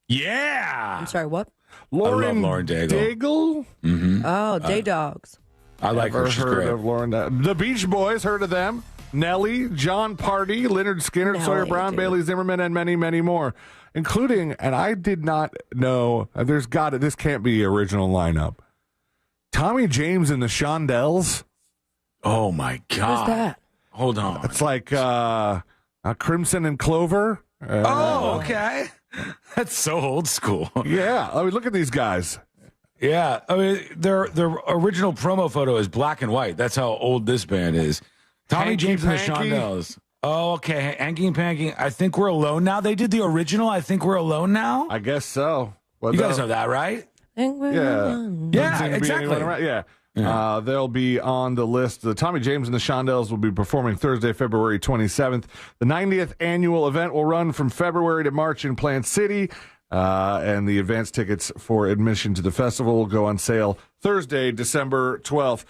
Yeah. I'm sorry, what? I love Lauren Daigle. Oh, Day Dogs. I like her. She's heard great. of Lauren. The Beach Boys, heard of them. Nelly, John Party, Leonard Skinner, Sawyer Brown, Bailey Zimmerman, and many, many more, including, and I did not know, this can't be original lineup, Tommy James and the Shondells. Oh, my God. Who's that? Hold on. It's like Crimson and Clover. Okay. That's so old school. Yeah. I mean, look at these guys. Yeah. I mean, their original promo photo is black and white. That's how old this band is. Tommy Hanky James and the Panky. Shondells. Oh, okay. Hanky and Panky. I Think We're Alone Now. They did the original I Think We're Alone Now. I guess so. Well, you guys know that, right? Yeah. Yeah, exactly. Yeah. They'll be on the list. The Tommy James and the Shondells will be performing Thursday, February 27th. The 90th annual event will run from February to March in Plant City. And the advance tickets for admission to the festival will go on sale Thursday, December 12th.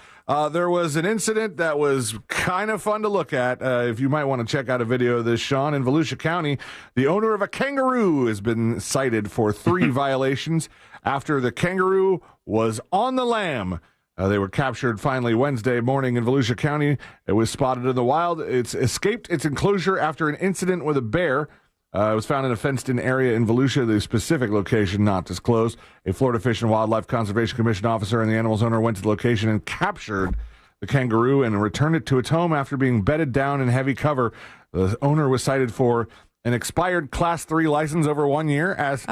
There was an incident that was kind of fun to look at. If you might want to check out a video of this, Sean, in Volusia County, the owner of a kangaroo has been cited for 3 violations after the kangaroo was on the lam. They were captured finally Wednesday morning in Volusia County. It was spotted in the wild. It's escaped its enclosure after an incident with a bear. It was found in a fenced-in area in Volusia, the specific location not disclosed. A Florida Fish and Wildlife Conservation Commission officer and the animal's owner went to the location and captured the kangaroo and returned it to its home after being bedded down in heavy cover. The owner was cited for an expired Class 3 license over 1 year, as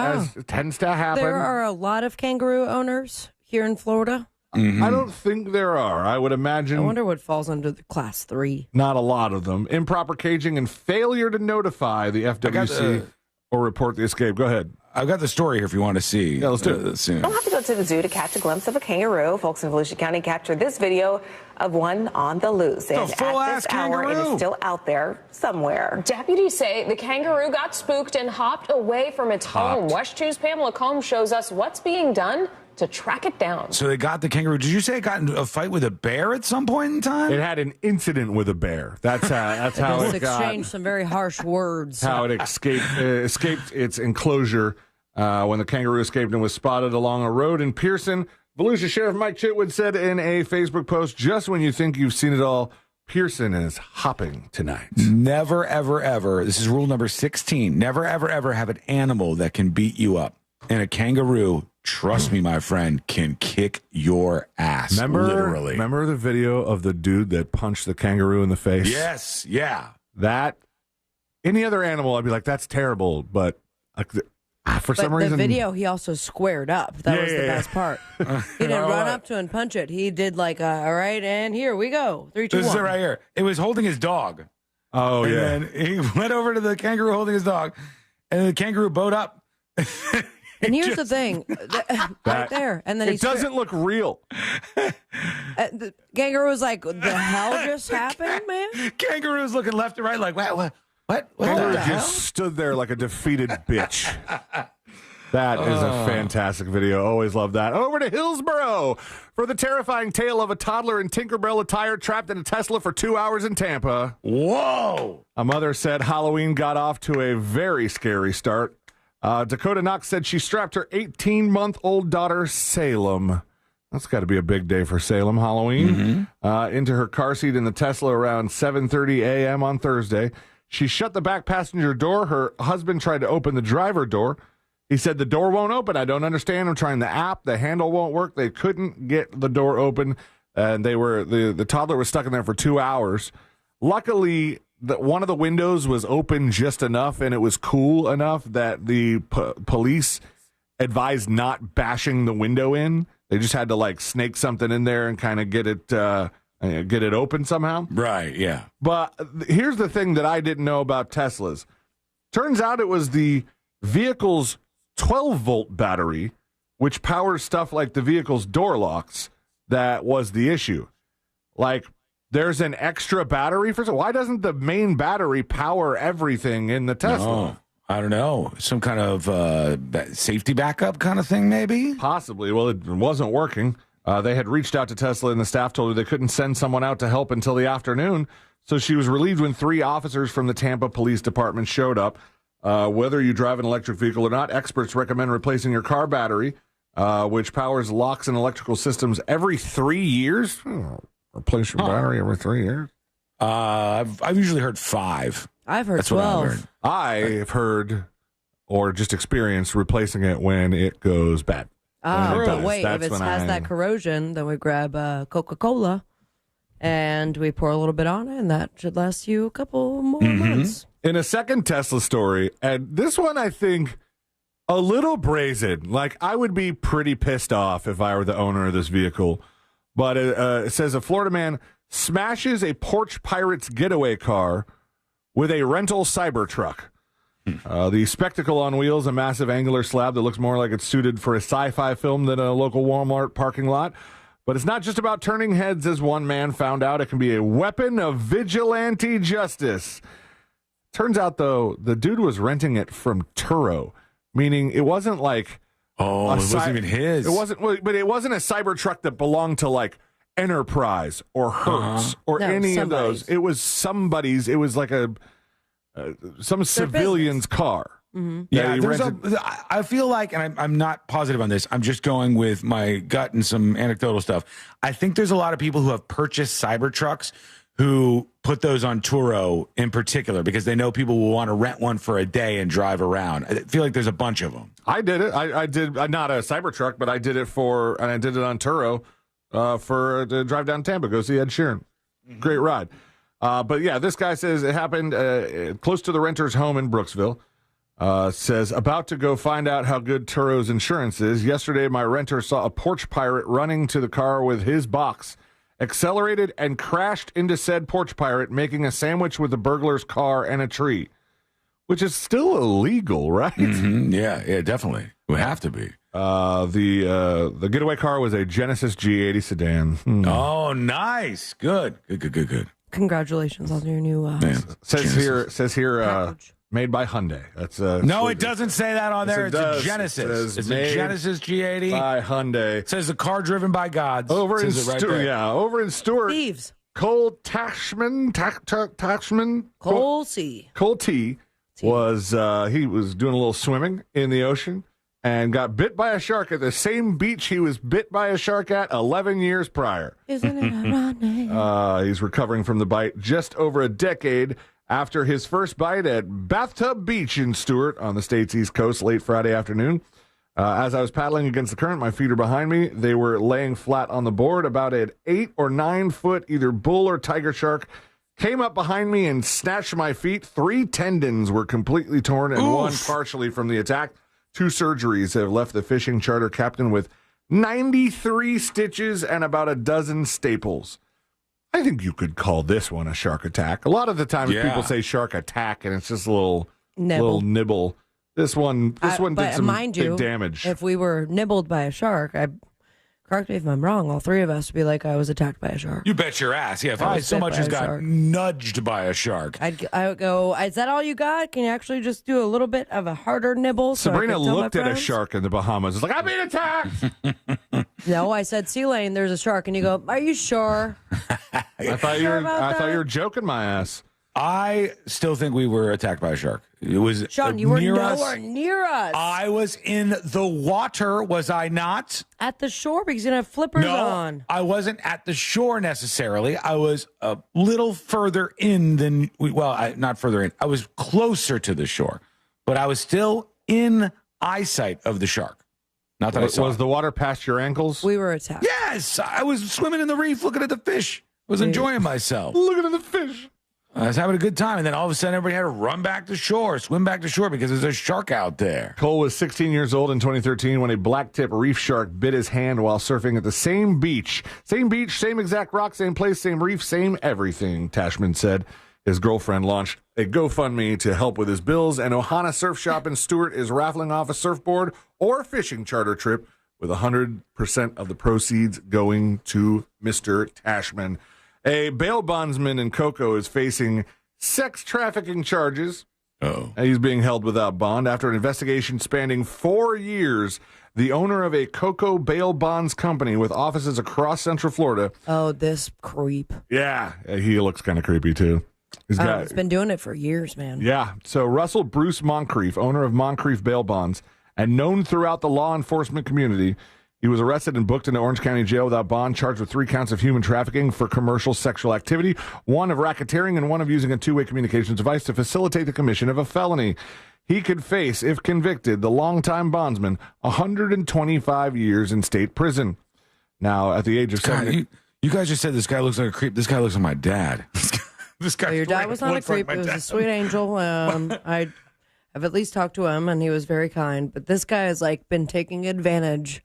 tends to happen. There are a lot of kangaroo owners here in Florida. I don't think there are. I would imagine. I wonder what falls under the Class 3. Not a lot of them. Improper caging and failure to notify the FWC or report the escape. Go ahead. I've got the story here if you want to see. Yeah, let's do it soon. You don't have to go to the zoo to catch a glimpse of a kangaroo. Folks in Volusia County captured this video of one on the loose. And at this hour, it is still out there somewhere. Deputies say the kangaroo got spooked and hopped away from its home. West 2's Pamela Combs shows us what's being done to track it down. So they got the kangaroo. Did you say it got into a fight with a bear at some point in time? It had an incident with a bear. That's how it exchanged some very harsh words. How it escaped its enclosure when the kangaroo escaped and was spotted along a road in Pearson. Volusia Sheriff Mike Chitwood said in a Facebook post, "Just when you think you've seen it all, Pearson is hopping tonight." Never, ever, ever. This is rule number 16. Never, ever, ever have an animal that can beat you up. And a kangaroo, trust me, my friend, can kick your ass. Literally. Remember the video of the dude that punched the kangaroo in the face? Yes. Yeah. That, any other animal, I'd be like, that's terrible. But for some reason. The video, he also squared up. That was the best part. He didn't run up to and punch it. He did like, all right, and here we go. 3, 2, 1. This is it right here. It was holding his dog. Oh, and yeah. And he went over to the kangaroo holding his dog, and the kangaroo bowed up. And here's the thing, right there. And then it doesn't look real. The kangaroo was like, "The hell just happened, man?" Kangaroo's looking left and right, like, what? Kangaroo just stood there like a defeated bitch. That is a fantastic video. Always love that. Over to Hillsboro for the terrifying tale of a toddler in Tinkerbell attire trapped in a Tesla for 2 hours in Tampa. Whoa! A mother said Halloween got off to a very scary start. Dakota Knox said she strapped her 18-month-old daughter, Salem. That's got to be a big day for Salem, Halloween. Into her car seat in the Tesla around 7:30 a.m. on Thursday. She shut the back passenger door. Her husband tried to open the driver door. He said, "The door won't open. I don't understand. I'm trying the app. The handle won't work." They couldn't get the door open, and the toddler was stuck in there for 2 hours. Luckily, one of the windows was open just enough, and it was cool enough that the police advised not bashing the window in. They just had to snake something in there and kind of get it open somehow. Right, yeah. But here's the thing that I didn't know about Teslas. Turns out it was the vehicle's 12-volt battery, which powers stuff like the vehicle's door locks, that was the issue. There's an extra battery for why doesn't the main battery power everything in the Tesla? No, I don't know. Some kind of safety backup kind of thing, maybe? Possibly. Well, it wasn't working. They had reached out to Tesla, and the staff told her they couldn't send someone out to help until the afternoon. So she was relieved when 3 officers from the Tampa Police Department showed up. Whether you drive an electric vehicle or not, experts recommend replacing your car battery, which powers locks and electrical systems, every 3 years. Replace your battery every 3 years? I've usually heard 5. I've heard That's 12. What I've heard. I've heard or just experienced replacing it when it goes bad. But wait, if it has that corrosion, then we grab Coca-Cola and we pour a little bit on it, and that should last you a couple more months. In a second Tesla story, and this one I think a little brazen. I would be pretty pissed off if I were the owner of this vehicle. But it says a Florida man smashes a Porch Pirates getaway car with a rental Cybertruck. The spectacle on wheels, a massive angular slab that looks more like it's suited for a sci-fi film than a local Walmart parking lot. But it's not just about turning heads, as one man found out. It can be a weapon of vigilante justice. Turns out, though, the dude was renting it from Turo, meaning it wasn't like... Oh, it wasn't even his. It wasn't, but it wasn't a Cybertruck that belonged to Enterprise or Hertz or any of those. It was somebody's. It was like some civilian's car. Mm-hmm. Yeah, I feel like, and I'm not positive on this, I'm just going with my gut and some anecdotal stuff. I think there's a lot of people who have purchased Cybertrucks who put those on Turo in particular because they know people will want to rent one for a day and drive around. I feel like there's a bunch of them. I did it. I did not a Cybertruck, but I did it on Turo. for to drive down Tampa, go see Ed Sheeran. Great ride. But yeah, this guy says it happened close to the renter's home in Brooksville. Says, about to go find out how good Turo's insurance is. Yesterday, my renter saw a porch pirate running to the car with his box, accelerated and crashed into said porch pirate, making a sandwich with the burglar's car and a tree, which is still illegal, right? Yeah, definitely. It would have to be. The getaway car was a Genesis G80 sedan. Oh, nice. Good. Congratulations on your new. Says here. Made by Hyundai. That's no, it doesn't say that on there. It's a Genesis. It's a Genesis G80 by Hyundai. It says the car driven by gods. Over in Stewart, over in Stewart. Thieves. Cole Tashman, Cole T was he was doing a little swimming in the ocean and got bit by a shark at the same beach he was bit by a shark at 11 years prior. Isn't it ironic? He's recovering from the bite just over a decade after his first bite at Bathtub Beach in Stewart on the state's East Coast late Friday afternoon. As I was paddling against the current, my feet are behind me. They were laying flat on the board. About an 8 or 9 foot either bull or tiger shark came up behind me and snatched my feet. 3 tendons were completely torn and 1 partially from the attack. 2 surgeries have left the fishing charter captain with 93 stitches and about a dozen staples. I think you could call this one a shark attack. A lot of the times people say shark attack, and it's just a little nibble. This one did some big damage. If we were nibbled by a shark, correct me if I'm wrong, all 3 of us would be like, I was attacked by a shark. You bet your ass. Yeah, if I so much as got nudged by a shark. I would go, is that all you got? Can you actually just do a little bit of a harder nibble? Sabrina looked at a shark in the Bahamas. It's like, I'm being attacked. No, I said, Sea Lane, there's a shark. And you go, are you sure? I thought you were joking my ass. I still think we were attacked by a shark. It was Sean, you were nowhere near us. I was in the water, was I not? At the shore because you didn't have flippers on. I wasn't at the shore necessarily. I was a little further in than not further in. I was closer to the shore, but I was still in eyesight of the shark. Not that I saw. Was the water past your ankles? We were attacked. Yes, I was swimming in the reef, looking at the fish. I was enjoying myself. Looking at the fish. I was having a good time, and then all of a sudden, everybody had to run back to shore, swim back to shore, because there's a shark out there. Cole was 16 years old in 2013 when a blacktip reef shark bit his hand while surfing at the same beach. Same beach, same exact rock, same place, same reef, same everything, Tashman said. His girlfriend launched a GoFundMe to help with his bills, and Ohana Surf Shop in Stewart is raffling off a surfboard or fishing charter trip with 100% of the proceeds going to Mr. Tashman. A bail bondsman in Cocoa is facing sex trafficking charges. He's being held without bond after an investigation spanning 4 years. The owner of a Cocoa bail bonds company with offices across Central Florida. Oh, this creep. Yeah, he looks kind of creepy, too. It's been doing it for years, man. Yeah, so Russell Bruce Moncrief, owner of Moncrief Bail Bonds, and known throughout the law enforcement community, he was arrested and booked into Orange County Jail without bond, charged with 3 counts of human trafficking for commercial sexual activity, 1 of racketeering, and 1 of using a 2-way communications device to facilitate the commission of a felony. He could face, if convicted, the longtime bondsman, 125 years in state prison. Now, at the age of 70... You guys just said this guy looks like a creep. This guy looks like my dad. This guy your dad was not a creep. It was a sweet angel. I've at least talked to him, and he was very kind. But this guy has been taking advantage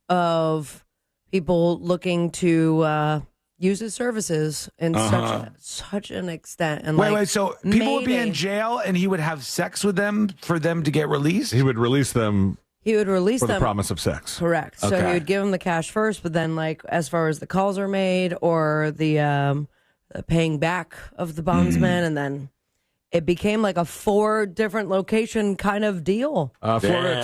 of people looking to use his services in such an extent. And wait, so people would be in jail, and he would have sex with them for them to get released? He would release them. For the promise of sex. Correct. Okay. So he would give them the cash first, but then as far as the calls are made or the paying back of the bondsman, and then it became a 4 different location kind of deal. Florida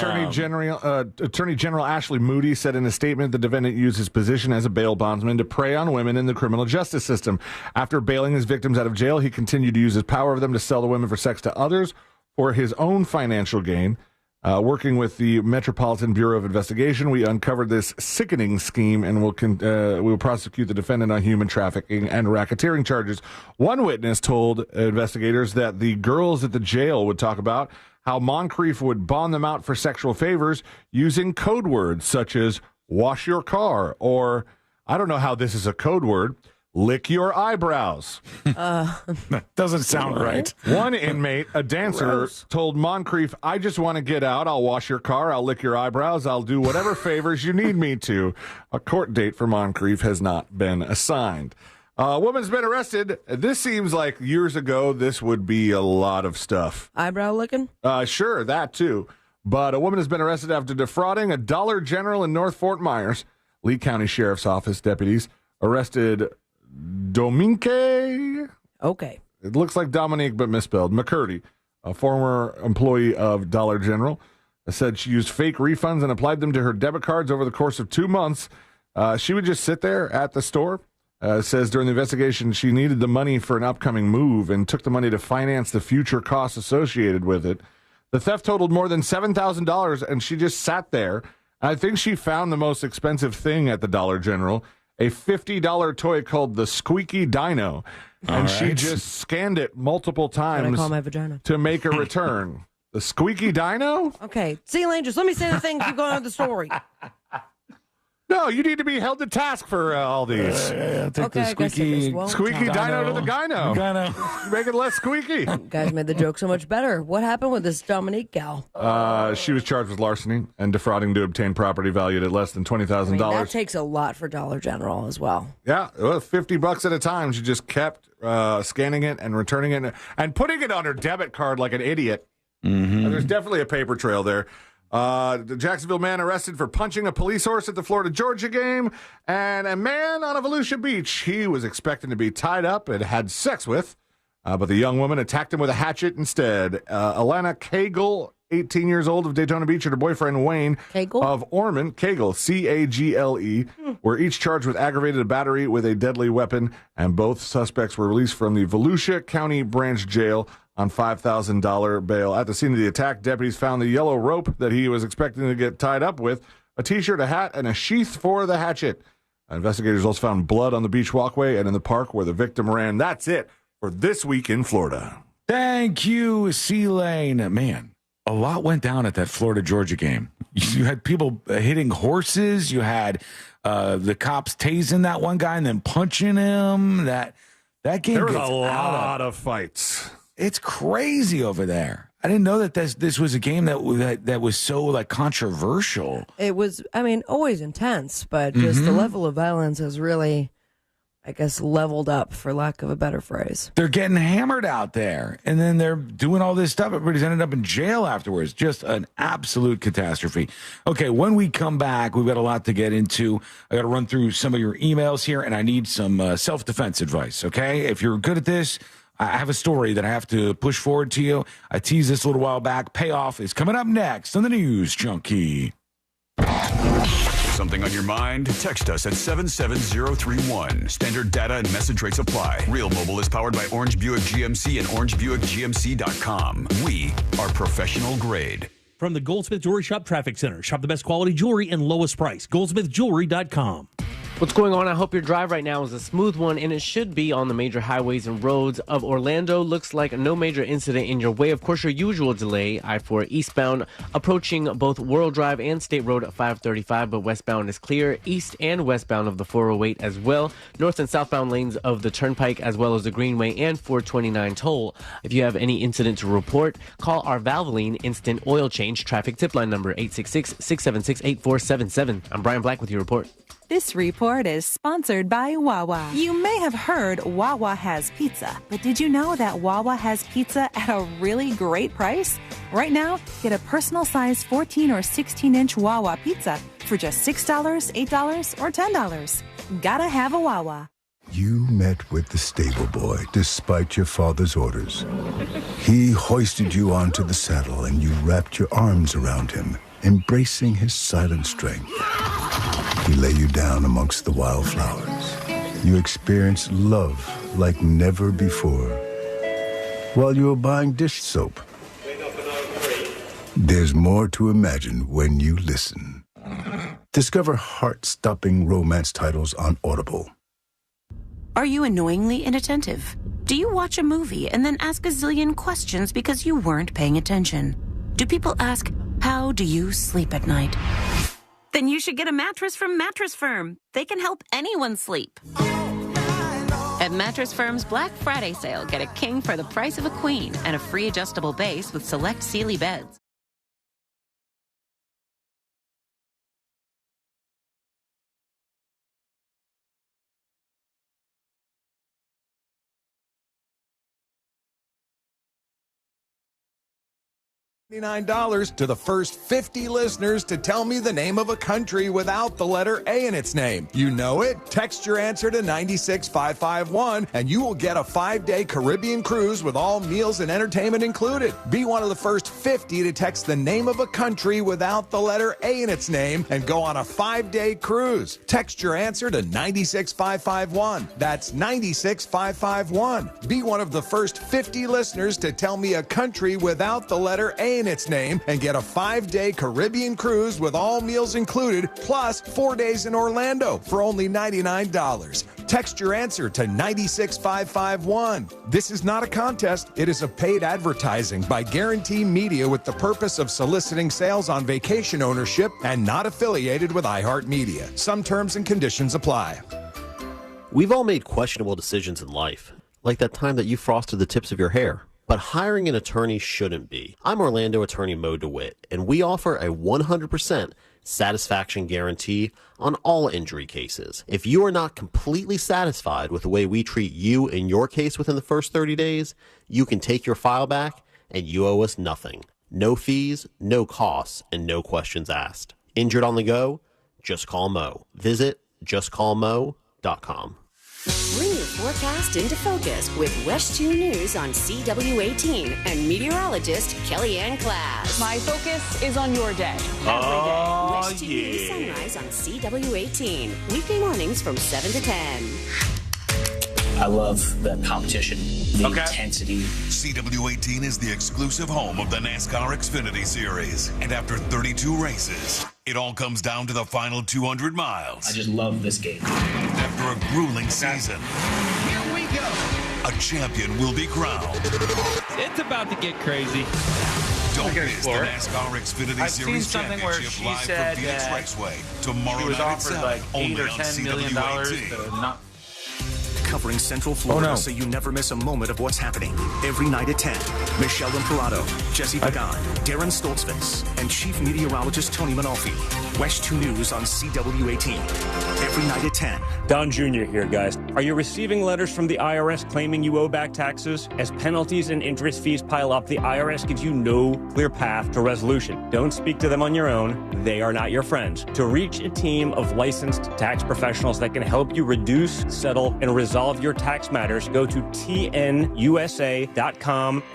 Attorney General Ashley Moody said in a statement the defendant used his position as a bail bondsman to prey on women in the criminal justice system. After bailing his victims out of jail, he continued to use his power of them to sell the women for sex to others for his own financial gain. Working with the Metropolitan Bureau of Investigation, we uncovered this sickening scheme and will prosecute the defendant on human trafficking and racketeering charges. One witness told investigators that the girls at the jail would talk about how Moncrief would bond them out for sexual favors using code words such as wash your car or I don't know how this is a code word. Lick your eyebrows. That doesn't sound right. One inmate, a dancer, told Moncrief, I just want to get out. I'll wash your car. I'll lick your eyebrows. I'll do whatever favors you need me to. A court date for Moncrief has not been assigned. A woman's been arrested. This seems like years ago, this would be a lot of stuff. Eyebrow licking? Sure, that too. But a woman has been arrested after defrauding a Dollar General in North Fort Myers. Lee County Sheriff's Office deputies arrested Dominique. Okay. It looks like Dominique, but misspelled. McCurdy, a former employee of Dollar General, said she used fake refunds and applied them to her debit cards over the course of 2 months. She would just sit there at the store. Says during the investigation, she needed the money for an upcoming move and took the money to finance the future costs associated with it. The theft totaled more than $7,000, and she just sat there. I think she found the most expensive thing at the Dollar General, a $50 toy called the Squeaky Dino, and she just scanned it multiple times call my vagina? to make a return. The Squeaky Dino? Okay. See, Elaine, just let me say the thing. Keep going on with the story. No, you need to be held to task for all these. I'll take the squeaky dino to the gyno. Make it less squeaky. You guys made the joke so much better. What happened with this Dominique gal? She was charged with larceny and defrauding to obtain property valued at less than $20,000. That takes a lot for Dollar General as well. Yeah, $50 at a time. She just kept scanning it and returning it and putting it on her debit card like an idiot. Mm-hmm. There's definitely a paper trail there. The Jacksonville man arrested for punching a police horse at the Florida-Georgia game, and a man on a Volusia beach he was expecting to be tied up and had sex with, but the young woman attacked him with a hatchet instead. Alana Cagle, 18 years old, of Daytona Beach, and her boyfriend Wayne of Ormond, Cagle, C-A-G-L-E, were each charged with aggravated battery with a deadly weapon, and both suspects were released from the Volusia County Branch Jail on $5,000 bail. At the scene of the attack, deputies found the yellow rope that he was expecting to get tied up with, a T-shirt, a hat, and a sheath for the hatchet. Investigators also found blood on the beach walkway and in the park where the victim ran. That's it for This Week in Florida. Thank you, C-Lane. Man, a lot went down at that Florida-Georgia game. You had people hitting horses. You had the cops tasing that one guy and then punching him. That game there was gets a out lot of fights. It's crazy over there. I didn't know that this was a game that was so like controversial. It was, I mean, always intense, but just the level of violence has really, I guess, leveled up, for lack of a better phrase. They're getting hammered out there, and then they're doing all this stuff. Everybody's ended up in jail afterwards. Just an absolute catastrophe. Okay, when we come back, we've got a lot to get into. I got to run through some of your emails here, and I need some self-defense advice, okay? If you're good at this, I have a story that I have to push forward to you. I teased this a little while back. Payoff is coming up next on the News Junkie. Something on your mind? Text us at 77031. Standard data and message rates apply. Real Mobile is powered by Orange Buick GMC and OrangeBuickGMC.com. We are professional grade. From the Goldsmith Jewelry Shop Traffic Center. Shop the best quality jewelry and lowest price. GoldsmithJewelry.com. What's going on? I hope your drive right now is a smooth one, and it should be on the major highways and roads of Orlando. Looks like no major incident in your way. Of course, your usual delay, I-4 eastbound, approaching both World Drive and State Road at 535, but westbound is clear. East and westbound of the 408 as well. North and southbound lanes of the Turnpike, as well as the Greenway and 429 toll. If you have any incident to report, call our Valvoline Instant Oil Change traffic tip line number 866-676-8477. I'm Brian Black with your report. This report is sponsored by Wawa. You may have heard Wawa has pizza, but did you know that Wawa has pizza at a really great price? Right now, get a personal-sized 14 or 16-inch Wawa pizza for just $6, $8, or $10. Gotta have a Wawa. You met with the stable boy despite your father's orders. He hoisted you onto the saddle and you wrapped your arms around him, embracing his silent strength. He lay you down amongst the wildflowers. You experienced love like never before. While you were buying dish soap. There's more to imagine when you listen. Discover heart-stopping romance titles on Audible. Are you annoyingly inattentive? Do you watch a movie and then ask a zillion questions because you weren't paying attention? Do people ask, how do you sleep at night? Then you should get a mattress from Mattress Firm. They can help anyone sleep. At Mattress Firm's Black Friday sale, get a king for the price of a queen and a free adjustable base with select Sealy beds. $99 to the first 50 listeners to tell me the name of a country without the letter A in its name. You know it? Text your answer to 96551 and you will get a 5-day Caribbean cruise with all meals and entertainment included. Be one of the first 50 to text the name of a country without the letter A in its name and go on a 5-day cruise. Text your answer to 96551. That's 96551. Be one of the first 50 listeners to tell me a country without the letter A in its name and get a 5-day Caribbean cruise with all meals included, plus 4 days in Orlando for only $99. Text your answer to 96551. This is not a contest. It is a paid advertising by Guarantee Media with the purpose of soliciting sales on vacation ownership and not affiliated with iHeartMedia. Some terms and conditions apply. We've all made questionable decisions in life, like that time that you frosted the tips of your hair. But hiring an attorney shouldn't be. I'm Orlando attorney Mo DeWitt, and we offer a 100% satisfaction guarantee on all injury cases. If you are not completely satisfied with the way we treat you in your case within the first 30 days, you can take your file back and you owe us nothing. No fees, no costs, and no questions asked. Injured on the go? Just call Mo. Visit justcallmo.com. Bring your forecast into focus with West 2 News on CW18 and meteorologist Kellyanne Class. My focus is on your day. Every day. West 2 News Sunrise on CW18. Weekday mornings from 7 to 10. I love the competition, the intensity. CW18 is the exclusive home of the NASCAR Xfinity Series. And after 32 races, it all comes down to the final 200 miles. I just love this game. After a grueling season, here we go. A champion will be crowned. It's about to get crazy. Don't miss the NASCAR Xfinity Series Championship live from Phoenix Raceway tomorrow night at 7, like $8 or $10 million to not. Covering Central Florida so you never miss a moment of what's happening. Every night at 10, Michelle Imperato, Jesse Pagan, Darren Stoltzfus, and Chief Meteorologist Tony Manolfi. West 2 News on CW18. Every night at 10. Don Jr. here, guys. Are you receiving letters from the IRS claiming you owe back taxes? As penalties and interest fees pile up, the IRS gives you no clear path to resolution. Don't speak to them on your own. They are not your friends. To reach a team of licensed tax professionals that can help you reduce, settle, and resolve your tax matters, go to tnusa.com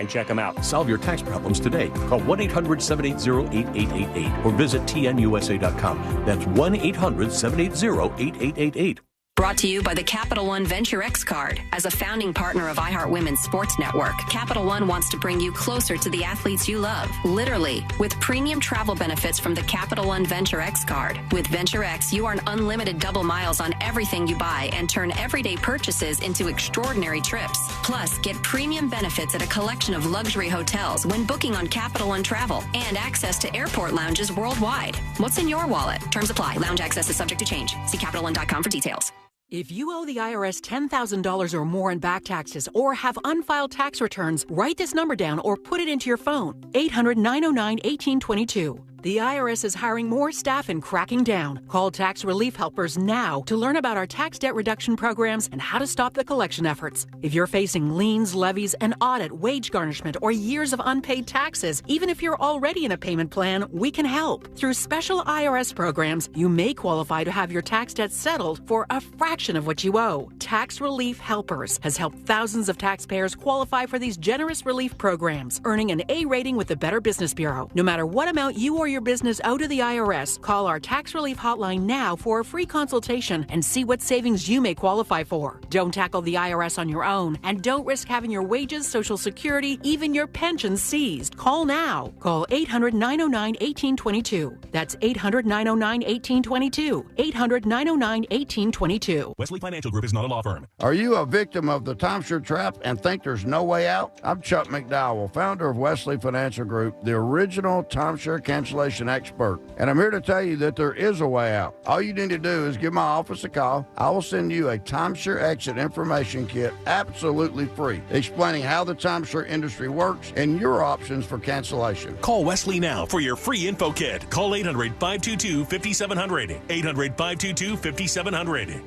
and check them out. Solve your tax problems today. Call 1-800-780-8888 or visit tnusa.com. That's 1-800-780-8888. Brought to you by the Capital One Venture X card. As a founding partner of iHeart Women's Sports Network, Capital One wants to bring you closer to the athletes you love. Literally, with premium travel benefits from the Capital One Venture X card. With Venture X, you earn unlimited double miles on everything you buy and turn everyday purchases into extraordinary trips. Plus, get premium benefits at a collection of luxury hotels when booking on Capital One Travel and access to airport lounges worldwide. What's in your wallet? Terms apply. Lounge access is subject to change. See CapitalOne.com for details. If you owe the IRS $10,000 or more in back taxes or have unfiled tax returns, write this number down or put it into your phone. 800-909-1822. The IRS is hiring more staff and cracking down. Call Tax Relief Helpers now to learn about our tax debt reduction programs and how to stop the collection efforts. If you're facing liens, levies, an audit, wage garnishment, or years of unpaid taxes, even if you're already in a payment plan, we can help. Through special IRS programs, you may qualify to have your tax debt settled for a fraction of what you owe. Tax Relief Helpers has helped thousands of taxpayers qualify for these generous relief programs, earning an A rating with the Better Business Bureau. No matter what amount you or your business owe to the IRS, call our tax relief hotline now for a free consultation and see what savings you may qualify for. Don't tackle the IRS on your own, and don't risk having your wages, Social Security, even your pension seized. Call now. Call 800-909-1822. That's 800-909-1822. 800-909-1822. Wesley Financial Group is not a law firm. Are you a victim of the timeshare trap and think there's no way out? I'm Chuck McDowell, founder of Wesley Financial Group, the original timeshare cancellation cancellation expert. And I'm here to tell you that there is a way out. All you need to do is give my office a call. I will send you a timeshare exit information kit absolutely free, explaining how the timeshare industry works and your options for cancellation. Call Wesley now for your free info kit. Call 800-522-5700. 800-522-5700.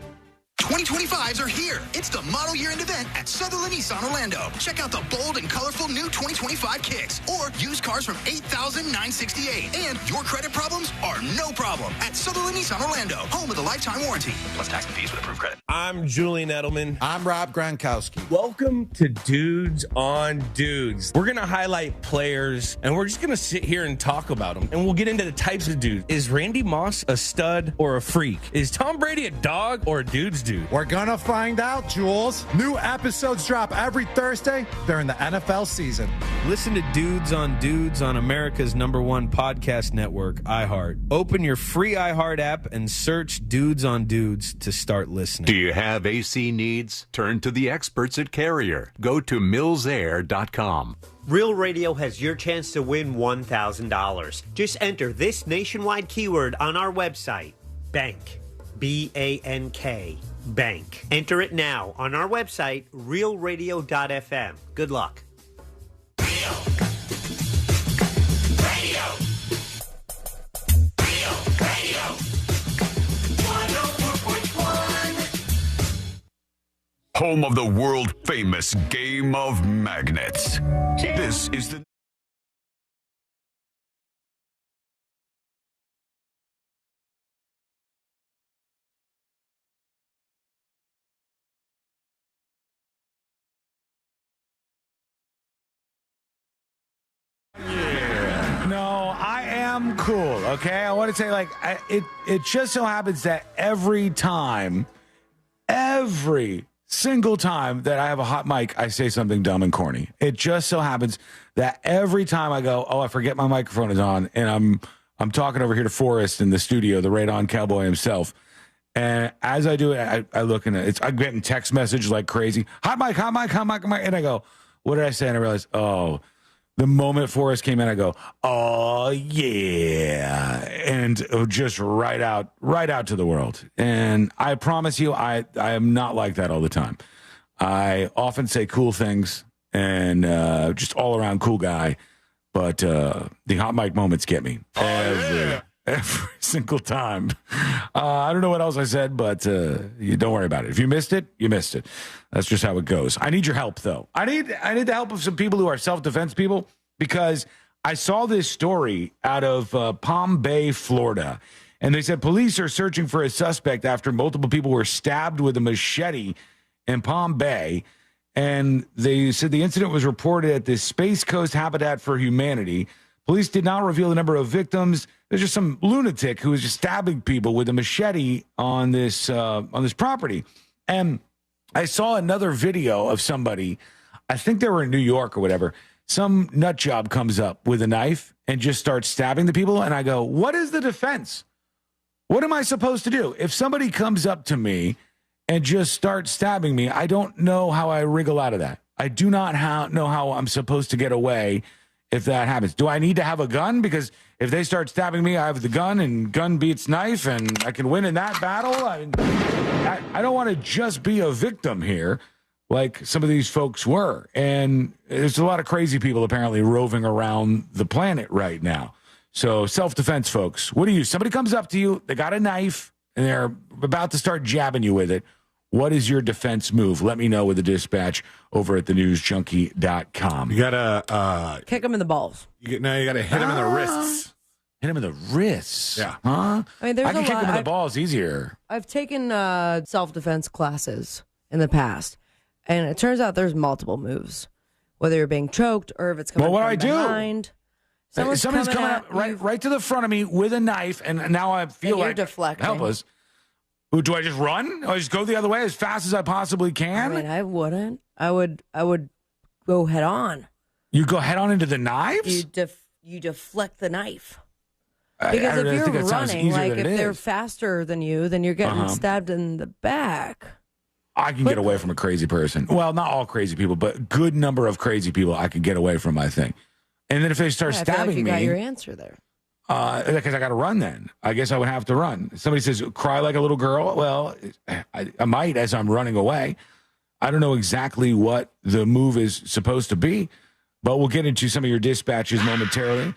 2025s are here. It's the model year-end event at Sutherland Nissan Orlando. Check out the bold and colorful new 2025 Kicks or used cars from $8,968. And your credit problems are no problem at Sutherland Nissan Orlando, home of the lifetime warranty, plus tax and fees with approved credit. I'm Julian Edelman. I'm Rob Gronkowski. Welcome to Dudes on Dudes. We're going to highlight players, and we're just going to sit here and talk about them. And we'll get into the types of dudes. Is Randy Moss a stud or a freak? Is Tom Brady a dog or a dude's dude? We're gonna find out, Jules. New episodes drop every Thursday during the NFL season. Listen to Dudes on America's #1 podcast network, iHeart. Open your free iHeart app and search Dudes on Dudes to start listening. Do you have AC needs? Turn to the experts at Carrier. Go to millsair.com. Real Radio has your chance to win $1,000. Just enter this nationwide keyword on our website, bank, B-A-N-K. Bank. Enter it now on our website, realradio.fm. Good luck. Real Radio. 104.1. Home of the world famous game of magnets. This is the No, I am cool, okay? I want to say, like, it just so happens that every single time that I have a hot mic, I say something dumb and corny. It just so happens that every time I go, I forget my microphone is on, and I'm talking over here to Forrest in the studio, the radon cowboy himself. And as I do it, I look and I'm getting text messages like crazy. Hot mic. And I go, what did I say? And I realize, the moment Forrest came in, I go, oh, yeah. And just right out to the world. And I promise you, I am not like that all the time. I often say cool things and just all around cool guy. But the hot mic moments get me every single time. I don't know what else I said, but you don't worry about it. If you missed it, you missed it. That's just how it goes. I need your help, though. I need the help of some people who are self-defense people, because I saw this story out of Palm Bay, Florida, and they said police are searching for a suspect after multiple people were stabbed with a machete in Palm Bay. And they said the incident was reported at the Space Coast Habitat for Humanity. Police did not reveal the number of victims. There's just some lunatic who was just stabbing people with a machete on this property. And I saw another video of somebody, I think they were in New York or whatever. Some nut job comes up with a knife and just starts stabbing the people. And I go, what is the defense? What am I supposed to do? If somebody comes up to me and just starts stabbing me, I don't know how I wriggle out of that. I do not know how I'm supposed to get away if that happens. Do I need to have a gun? Because if they start stabbing me, I have the gun, and gun beats knife, and I can win in that battle. I don't want to just be a victim here like some of these folks were. And there's a lot of crazy people apparently roving around the planet right now. So self-defense, folks. What do you? Somebody comes up to you, they got a knife, and they're about to start jabbing you with it. What is your defense move? Let me know with the dispatch over at thenewsjunkie.com. You got to kick him in the balls. You got to hit him in the wrists. Hit him in the wrists? Yeah. Huh? I mean, there's I can a kick lot. him in the balls easier. I've taken self-defense classes in the past, and it turns out there's multiple moves, whether you're being choked or if it's coming from behind. Somebody's coming up right to the front of me with a knife, and now I feel like deflecting. Helpless. Do I just run? Or I just go the other way as fast as I possibly can? I mean, I wouldn't. I would go head on. You go head on into the knives? You deflect the knife. Because if you're running, like if they're faster than you, then you're getting stabbed in the back. I can get away from a crazy person. Well, not all crazy people, but a good number of crazy people I can get away from, I think. And then if they start stabbing I feel like you me, got your answer there. Because I got to run then. I guess I would have to run. Somebody says, cry like a little girl. Well, I might as I'm running away. I don't know exactly what the move is supposed to be, but we'll get into some of your dispatches momentarily.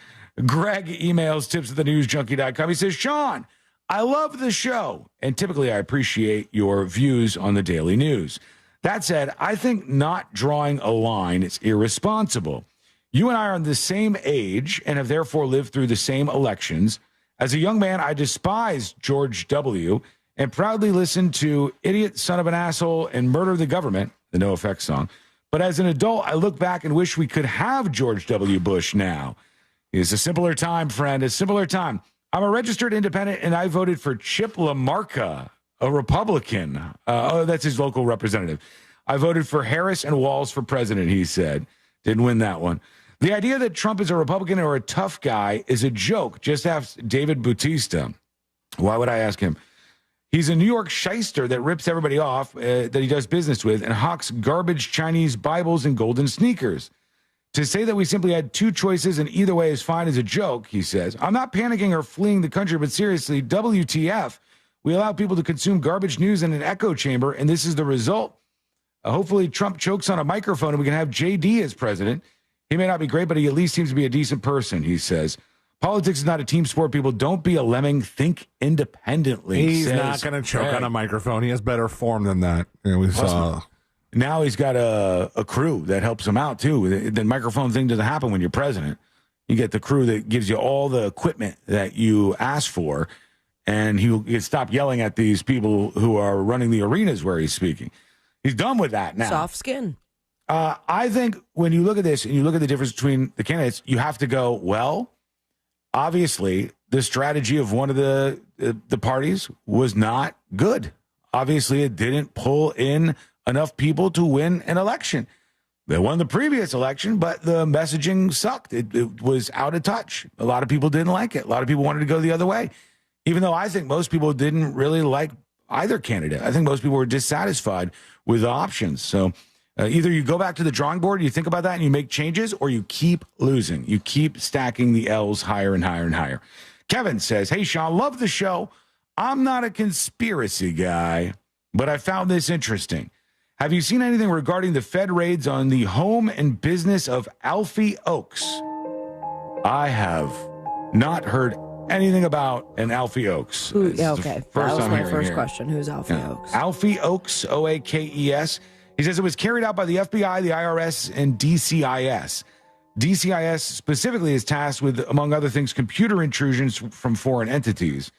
Greg emails tips@thenewsjunkie.com. He says, Sean, I love the show, and typically I appreciate your views on the daily news. That said, I think not drawing a line is irresponsible. You and I are the same age and have therefore lived through the same elections. As a young man, I despised George W. and proudly listened to Idiot, Son of an Asshole, and Murder the Government, the NoFX song. But as an adult, I look back and wish we could have George W. Bush now. It's a simpler time, friend, a simpler time. I'm a registered independent, and I voted for Chip LaMarca, a Republican. That's his local representative. I voted for Harris and Walz for president, he said. Didn't win that one. The idea that Trump is a Republican or a tough guy is a joke. Just ask David Bautista. Why would I ask him? He's a New York shyster that rips everybody off that he does business with and hawks garbage Chinese Bibles and golden sneakers. To say that we simply had two choices and either way is fine is a joke, he says. I'm not panicking or fleeing the country, but seriously, WTF? We allow people to consume garbage news in an echo chamber, and this is the result. Hopefully Trump chokes on a microphone and we can have JD as president. He may not be great, but he at least seems to be a decent person, he says. Politics is not a team sport, people. Don't be a lemming. Think independently. He's not going to choke on a microphone. He has better form than that. We saw. Now he's got a crew that helps him out, too. The microphone thing doesn't happen when you're president. You get the crew that gives you all the equipment that you ask for, and he can stop yelling at these people who are running the arenas where he's speaking. He's done with that now. Soft skin. I think when you look at this and you look at the difference between the candidates, you have to go, well, obviously the strategy of one of the parties was not good. Obviously, it didn't pull in enough people to win an election. They won the previous election, but the messaging sucked. It was out of touch. A lot of people didn't like it. A lot of people wanted to go the other way, even though I think most people didn't really like either candidate. I think most people were dissatisfied with the options. So either you go back to the drawing board, you think about that, and you make changes, or you keep losing. You keep stacking the L's higher and higher and higher. Kevin says, hey, Sean, love the show. I'm not a conspiracy guy, but I found this interesting. Have you seen anything regarding the Fed raids on the home and business of Alfie Oakes? I have not heard anything about an Alfie Oakes. Yeah, okay. That was my first question. Who's Alfie Oakes? Alfie Oakes, Oakes. He says it was carried out by the FBI, the IRS, and DCIS. DCIS specifically is tasked with, among other things, computer intrusions from foreign entities.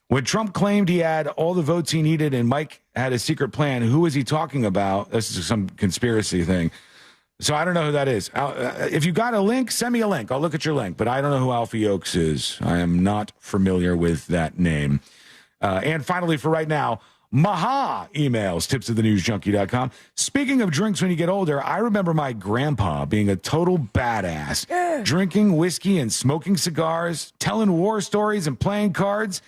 When Trump claimed he had all the votes he needed and Mike had a secret plan, who is he talking about? This is some conspiracy thing. So I don't know who that is. If you got a link, send me a link. I'll look at your link. But I don't know who Alfie Oakes is. I am not familiar with that name. And finally, for right now, Maha emails tips@thenewsjunkie.com. Speaking of drinks when you get older, I remember my grandpa being a total badass, drinking whiskey and smoking cigars, telling war stories and playing cards.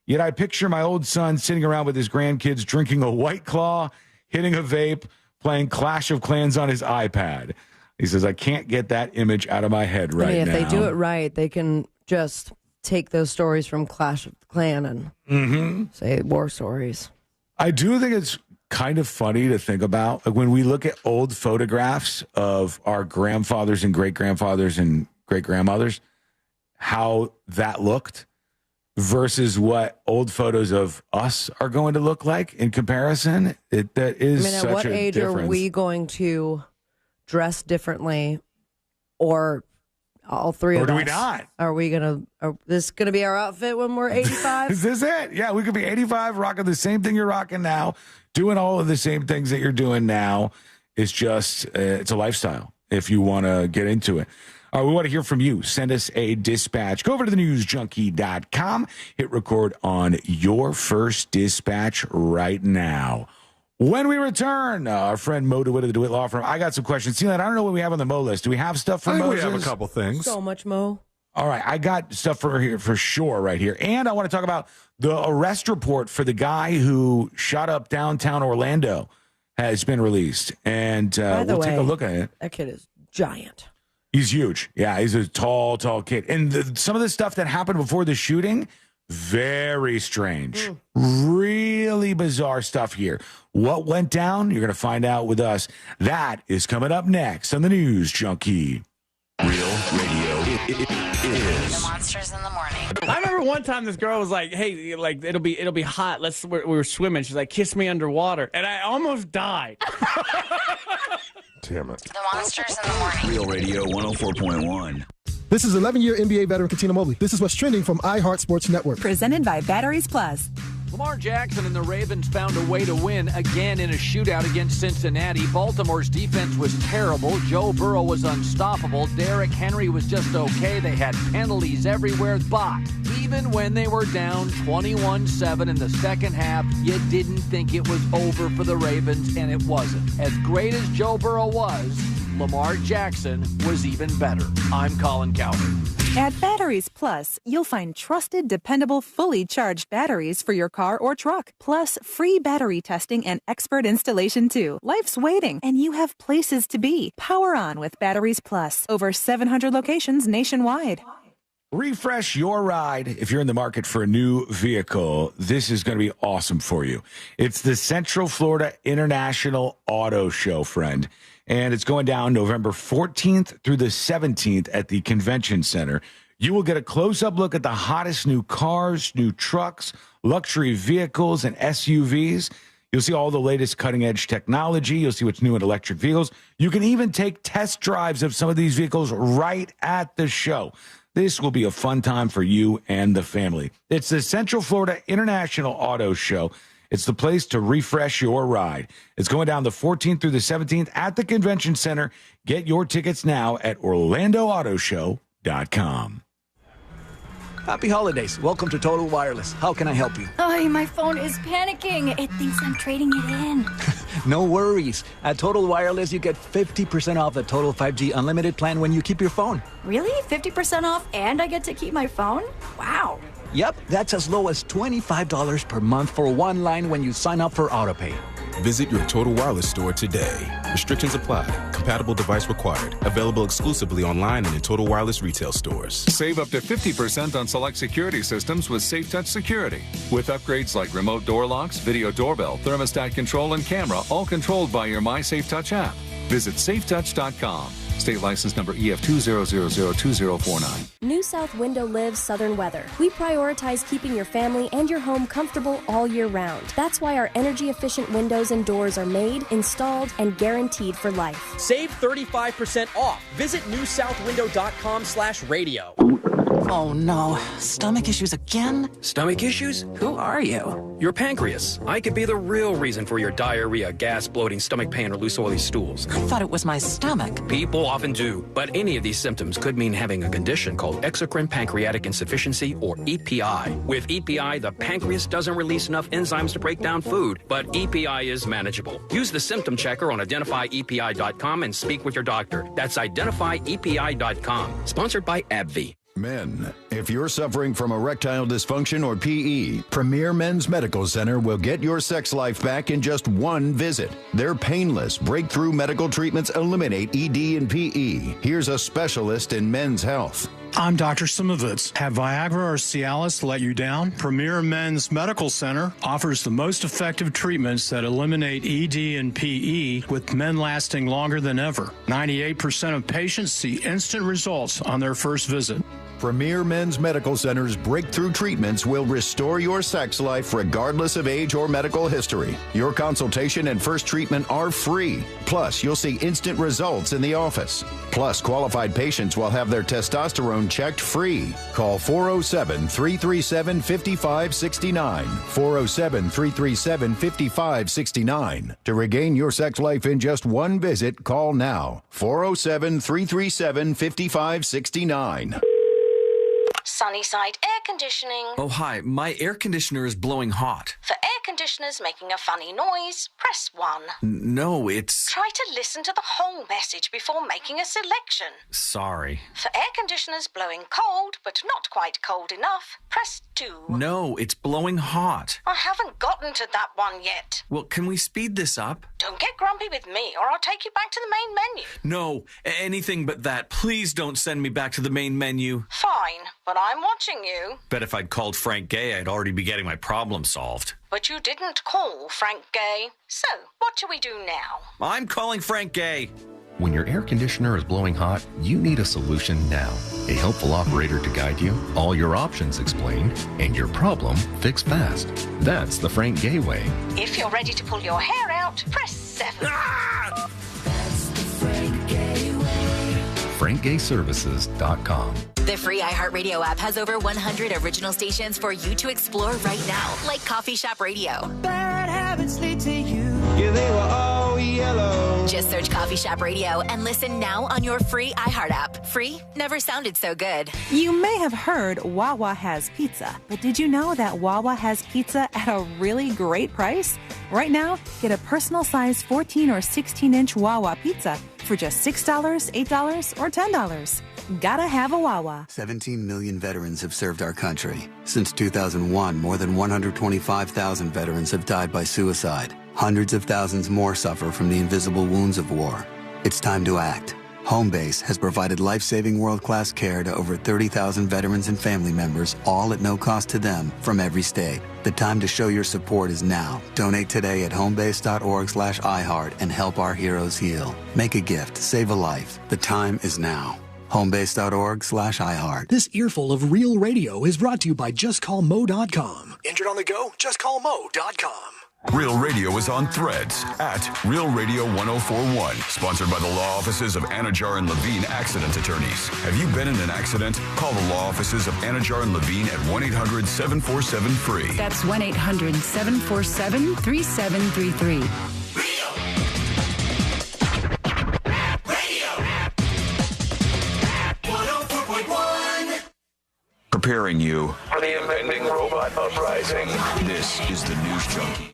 Yet I picture my old son sitting around with his grandkids drinking a White Claw, hitting a vape, playing Clash of Clans on his iPad. He says, I can't get that image out of my head right now. If they do it right, they can just take those stories from Clash of the Clan and say war stories. I do think it's kind of funny to think about. Like when we look at old photographs of our grandfathers and great-grandfathers and great-grandmothers, how that looked versus what old photos of us are going to look like in comparison. That is such a difference. At what age are we going to dress differently, or all three of us? Or do we not? Are we going to, this going to be our outfit when we're 85? Is this it? Yeah, we could be 85, rocking the same thing you're rocking now, doing all of the same things that you're doing now. It's just, it's a lifestyle if you want to get into it. We want to hear from you. Send us a dispatch. Go over to thenewsjunkie.com. Hit record on your first dispatch right now. When we return, our friend Mo DeWitt of the DeWitt Law Firm. I got some questions. See, I don't know what we have on the Mo list. Do we have stuff for Moses? We have a couple things. So much Mo. All right, I got stuff for here for sure right here. And I want to talk about the arrest report for the guy who shot up downtown Orlando has been released. And we'll take a look at it. That kid is giant. He's huge. Yeah, he's a tall kid. And some of the stuff that happened before the shooting, very strange. Really bizarre stuff here. What went down? You're going to find out with us. That is coming up next on the News Junkie. Real Radio is The Monsters in the Morning. I remember one time this girl was like, "Hey, like it'll be hot. We were swimming. She's like, kiss me underwater," and I almost died. Damn it. The Monsters in the Morning. Real Radio 104.1. This is 11-year NBA veteran Katina Mobley. This is what's trending from iHeart Sports Network. Presented by Batteries Plus. Lamar Jackson and the Ravens found a way to win again in a shootout against Cincinnati. Baltimore's defense was terrible. Joe Burrow was unstoppable. Derrick Henry was just okay. They had penalties everywhere. But even when they were down 21-7 in the second half, you didn't think it was over for the Ravens, and it wasn't. As great as Joe Burrow was, Lamar Jackson was even better. I'm Colin Cowherd. At Batteries Plus, you'll find trusted, dependable, fully charged batteries for your car or truck. Plus, free battery testing and expert installation, too. Life's waiting, and you have places to be. Power on with Batteries Plus. Over 700 locations nationwide. Refresh your ride. If you're in the market for a new vehicle, this is going to be awesome for you. It's the Central Florida International Auto Show, friend. And it's going down November 14th through the 17th at the Convention Center. You will get a close-up look at the hottest new cars, new trucks, luxury vehicles, and SUVs. You'll see all the latest cutting-edge technology. You'll see what's new in electric vehicles. You can even take test drives of some of these vehicles right at the show. This will be a fun time for you and the family. It's the Central Florida International Auto Show. It's the place to refresh your ride. It's going down the 14th through the 17th at the Convention Center. Get your tickets now at OrlandoAutoShow.com. Happy holidays. Welcome to Total Wireless. How can I help you? Oh, my phone is panicking. It thinks I'm trading it in. No worries. At Total Wireless, you get 50% off the Total 5G Unlimited plan when you keep your phone. Really? 50% off and I get to keep my phone? Wow. Yep, that's as low as $25 per month for one line when you sign up for AutoPay. Visit your Total Wireless store today. Restrictions apply. Compatible device required. Available exclusively online and in Total Wireless retail stores. Save up to 50% on select security systems with SafeTouch Security. With upgrades like remote door locks, video doorbell, thermostat control, and camera, all controlled by your MySafeTouch app. Visit safetouch.com. State license number EF200002049. New South Window Lives Southern Weather. We prioritize keeping your family and your home comfortable all year round. That's why our energy-efficient windows and doors are made, installed, and guaranteed for life. Save 35% off. Visit newsouthwindow.com/radio. Oh no, stomach issues again? Stomach issues? Who are you? Your pancreas. I could be the real reason for your diarrhea, gas, bloating, stomach pain, or loose oily stools. I thought it was my stomach. People often do, but any of these symptoms could mean having a condition called exocrine pancreatic insufficiency, or EPI. With EPI, the pancreas doesn't release enough enzymes to break down food, but EPI is manageable. Use the symptom checker on identifyepi.com and speak with your doctor. That's identifyepi.com. Sponsored by AbbVie. Men, if you're suffering from erectile dysfunction or PE, Premier Men's Medical Center will get your sex life back in just one visit. Their painless, breakthrough medical treatments eliminate ED and PE. Here's a specialist in men's health. I'm Dr. Simovitz. Have Viagra or Cialis let you down? Premier Men's Medical Center offers the most effective treatments that eliminate ED and PE, with men lasting longer than ever. 98% of patients see instant results on their first visit. Premier Men's Medical Center's breakthrough treatments will restore your sex life regardless of age or medical history. Your consultation and first treatment are free. Plus, you'll see instant results in the office. Plus, qualified patients will have their testosterone checked free. Call 407-337-5569. 407-337-5569. To regain your sex life in just one visit, call now. 407-337-5569. Sunnyside Air Conditioning. Oh, hi. My air conditioner is blowing hot. For air conditioners making a funny noise, press 1. No, it's... Try to listen to the whole message before making a selection. Sorry. For air conditioners blowing cold, but not quite cold enough, press press 2. No, it's blowing hot. I haven't gotten to that one yet. Well, can we speed this up? Don't get grumpy with me, or I'll take you back to the main menu. No, anything but that. Please don't send me back to the main menu. Fine, but I'm watching you. Bet if I'd called Frank Gay, I'd already be getting my problem solved. But you didn't call Frank Gay. So, what do we do now? I'm calling Frank Gay. When your air conditioner is blowing hot, you need a solution now. A helpful operator to guide you, all your options explained, and your problem fixed fast. That's the Frank Gay way. If you're ready to pull your hair out, press 7. Ah! FrankGayServices.com. The free iHeartRadio app has over 100 original stations for you to explore right now, like Coffee Shop Radio. Bad habits lead to you. Yeah, they were all yellow. Just search Coffee Shop Radio and listen now on your free iHeart app. Free never sounded so good. You may have heard Wawa has pizza, but did you know that Wawa has pizza at a really great price? Right now, get a personal size 14 or 16-inch Wawa pizza for just $6, $8, or $10. Gotta have a Wawa. 17 million veterans have served our country. Since 2001, more than 125,000 veterans have died by suicide. Hundreds of thousands more suffer from the invisible wounds of war. It's time to act. Homebase has provided life-saving world-class care to over 30,000 veterans and family members, all at no cost to them, from every state. The time to show your support is now. Donate today at homebase.org/iHeart and help our heroes heal. Make a gift, save a life. The time is now. Homebase.org/iHeart. This earful of real radio is brought to you by JustCallMo.com. Injured on the go? JustCallMo.com. Real Radio is on Threads at Real Radio 1041. Sponsored by the law offices of Anajar and Levine Accident Attorneys. Have you been in an accident? Call the law offices of Anajar and Levine at 1-800-747-FREE. That's 1-800-747-3733. Preparing you for the impending robot uprising. This is the News Junkie.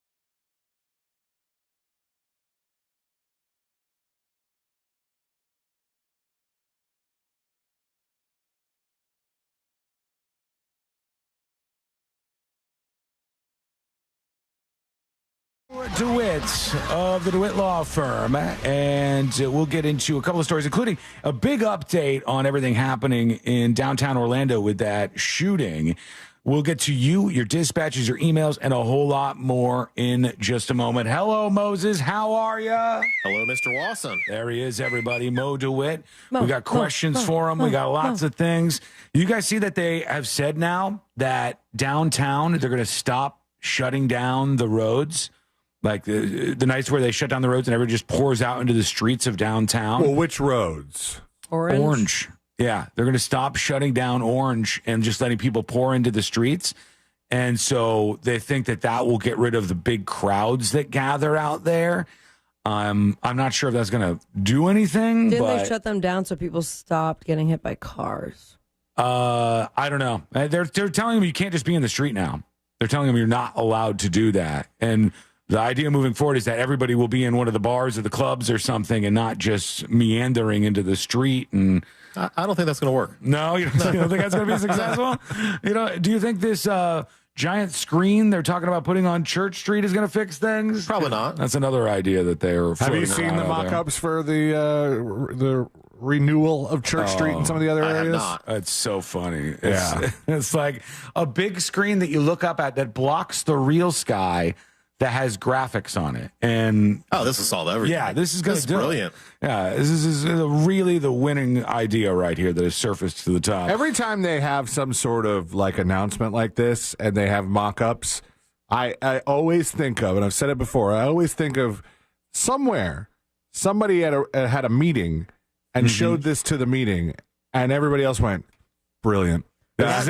DeWitt of the DeWitt Law Firm, and we'll get into a couple of stories, including a big update on everything happening in downtown Orlando with that shooting. We'll get to you, your dispatches, your emails, and a whole lot more in just a moment. Hello, Moses. How are you? Hello, Mr. Lawson. There he is, everybody. Mo DeWitt. We got questions for him. We got lots of things. You guys see that they have said now that downtown, they're going to stop shutting down the roads? Like the nights where they shut down the roads and everyone just pours out into the streets of downtown. Well, which roads? Orange. Yeah, they're going to stop shutting down Orange and just letting people pour into the streets. And so they think that that will get rid of the big crowds that gather out there. I'm not sure if that's going to do anything. Didn't they shut them down so people stopped getting hit by cars? I don't know. They're telling them you can't just be in the street now. They're telling them you're not allowed to do that. And the idea moving forward is that everybody will be in one of the bars or the clubs or something and not just meandering into the street. And I don't think that's going to work. No, you don't think that's going to be successful? Do you think this giant screen they're talking about putting on Church Street is going to fix things? Probably not. That's another idea that they're. Have you seen the mock-ups for the renewal of Church Street and some of the other areas? I have not. It's so funny. Yeah. It's like a big screen that you look up at that blocks the real sky that has graphics on it. And this will solve everything. Yeah, this is going to do brilliant. It. Yeah, this is really the winning idea right here that has surfaced to the top. Every time they have some sort of like announcement like this and they have mock-ups, I always think of, and I've said it before, I always think of somewhere somebody had a meeting and showed this to the meeting and everybody else went, brilliant. That's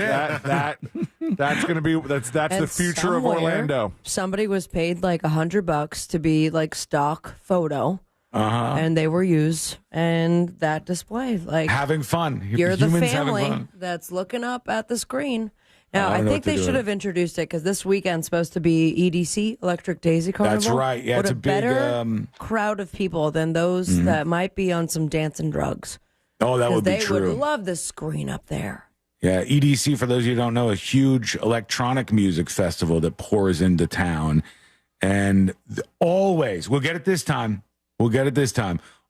going to be that's the future of Orlando. Somebody was paid like $100 to be like stock photo, and they were used and that display like having fun. You're the family that's looking up at the screen. Now I think they should have introduced it because this weekend's supposed to be EDC, Electric Daisy Carnival. That's right. Yeah, what it's a big better crowd of people than those that might be on some dancing drugs. Oh, that would be true. They true. would love the screen up there. Yeah, EDC, for those of you who don't know, a huge electronic music festival that pours into town. And always, we'll get it this time.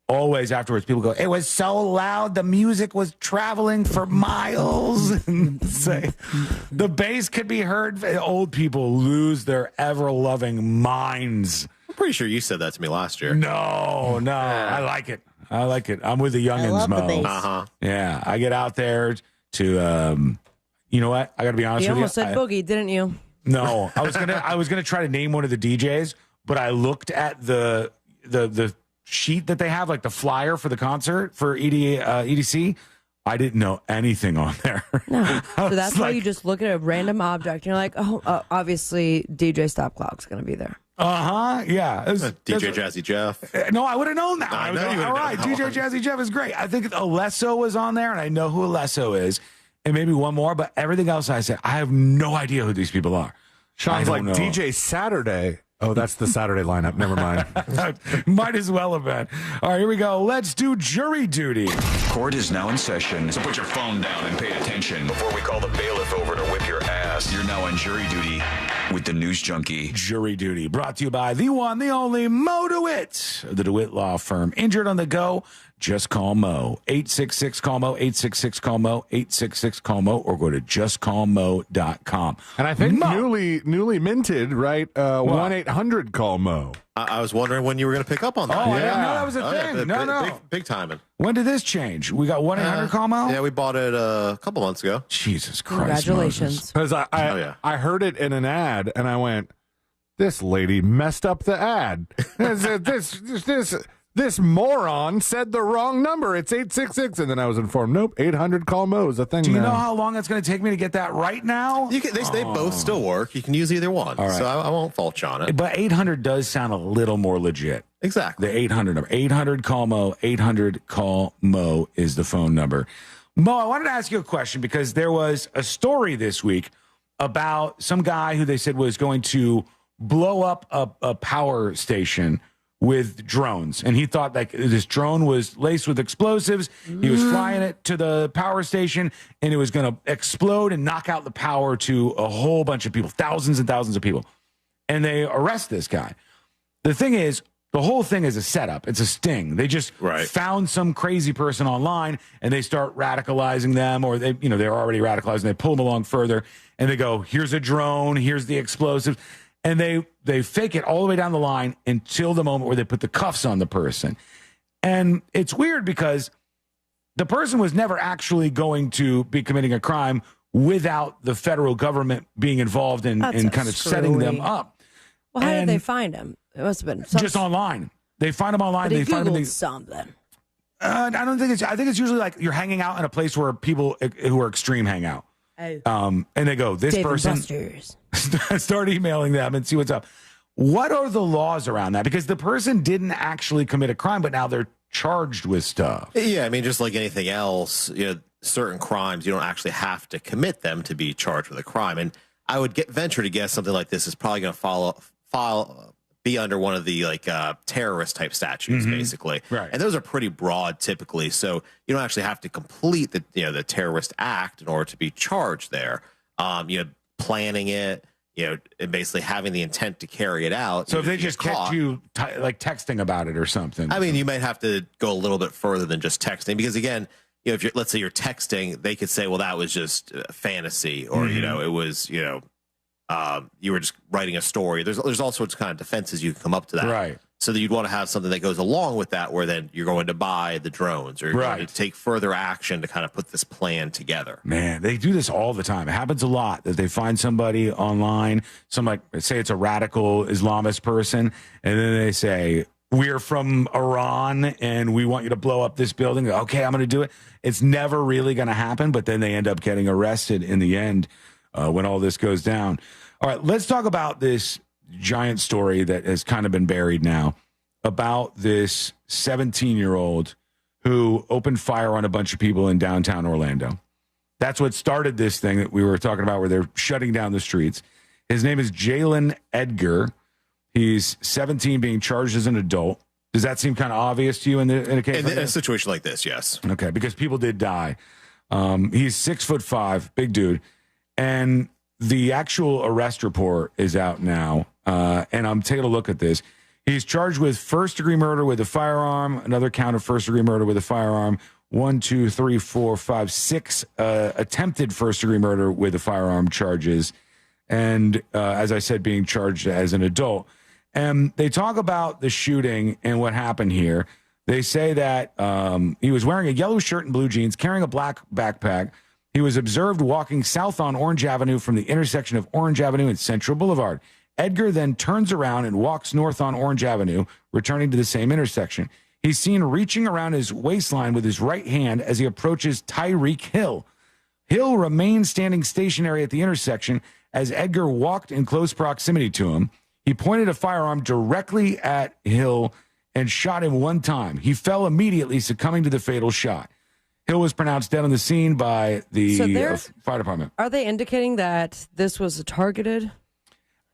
Always afterwards, people go, it was so loud, the music was traveling for miles. Say, the bass could be heard. Old people lose their ever-loving minds. I'm pretty sure you said that to me last year. No, I like it. I'm with the youngins, I love Mo. the bass. Uh-huh. Yeah, I get out there to, you know what? I got to be honest You with you. almost said boogie, didn't you? No, I was gonna try to name one of the DJs, but I looked at the sheet that they have, like the flyer for the concert for EDC. I didn't know anything on there. No, so that's why you just look at a random object and you're like, obviously DJ Stop Clock's going to be there. Yeah. DJ Jazzy Jeff. No, I would have known that. I was know like, you all right, DJ Jazzy Jeff is great. I think Alesso was on there, and I know who Alesso is, and maybe one more, but everything else I said, I have no idea who these people are. Sounds like DJ Saturday. Oh, that's the Saturday lineup. Never mind. Might as well have been. All right, here we go. Let's do jury duty. Court is now in session, so put your phone down and pay attention. Before we call the bailiff over to whip your ass, you're now on jury duty with the News Junkie. Jury duty brought to you by the one, the only Mo DeWitt of the DeWitt Law Firm. Injured on the go? Just call Mo. 866-CALL-MO, 866-CALL-MO, 866-CALL-MO, or go to justcallmo.com. And I think newly minted, right? 1-800-CALL-MO. I was wondering when you were going to pick up on that. Oh, I didn't know that was a thing. Yeah, No. Big timing. When did this change? We got 1-800-CALL-MO? Yeah, we bought it a couple months ago. Jesus Christ. Congratulations. Because I heard it in an ad, and I went, this lady messed up the ad. This moron said the wrong number. It's 866. And then I was informed, nope, 800-CALL-MO is a thing. Do you now. know how long it's going to take me to get that right now? They both still work. You can use either one. All right. So I won't fault you on it. But 800 does sound a little more legit. Exactly. The 800 number. 800-CALL-MO. 800-CALL-MO is the phone number. Mo, I wanted to ask you a question because there was a story this week about some guy who they said was going to blow up a power station with drones. And he thought that this drone was laced with explosives. He was flying it to the power station, and it was going to explode and knock out the power to a whole bunch of people, thousands and thousands of people. And they arrest this guy. The thing is, the whole thing is a setup. It's a sting. They just found some crazy person online, and they start radicalizing them, or they're already radicalized, and they pull them along further, and they go, here's a drone, here's the explosives. And they fake it all the way down the line until the moment where they put the cuffs on the person. And it's weird because the person was never actually going to be committing a crime without the federal government being involved in kind of setting them up. Well, how did they find him? It must have been just online. They find him online. But they find him something. I don't think it's. I think it's usually like you're hanging out in a place where people who are extreme hang out. And they go, this Dave person. Start emailing them and see what's up. What are the laws around that? Because the person didn't actually commit a crime, but now they're charged with stuff. Yeah, I mean, just like anything else, certain crimes, you don't actually have to commit them to be charged with a crime. And I would venture to guess something like this is probably going to be under one of the terrorist type statutes, basically. Right. And those are pretty broad typically. So you don't actually have to complete the terrorist act in order to be charged there. Planning it, and basically having the intent to carry it out. So if they just catch you texting about it or something. I mean, you might have to go a little bit further than just texting, because again, if let's say you're texting, they could say, well, that was just fantasy, or it was you were just writing a story. There's all sorts of kind of defenses you can come up to that. Right. So that you'd want to have something that goes along with that, where then you're going to buy the drones, or you're going to take further action to kind of put this plan together. Man, they do this all the time. It happens a lot that they find somebody online, say it's a radical Islamist person, and then they say, we're from Iran and we want you to blow up this building. Okay, I'm going to do it. It's never really going to happen, but then they end up getting arrested in the end when all this goes down. All right, let's talk about this giant story that has kind of been buried now about this 17-year-old who opened fire on a bunch of people in downtown Orlando. That's what started this thing that we were talking about, where they're shutting down the streets. His name is Jalen Edgar. He's 17, being charged as an adult. Does that seem kind of obvious to you in a case In a situation like this? Yes. Okay, because people did die. He's 6'5", big dude. And the actual arrest report is out now. And I'm taking a look at this. He's charged with first-degree murder with a firearm, another count of first-degree murder with a firearm, 1, 2, 3, 4, 5, 6 attempted first-degree murder with a firearm charges. And as I said, being charged as an adult. And they talk about the shooting and what happened here. They say that he was wearing a yellow shirt and blue jeans, carrying a black backpack. He was observed walking south on Orange Avenue from the intersection of Orange Avenue and Central Boulevard. Edgar then turns around and walks north on Orange Avenue, returning to the same intersection. He's seen reaching around his waistline with his right hand as he approaches Tyreek Hill. Hill remained standing stationary at the intersection as Edgar walked in close proximity to him. He pointed a firearm directly at Hill and shot him one time. He fell immediately, succumbing to the fatal shot. Hill was pronounced dead on the scene by the fire department. Are they indicating that this was a targeted?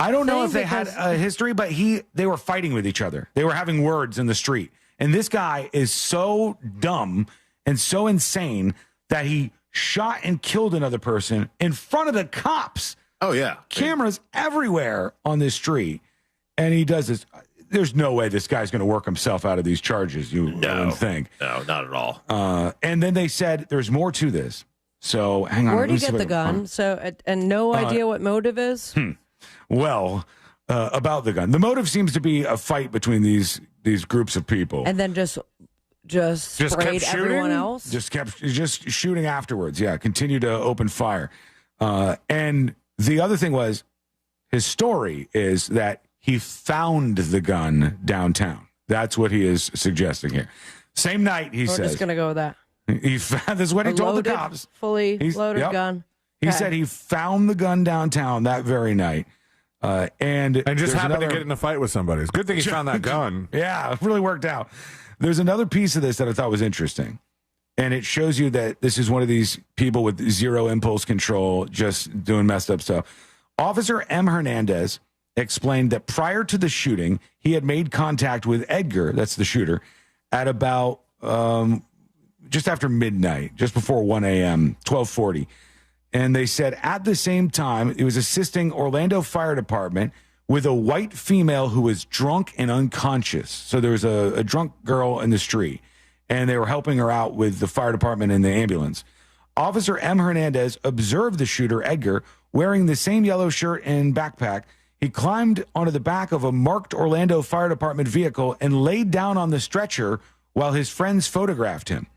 I don't know if they had a history, but they were fighting with each other. They were having words in the street. And this guy is so dumb and so insane that he shot and killed another person in front of the cops. Oh, yeah. Cameras everywhere on this street. And he does this. There's no way this guy's going to work himself out of these charges, you wouldn't think. No, not at all. And then they said there's more to this. So hang on. Where did he get the gun? And no idea what motive is? Well, about the gun. The motive seems to be a fight between these groups of people. And then just sprayed everyone else? Just shooting afterwards. Yeah, continue to open fire. And the other thing was, his story is that he found the gun downtown. That's what he is suggesting here. Same night, he says. We're just going to go with that. This is what he told the cops. Fully loaded gun. He said he found the gun downtown that very night. And just happened to get in a fight with somebody. It's a good thing he found that gun. Yeah, it really worked out. There's another piece of this that I thought was interesting. And it shows you that this is one of these people with zero impulse control, just doing messed up stuff. Officer M. Hernandez explained that prior to the shooting, he had made contact with Edgar, that's the shooter, at about just after midnight, just before 1 a.m., 12:40. And they said at the same time, he was assisting Orlando Fire Department with a white female who was drunk and unconscious. So there was a drunk girl in the street, and they were helping her out with the fire department and the ambulance. Officer M. Hernandez observed the shooter, Edgar, wearing the same yellow shirt and backpack. He climbed onto the back of a marked Orlando Fire Department vehicle and laid down on the stretcher while his friends photographed him.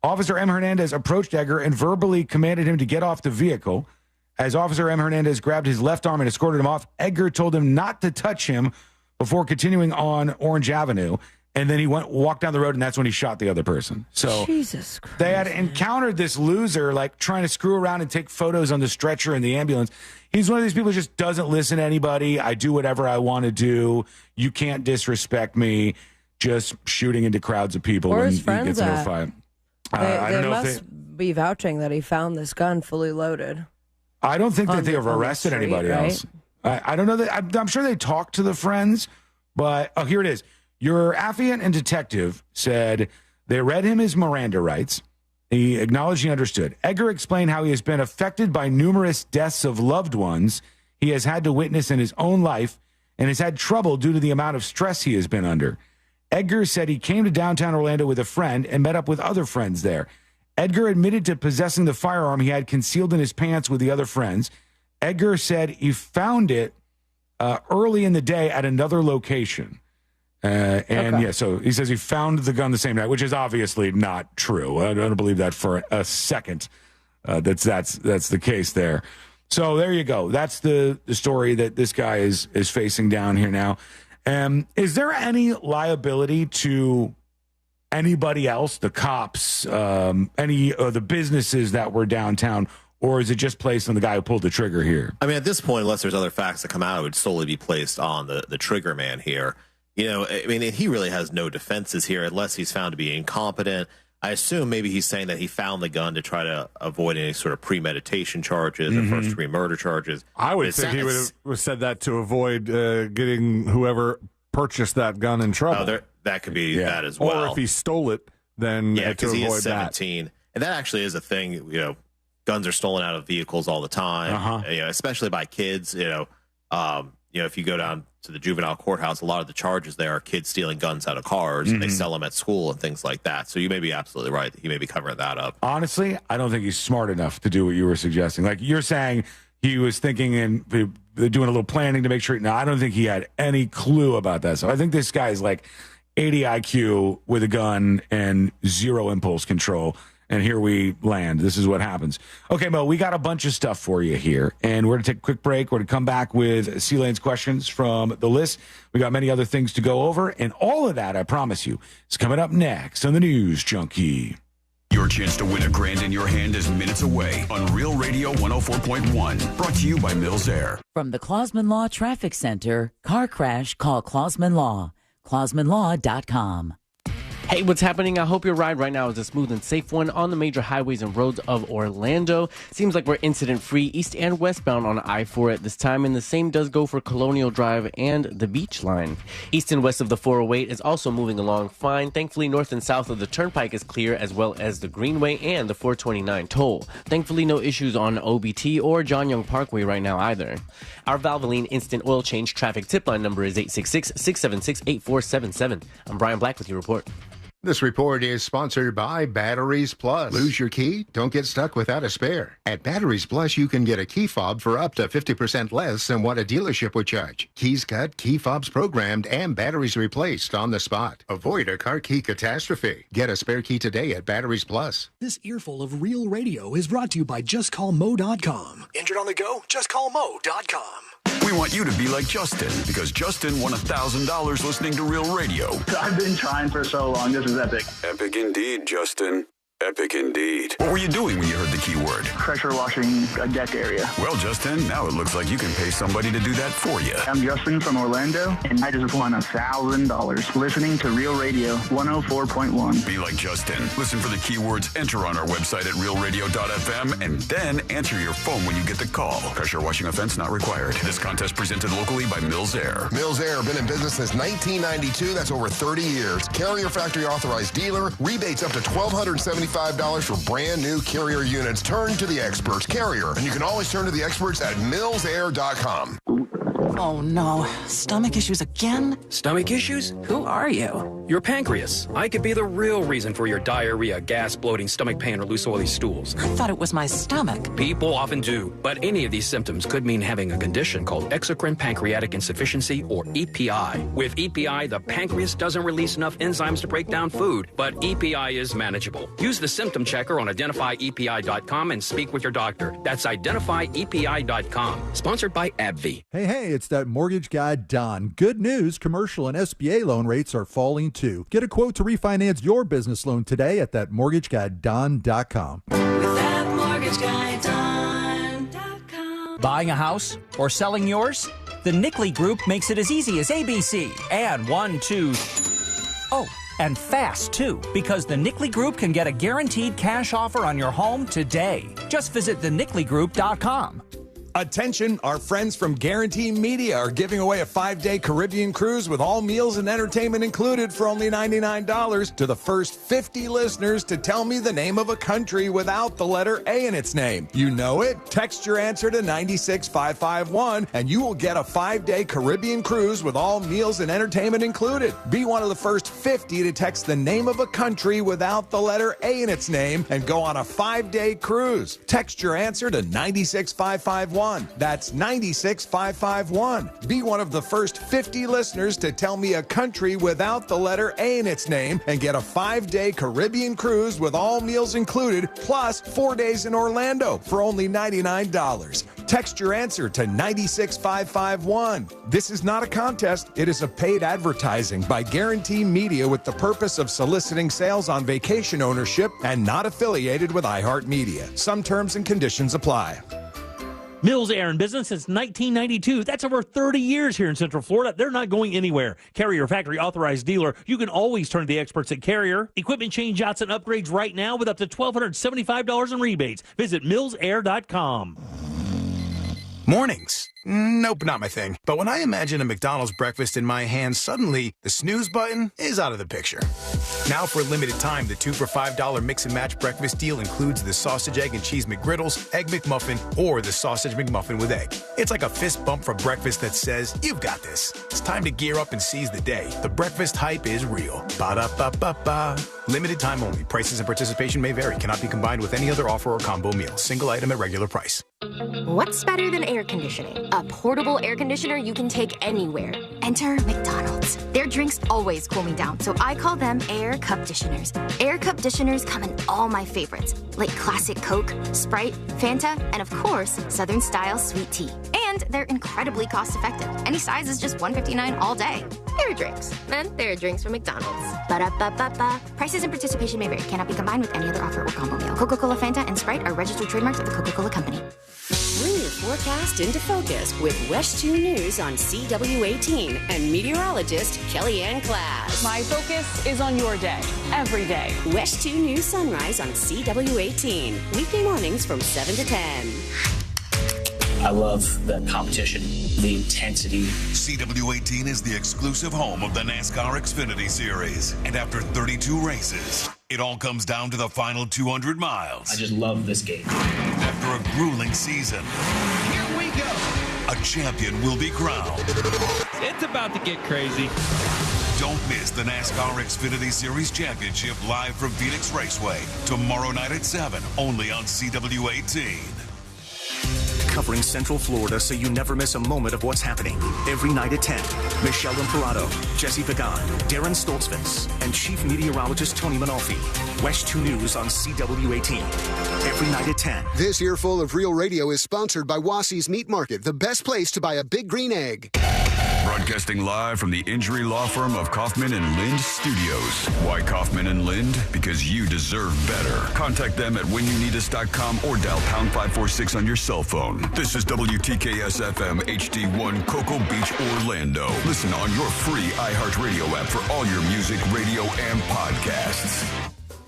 Officer M. Hernandez approached Edgar and verbally commanded him to get off the vehicle. As Officer M. Hernandez grabbed his left arm and escorted him off, Edgar told him not to touch him before continuing on Orange Avenue. And then he walked down the road, and that's when he shot the other person. So Jesus Christ, they had encountered this loser, like trying to screw around and take photos on the stretcher in the ambulance. He's one of these people who just doesn't listen to anybody. I do whatever I want to do. You can't disrespect me. Just shooting into crowds of people. Where when his he friends gets into a at? fight. They must be vouching that he found this gun fully loaded. I don't think that they have arrested anybody else. I don't know that. I'm sure they talked to the friends, but here it is. Your affiant and detective said they read him his Miranda rights. He acknowledged he understood. Edgar explained how he has been affected by numerous deaths of loved ones he has had to witness in his own life and has had trouble due to the amount of stress he has been under. Edgar said he came to downtown Orlando with a friend and met up with other friends there. Edgar admitted to possessing the firearm he had concealed in his pants with the other friends. Edgar said he found it early in the day at another location. So he says he found the gun the same night, which is obviously not true. I don't believe that for a second. That's the case there. So there you go. That's the story that this guy is facing down here now. Is there any liability to anybody else, the cops, any of the businesses that were downtown, or is it just placed on the guy who pulled the trigger here? I mean, at this point, unless there's other facts that come out, it would solely be placed on the trigger man here. You know, I mean, he really has no defenses here unless he's found to be incompetent. I assume maybe he's saying that he found the gun to try to avoid any sort of premeditation charges or first-degree murder charges. I would think he would have said that to avoid getting whoever purchased that gun in trouble. That could be that as well. Or if he stole it, then yeah, to because he avoid is 17. And that actually is a thing. You know, guns are stolen out of vehicles all the time. You know, especially by kids. You know, if you go down to the juvenile courthouse, a lot of the charges there are kids stealing guns out of cars. And they sell them at school and things like that. So you may be absolutely right. He may be covering that up. Honestly, I don't think he's smart enough to do what you were suggesting. Like you're saying, he was thinking and doing a little planning to make sure. No, I don't think he had any clue about that. So I think this guy's like 80 IQ with a gun and zero impulse control. And here we land. This is what happens. Okay, Mo, we got a bunch of stuff for you here. And we're going to take a quick break. We're going to come back with C-Lane's questions from the list. We got many other things to go over. And all of that, I promise you, is coming up next on the News Junkie. Your chance to win $1,000 in your hand is minutes away on Real Radio 104.1. Brought to you by Mills Air. From the Clausman Law Traffic Center, car crash, call Clausman Law. ClausmanLaw.com. Hey, what's happening? I hope your ride right now is a smooth and safe one on the major highways and roads of Orlando. Seems like we're incident-free east and westbound on I-4 at this time, and the same does go for Colonial Drive and the Beach Line. East and west of the 408 is also moving along fine. Thankfully, north and south of the Turnpike is clear, as well as the Greenway and the 429 toll. Thankfully, no issues on OBT or John Young Parkway right now either. Our Valvoline Instant Oil Change traffic tip line number is 866-676-8477. I'm Brian Black with your report. This report is sponsored by Batteries Plus. Lose your key? Don't get stuck without a spare. At Batteries Plus, you can get a key fob for up to 50% less than what a dealership would charge. Keys cut, key fobs programmed, and batteries replaced on the spot. Avoid a car key catastrophe. Get a spare key today at Batteries Plus. This earful of Real Radio is brought to you by JustCallMo.com. Injured on the go? JustCallMo.com. We want you to be like Justin, because Justin won $1,000 listening to Real Radio. I've been trying for so long. This is epic. Epic indeed, Justin. Epic indeed. What were you doing when you heard the keyword? Pressure washing a deck area. Well, Justin, now it looks like you can pay somebody to do that for you. I'm Justin from Orlando, and I just won $1,000 listening to Real Radio 104.1. Be like Justin. Listen for the keywords, enter on our website at realradio.fm, and then answer your phone when you get the call. Pressure washing offense not required. This contest presented locally by Mills Air. Mills Air, been in business since 1992. That's over 30 years. Carrier factory authorized dealer. Rebates up to $1,275 for brand new Carrier units. Turn to the experts. Carrier. And you can always turn to the experts at millsair.com. Oh no, stomach issues again? Stomach issues? Who are you? Your pancreas. I could be the real reason for your diarrhea, gas, bloating, stomach pain, or loose oily stools. I thought it was my stomach. People often do, but any of these symptoms could mean having a condition called exocrine pancreatic insufficiency, or EPI. With EPI, the pancreas doesn't release enough enzymes to break down food, but EPI is manageable. Use the symptom checker on identifyepi.com and speak with your doctor. That's identifyepi.com. Sponsored by AbbVie. Hey, it's that mortgage guy, Don. Good news, commercial and SBA loan rates are falling too. Get a quote to refinance your business loan today at thatmortgageguyDon.com. With thatmortgageguyDon.com. Buying a house or selling yours? The Nickley Group makes it as easy as ABC. And 1, 2... Oh, and fast, too, because the Nickley Group can get a guaranteed cash offer on your home today. Just visit thenickleyGroup.com. Attention, our friends from Guarantee Media are giving away a 5-day Caribbean cruise with all meals and entertainment included for only $99 to the first 50 listeners to tell me the name of a country without the letter A in its name. You know it? Text your answer to 96551 and you will get a 5-day Caribbean cruise with all meals and entertainment included. Be one of the first 50 to text the name of a country without the letter A in its name and go on a 5-day cruise. Text your answer to 96551. That's 96551. Be one of the first 50 listeners to tell me a country without the letter A in its name and get a 5-day Caribbean cruise with all meals included, plus 4 days in Orlando for only $99. Text your answer to 96551. This is not a contest. It is a paid advertising by Guarantee Media with the purpose of soliciting sales on vacation ownership and not affiliated with iHeartMedia. Some terms and conditions apply. Mills Air in business since 1992. That's over 30 years here in Central Florida. They're not going anywhere. Carrier factory authorized dealer. You can always turn to the experts at Carrier. Equipment change outs and upgrades right now with up to $1,275 in rebates. Visit millsair.com. Mornings. Nope, not my thing. But when I imagine a McDonald's breakfast in my hand, suddenly the snooze button is out of the picture. Now for a limited time, the 2 for $5 mix and match breakfast deal includes the sausage, egg, and cheese McGriddles, egg McMuffin, or the sausage McMuffin with egg. It's like a fist bump for breakfast that says, you've got this. It's time to gear up and seize the day. The breakfast hype is real. Ba-da-ba-ba-ba. Limited time only. Prices and participation may vary. Cannot be combined with any other offer or combo meal. Single item at regular price. What's better than air conditioning? A portable air conditioner you can take anywhere. Enter McDonald's. Their drinks always cool me down, so I call them Air Cup Disheners. Air Cup Disheners come in all my favorites, like classic Coke, Sprite, Fanta, and of course, Southern style sweet tea. And they're incredibly cost effective. Any size is just $1.59 all day. Air drinks. And they're drinks from McDonald's. Ba-da-ba-ba-ba. Prices and participation may vary. Cannot be combined with any other offer or combo meal. Coca-Cola, Fanta, and Sprite are registered trademarks of the Coca-Cola Company. Bring your forecast into focus with West 2 News on CW18 and meteorologist Kellyanne Class. My focus is on your day, every day. West 2 News Sunrise on CW18. Weekday mornings from 7 to 10. I love the competition, the intensity. CW18 is the exclusive home of the NASCAR Xfinity Series. And after 32 races, it all comes down to the final 200 miles. I just love this game. After a grueling season, here we go. A champion will be crowned. It's about to get crazy. Don't miss the NASCAR Xfinity Series Championship live from Phoenix Raceway tomorrow night at 7, only on CW18. Covering Central Florida so you never miss a moment of what's happening. Every night at 10, Michelle Imperato, Jesse Pagan, Darren Stoltzfus, and Chief Meteorologist Tony Manolfi. West 2 News on CW18. Every night at 10. This earful of Real Radio is sponsored by Wassey's Meat Market, the best place to buy a big green egg. Broadcasting live from the injury law firm of Kaufman and Lind Studios. Why Kaufman and Lind? Because you deserve better. Contact them at whenyouneedus.com or dial pound 546 on your cell phone. This is WTKS FM HD1 Cocoa Beach, Orlando. Listen on your free iHeartRadio app for all your music, radio, and podcasts.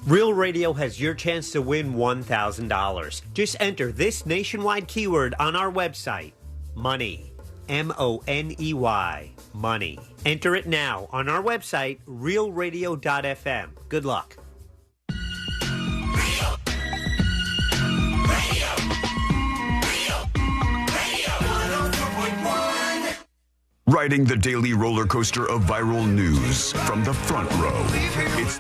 Real Radio has your chance to win $1,000. Just enter this nationwide keyword on our website, money. MONEY. Money. Enter it now on our website, realradio.fm. Good luck. Riding the daily roller coaster of viral news from the front row. It's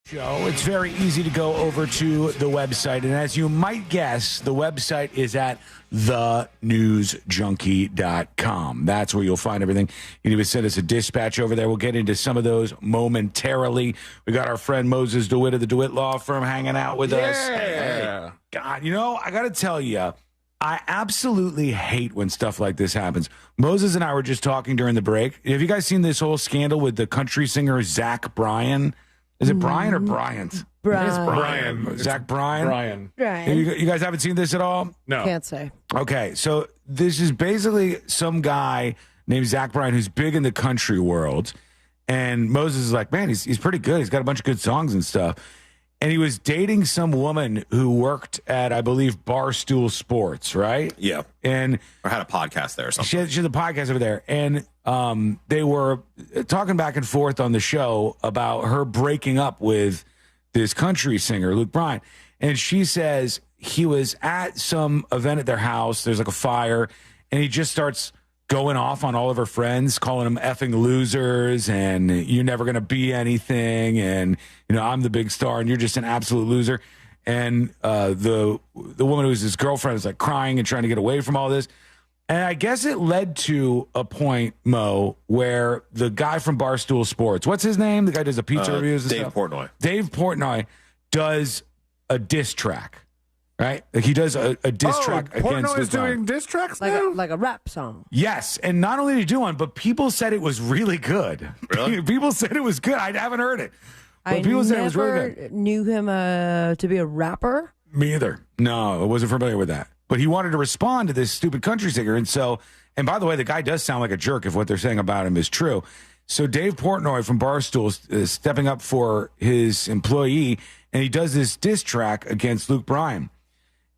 show. It's very easy to go over to the website. And as you might guess, the website is at thenewsjunkie.com. That's where you'll find everything. You need to send us a dispatch over there. We'll get into some of those momentarily. We got our friend Moses DeWitt of the DeWitt Law Firm hanging out with us. Hey, God, you know, I got to tell you, I absolutely hate when stuff like this happens. Moses and I were just talking during the break. Have you guys seen this whole scandal with the country singer Zach Bryan? Is it Brian or Bryant? Brian. It's Brian. Zach Bryan? Brian. You guys haven't seen this at all? No. Can't say. Okay, so this is basically some guy named Zach Bryan who's big in the country world. And Moses is like, man, he's pretty good. He's got a bunch of good songs and stuff. And he was dating some woman who worked at, I believe, Barstool Sports, right? Yeah. And or had a podcast there or something. She had a podcast over there. And they were talking back and forth on the show about her breaking up with this country singer, Luke Bryan. And she says he was at some event at their house. There's like a fire. And he just starts going off on all of her friends, calling them effing losers, and you're never going to be anything, and you know I'm the big star, and you're just an absolute loser. And the woman who was his girlfriend is like crying and trying to get away from all this. And I guess it led to a point, Mo, where the guy from Barstool Sports, what's his name? The guy who does the pizza reviews and Dave stuff? Portnoy. Dave Portnoy does a diss track. Right? Like he does a diss track against Portnoy is doing diss tracks now? Like a rap song. Yes, and not only did he do one, but people said it was really good. Really? People said it was good. I haven't heard it. But I people never knew him to be a rapper. Me either. No, I wasn't familiar with that. But he wanted to respond to this stupid country singer. And by the way, the guy does sound like a jerk if what they're saying about him is true. So Dave Portnoy from Barstool is stepping up for his employee, and he does this diss track against Luke Bryan.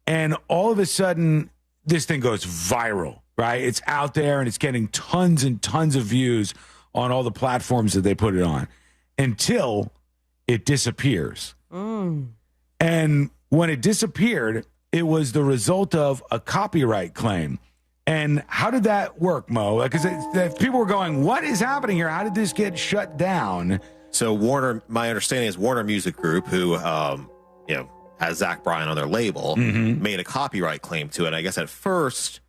And all of a sudden, this thing goes viral, right? It's out there, and it's getting tons and tons of views on all the platforms that they put it on until it disappears. And when it disappeared, it was the result of a copyright claim. And how did that work, Mo? Because people were going, what is happening here? How did this get shut down? So Warner, my understanding is Warner Music Group, who has Zach Bryan on their label, made a copyright claim to it. I guess at first,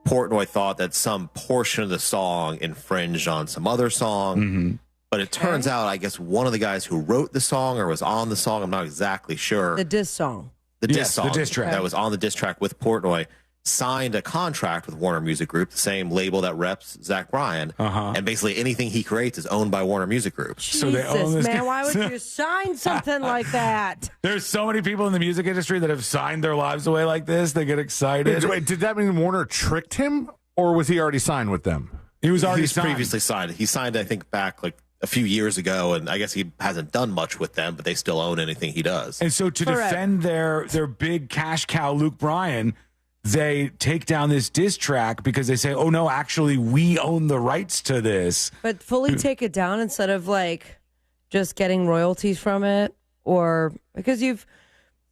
Portnoy thought that some portion of the song infringed on some other song. But it turns out, I guess, one of the guys who wrote the song or was on the song, I'm not exactly sure. The diss song. The diss song. The diss track. That was on the diss track with Portnoy, signed a contract with Warner Music Group, the same label that reps Zach Bryan. And basically anything he creates is owned by Warner Music Group. So they own this man, why would you sign something like that? There's so many people in the music industry that have signed their lives away like this. They get excited. Wait, did that mean Warner tricked him, or was he already signed with them? He was already signed. Previously signed. He signed, I think, back like a few years ago, and I guess he hasn't done much with them, but they still own anything he does. And so to defend their big cash cow, Luke Bryan, they take down this diss track because they say, oh, no, actually, we own the rights to this. But fully take it down instead of, like, just getting royalties from it? Or because you've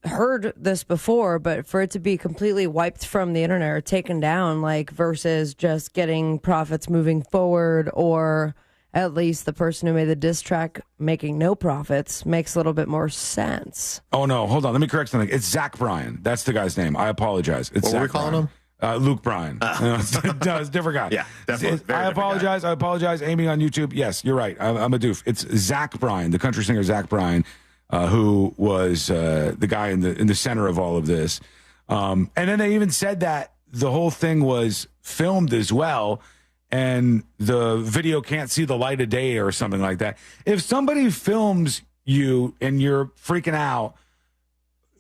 heard this before, but for it to be completely wiped from the internet or taken down, like, versus just getting profits moving forward, or at least the person who made the diss track making no profits, makes a little bit more sense. Oh, no. Hold on. Let me correct something. It's Zach Bryan. That's the guy's name. I apologize. It's what Zach were we calling Bryan. him? Luke Bryan. No, it's a different guy. Yeah, definitely. I apologize. I apologize. Amy on YouTube. Yes, you're right. I'm a doof. It's Zach Bryan, the country singer Zach Bryan, who was the guy in the center of all of this. And then they even said that the whole thing was filmed as well, and the video can't see the light of day or something like that. If somebody films you and you're freaking out,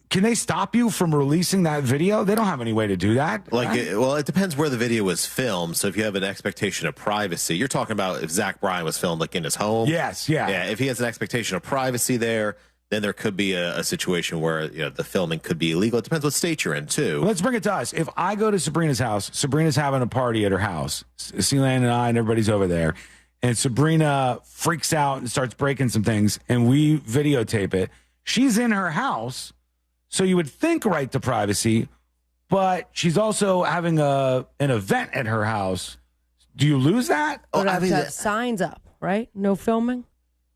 can they stop you from releasing that video? They don't have any way to do that. It depends where the video was filmed. So if you have an expectation of privacy, you're talking about if Zach Bryan was filmed like in his home. Yes, yeah. Yeah, if he has an expectation of privacy there, then there could be a situation where the filming could be illegal. It depends what state you're in, too. Well, let's bring it to us. If I go to Sabrina's house, Sabrina's having a party at her house. Sealand and I and everybody's over there. And Sabrina freaks out and starts breaking some things, and we videotape it. She's in her house, so you would think right to privacy, but she's also having an event at her house. Do you lose that? But I have signs up, right? No filming?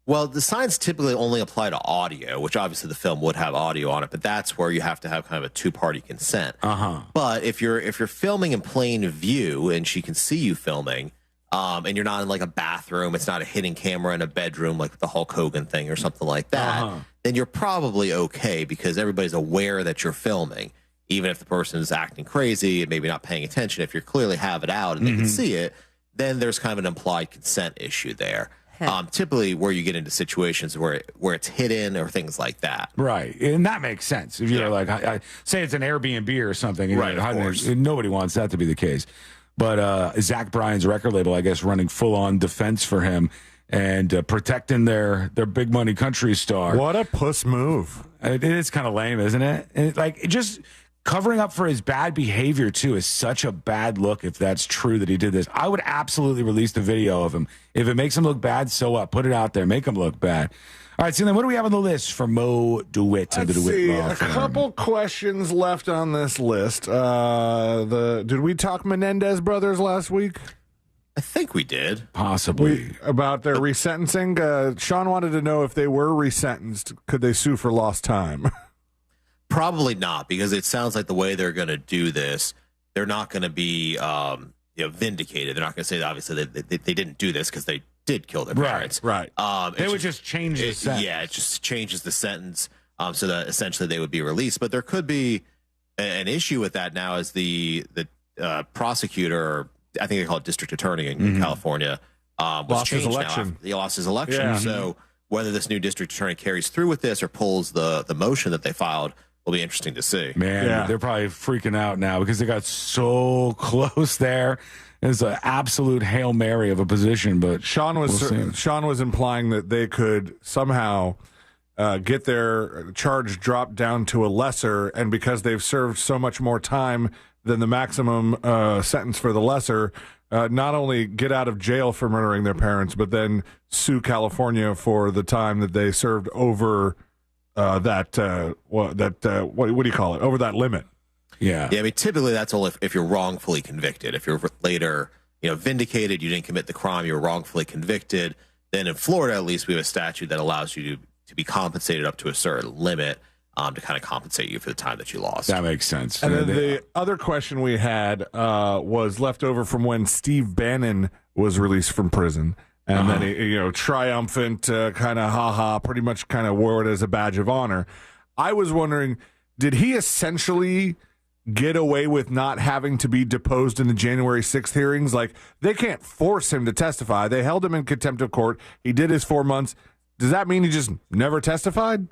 Well, the signs typically only apply to audio, which obviously the film would have audio on it, but that's where you have to have kind of a two-party consent. But if you're filming in plain view and she can see you filming, and you're not in like a bathroom, it's not a hidden camera in a bedroom like the Hulk Hogan thing or something like that, then you're probably okay because everybody's aware that you're filming. Even if the person is acting crazy and maybe not paying attention, if you clearly have it out and they can see it, then there's kind of an implied consent issue there. Typically where you get into situations where it's hidden or things like that. Right. And that makes sense. If you're like, I say it's an Airbnb or something. Right, of course. Nobody wants that to be the case. But Zach Bryan's record label, I guess, running full-on defense for him and protecting their big money country star. What a puss move. It is kind of lame, isn't it? And just covering up for his bad behavior, too, is such a bad look if that's true that he did this. I would absolutely release the video of him. If it makes him look bad, so what? Put it out there. Make him look bad. All right, so then what do we have on the list for Mo DeWitt and the DeWitt Law Firm? A couple questions left on this list. Did we talk Menendez brothers last week? I think we did. Possibly. About their resentencing? Sean wanted to know if they were resentenced, could they sue for lost time? Probably not, because it sounds like the way they're going to do this, they're not going to be vindicated. They're not going to say, obviously, that they didn't do this because they did kill their parents. Right. They would just change the sentence. Yeah, it just changes the sentence so that essentially they would be released. But there could be an issue with that now as the prosecutor, or I think they call it district attorney in California, was lost his changed election. He lost his election. Yeah. So whether this new district attorney carries through with this or pulls the motion that they filed will be interesting to see. Man, they're probably freaking out now because they got so close there. It's an absolute Hail Mary of a position, but Sean was implying that they could somehow get their charge dropped down to a lesser, and because they've served so much more time than the maximum sentence for the lesser, not only get out of jail for murdering their parents, but then sue California for the time that they served over what do you call it? Over that limit. Yeah. I mean, typically that's only if you're wrongfully convicted. If you're later, vindicated, you didn't commit the crime, you were wrongfully convicted. Then in Florida, at least, we have a statute that allows you to be compensated up to a certain limit to kind of compensate you for the time that you lost. That makes sense. And then the other question we had was left over from when Steve Bannon was released from prison. And then he, triumphant, kind of pretty much kind of wore it as a badge of honor. I was wondering, did he essentially get away with not having to be deposed in the January 6th hearings? Like, they can't force him to testify. They held him in contempt of court. He did his 4 months. Does that mean he just never testified?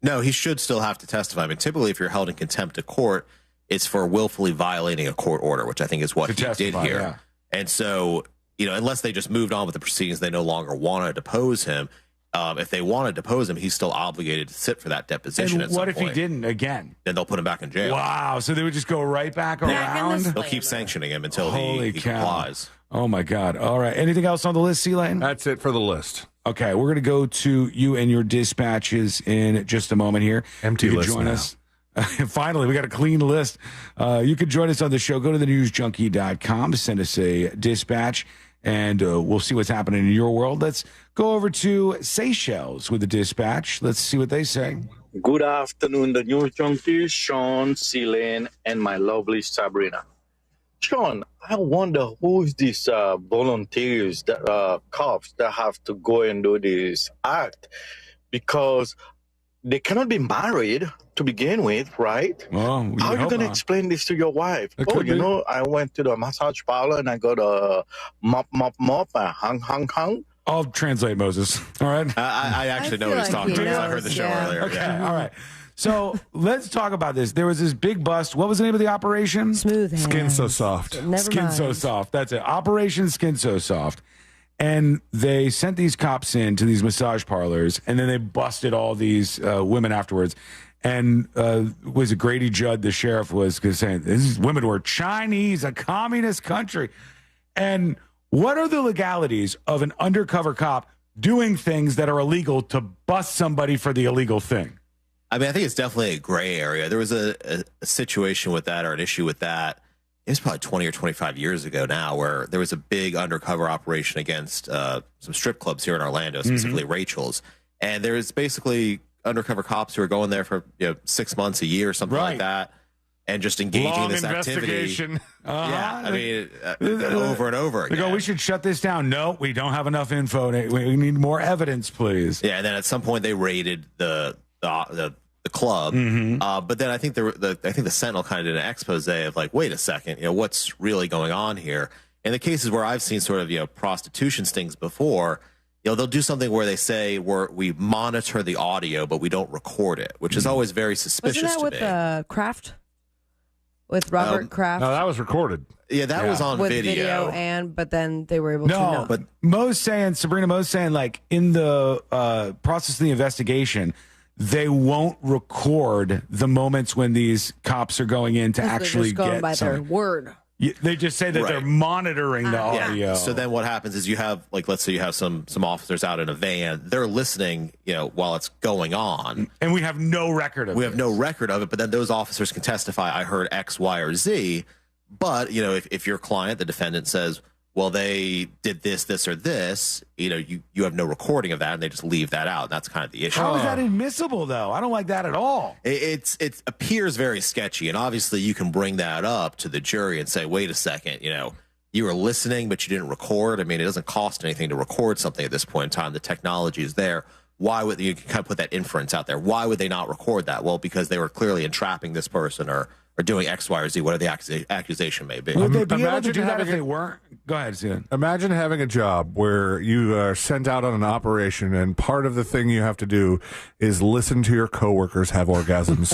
No, he should still have to testify. I mean, typically, if you're held in contempt of court, it's for willfully violating a court order, which I think is what he did here. Yeah. And so, unless they just moved on with the proceedings, they no longer want to depose him. If they want to depose him, he's still obligated to sit for that deposition. And what if he didn't again? Then they'll put him back in jail. Wow. So they would just go right back around? They'll keep sanctioning him until he complies. Oh, my God. All right. Anything else on the list, C-Lane? That's it for the list. Okay. We're going to go to you and your dispatches in just a moment here. Empty list join now. us. Finally, we got a clean list. You can join us on the show. Go to thenewsjunkie.com to send us a dispatch, and we'll see what's happening in your world. Let's go over to Seychelles with the dispatch. Let's see what they say. Good afternoon, the News Junkie, Sean, Celine, and my lovely Sabrina. Sean, I wonder who's these volunteers, that cops that have to go and do this act, because they cannot be married to begin with, right? Well, how are you going to explain this to your wife? I went to the massage parlor and I got a mop, hung. I'll translate, Moses. All right. I actually know what he's talking about. I heard the show earlier. Okay. All right. So let's talk about this. There was this big bust. What was the name of the operation? Smooth hands. Skin So Soft. Skin So Soft. That's it. Operation Skin So Soft. And they sent these cops in to these massage parlors, and then they busted all these women afterwards. And was it Grady Judd, the sheriff, was saying these women were Chinese, a communist country. And what are the legalities of an undercover cop doing things that are illegal to bust somebody for the illegal thing? I mean, I think it's definitely a gray area. There was a situation with that, or an issue with that. It was probably 20 or 25 years ago now, where there was a big undercover operation against some strip clubs here in Orlando, specifically Rachel's. And there's basically undercover cops who are going there for 6 months, a year, something like that, and just engaging in this activity. Yeah, I mean, over and over again. They go, we should shut this down. No, we don't have enough info. We need more evidence, please. Yeah, and then at some point they raided the club, but then I think the Sentinel kind of did an expose of like, wait a second, what's really going on here? In the cases where I've seen sort of prostitution stings before, they'll do something where they say we monitor the audio, but we don't record it, which is always very suspicious. Wasn't that with Kraft? With Robert Kraft? No, that was recorded. Yeah, that was on with video. but then they were able to know. but Sabrina Mo's saying, like, in the process of the investigation, they won't record the moments when these cops are going in to actually they're just going by their something. word. They just say that they're monitoring the audio. Yeah. So then what happens is you have, like, let's say you have some officers out in a van. They're listening, while it's going on. And we have no record of it. We have no record of it, but then those officers can testify, I heard X, Y, or Z. But, if your client, the defendant, says, well, they did this, or this, you have no recording of that, and they just leave that out. That's kind of the issue. How is that admissible, though? I don't like that at all. It appears very sketchy, and obviously you can bring that up to the jury and say, wait a second, you were listening, but you didn't record. I mean, it doesn't cost anything to record something at this point in time. The technology is there. Why would you kind of put that inference out there? Why would they not record that? Well, because they were clearly entrapping this person or or doing X, Y, or Z, whatever the accusation may be. Would they be able to do that having if they weren't? Go ahead, Steven. Imagine having a job where you are sent out on an operation, and part of the thing you have to do is listen to your coworkers have orgasms.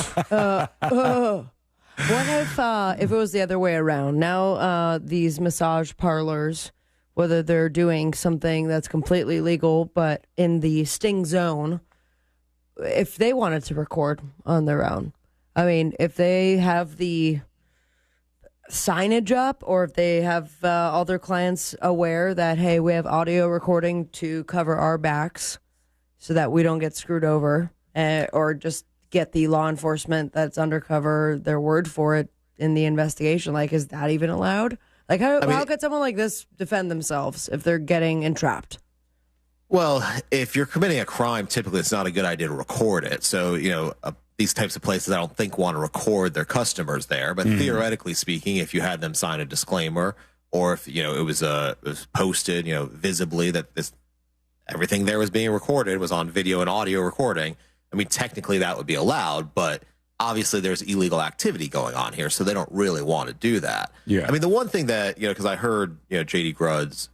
What if it was the other way around? Now these massage parlors, whether they're doing something that's completely legal, but in the sting zone, if they wanted to record on their own, I mean, if they have the signage up, or if they have all their clients aware that, hey, we have audio recording to cover our backs so that we don't get screwed over, or just get the law enforcement that's undercover their word for it in the investigation. Like, is that even allowed? Like, how could someone like this defend themselves if they're getting entrapped? Well, if you're committing a crime, typically it's not a good idea to record it. So, these types of places I don't think want to record their customers there. But theoretically speaking, if you had them sign a disclaimer, or if, it was posted, visibly that everything there was being recorded, was on video and audio recording, I mean, technically that would be allowed, but obviously there's illegal activity going on here, so they don't really want to do that. Yeah. I mean, the one thing that, because I heard, J.D. Grudd's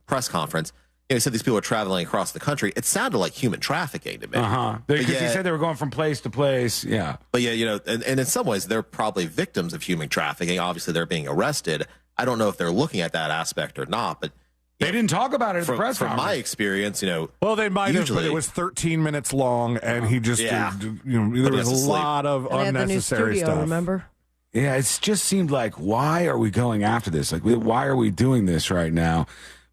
press conference, he said these people are traveling across the country. It sounded like human trafficking to me. Because he said they were going from place to place. Yeah. But yeah, and in some ways, they're probably victims of human trafficking. Obviously, they're being arrested. I don't know if they're looking at that aspect or not, but they didn't talk about it at the press from conference. my experience, well, they might have, but it was 13 minutes long, and he just, there was a lot of unnecessary studio, stuff. Remember? Yeah, it just seemed like, why are we going after this? Like, why are we doing this right now?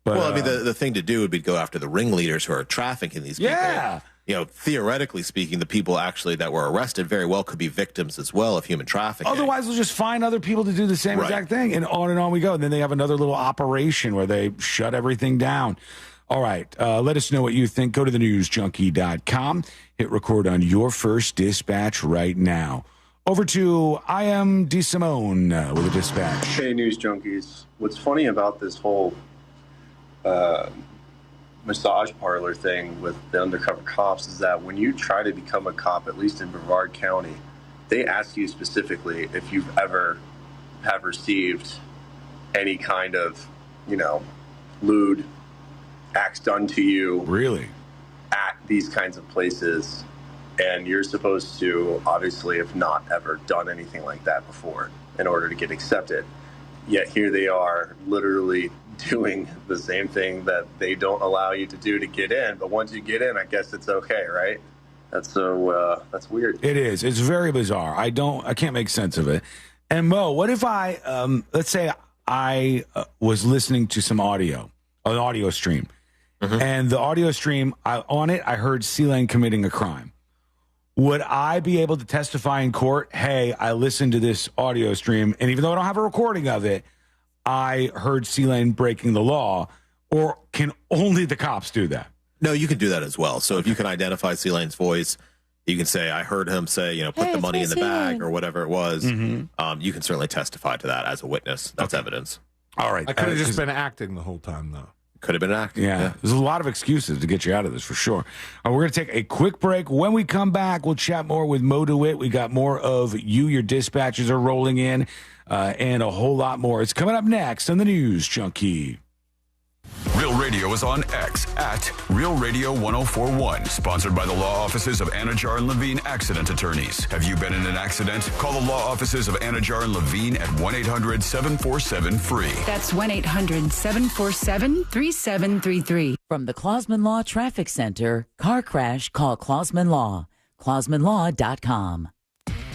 But, well, I mean, the thing to do would be to go after the ringleaders who are trafficking these people. Yeah. Theoretically speaking, the people actually that were arrested very well could be victims as well of human trafficking. Otherwise, we'll just find other people to do the same exact thing, and on we go. And then they have another little operation where they shut everything down. All right, let us know what you think. Go to thenewsjunkie.com. Hit record on your first dispatch right now. Over to I am DeSimone with a dispatch. Hey, News Junkies. What's funny about this whole massage parlor thing with the undercover cops is that when you try to become a cop, at least in Brevard County, they ask you specifically if you've ever have received any kind of, lewd acts done to you. Really? At these kinds of places. And you're supposed to, obviously, have not ever done anything like that before in order to get accepted. Yet here they are literally doing the same thing that they don't allow you to do to get in. But once you get in, I guess it's okay, right? That's weird. It is. It's very bizarre. I can't make sense of it. And Mo, what if let's say I was listening to some audio, an audio stream, and the audio stream, I heard C-Lane committing a crime. Would I be able to testify in court, hey, I listened to this audio stream, and even though I don't have a recording of it, I heard C-Lane breaking the law, or can only the cops do that? No, you can do that as well. So if you can identify C-Lane's voice, you can say, I heard him say, put the money in the bag or whatever it was. You can certainly testify to that as a witness. That's evidence. All right. I could have just been acting the whole time, though. Could have been acting. Yeah. There's a lot of excuses to get you out of this for sure. We're going to take a quick break. When we come back, we'll chat more with Mo DeWitt. We got more of your dispatches are rolling in, and a whole lot more. It's coming up next on the News Junkie. Real Radio is on X at Real Radio 1041. Sponsored by the law offices of Anajar and Levine Accident Attorneys. Have you been in an accident? Call the law offices of Anajar and Levine at 1-800-747-FREE. That's 1-800-747-3733. From the Clausman Law Traffic Center, car crash, call Clausman Law. ClausmanLaw.com.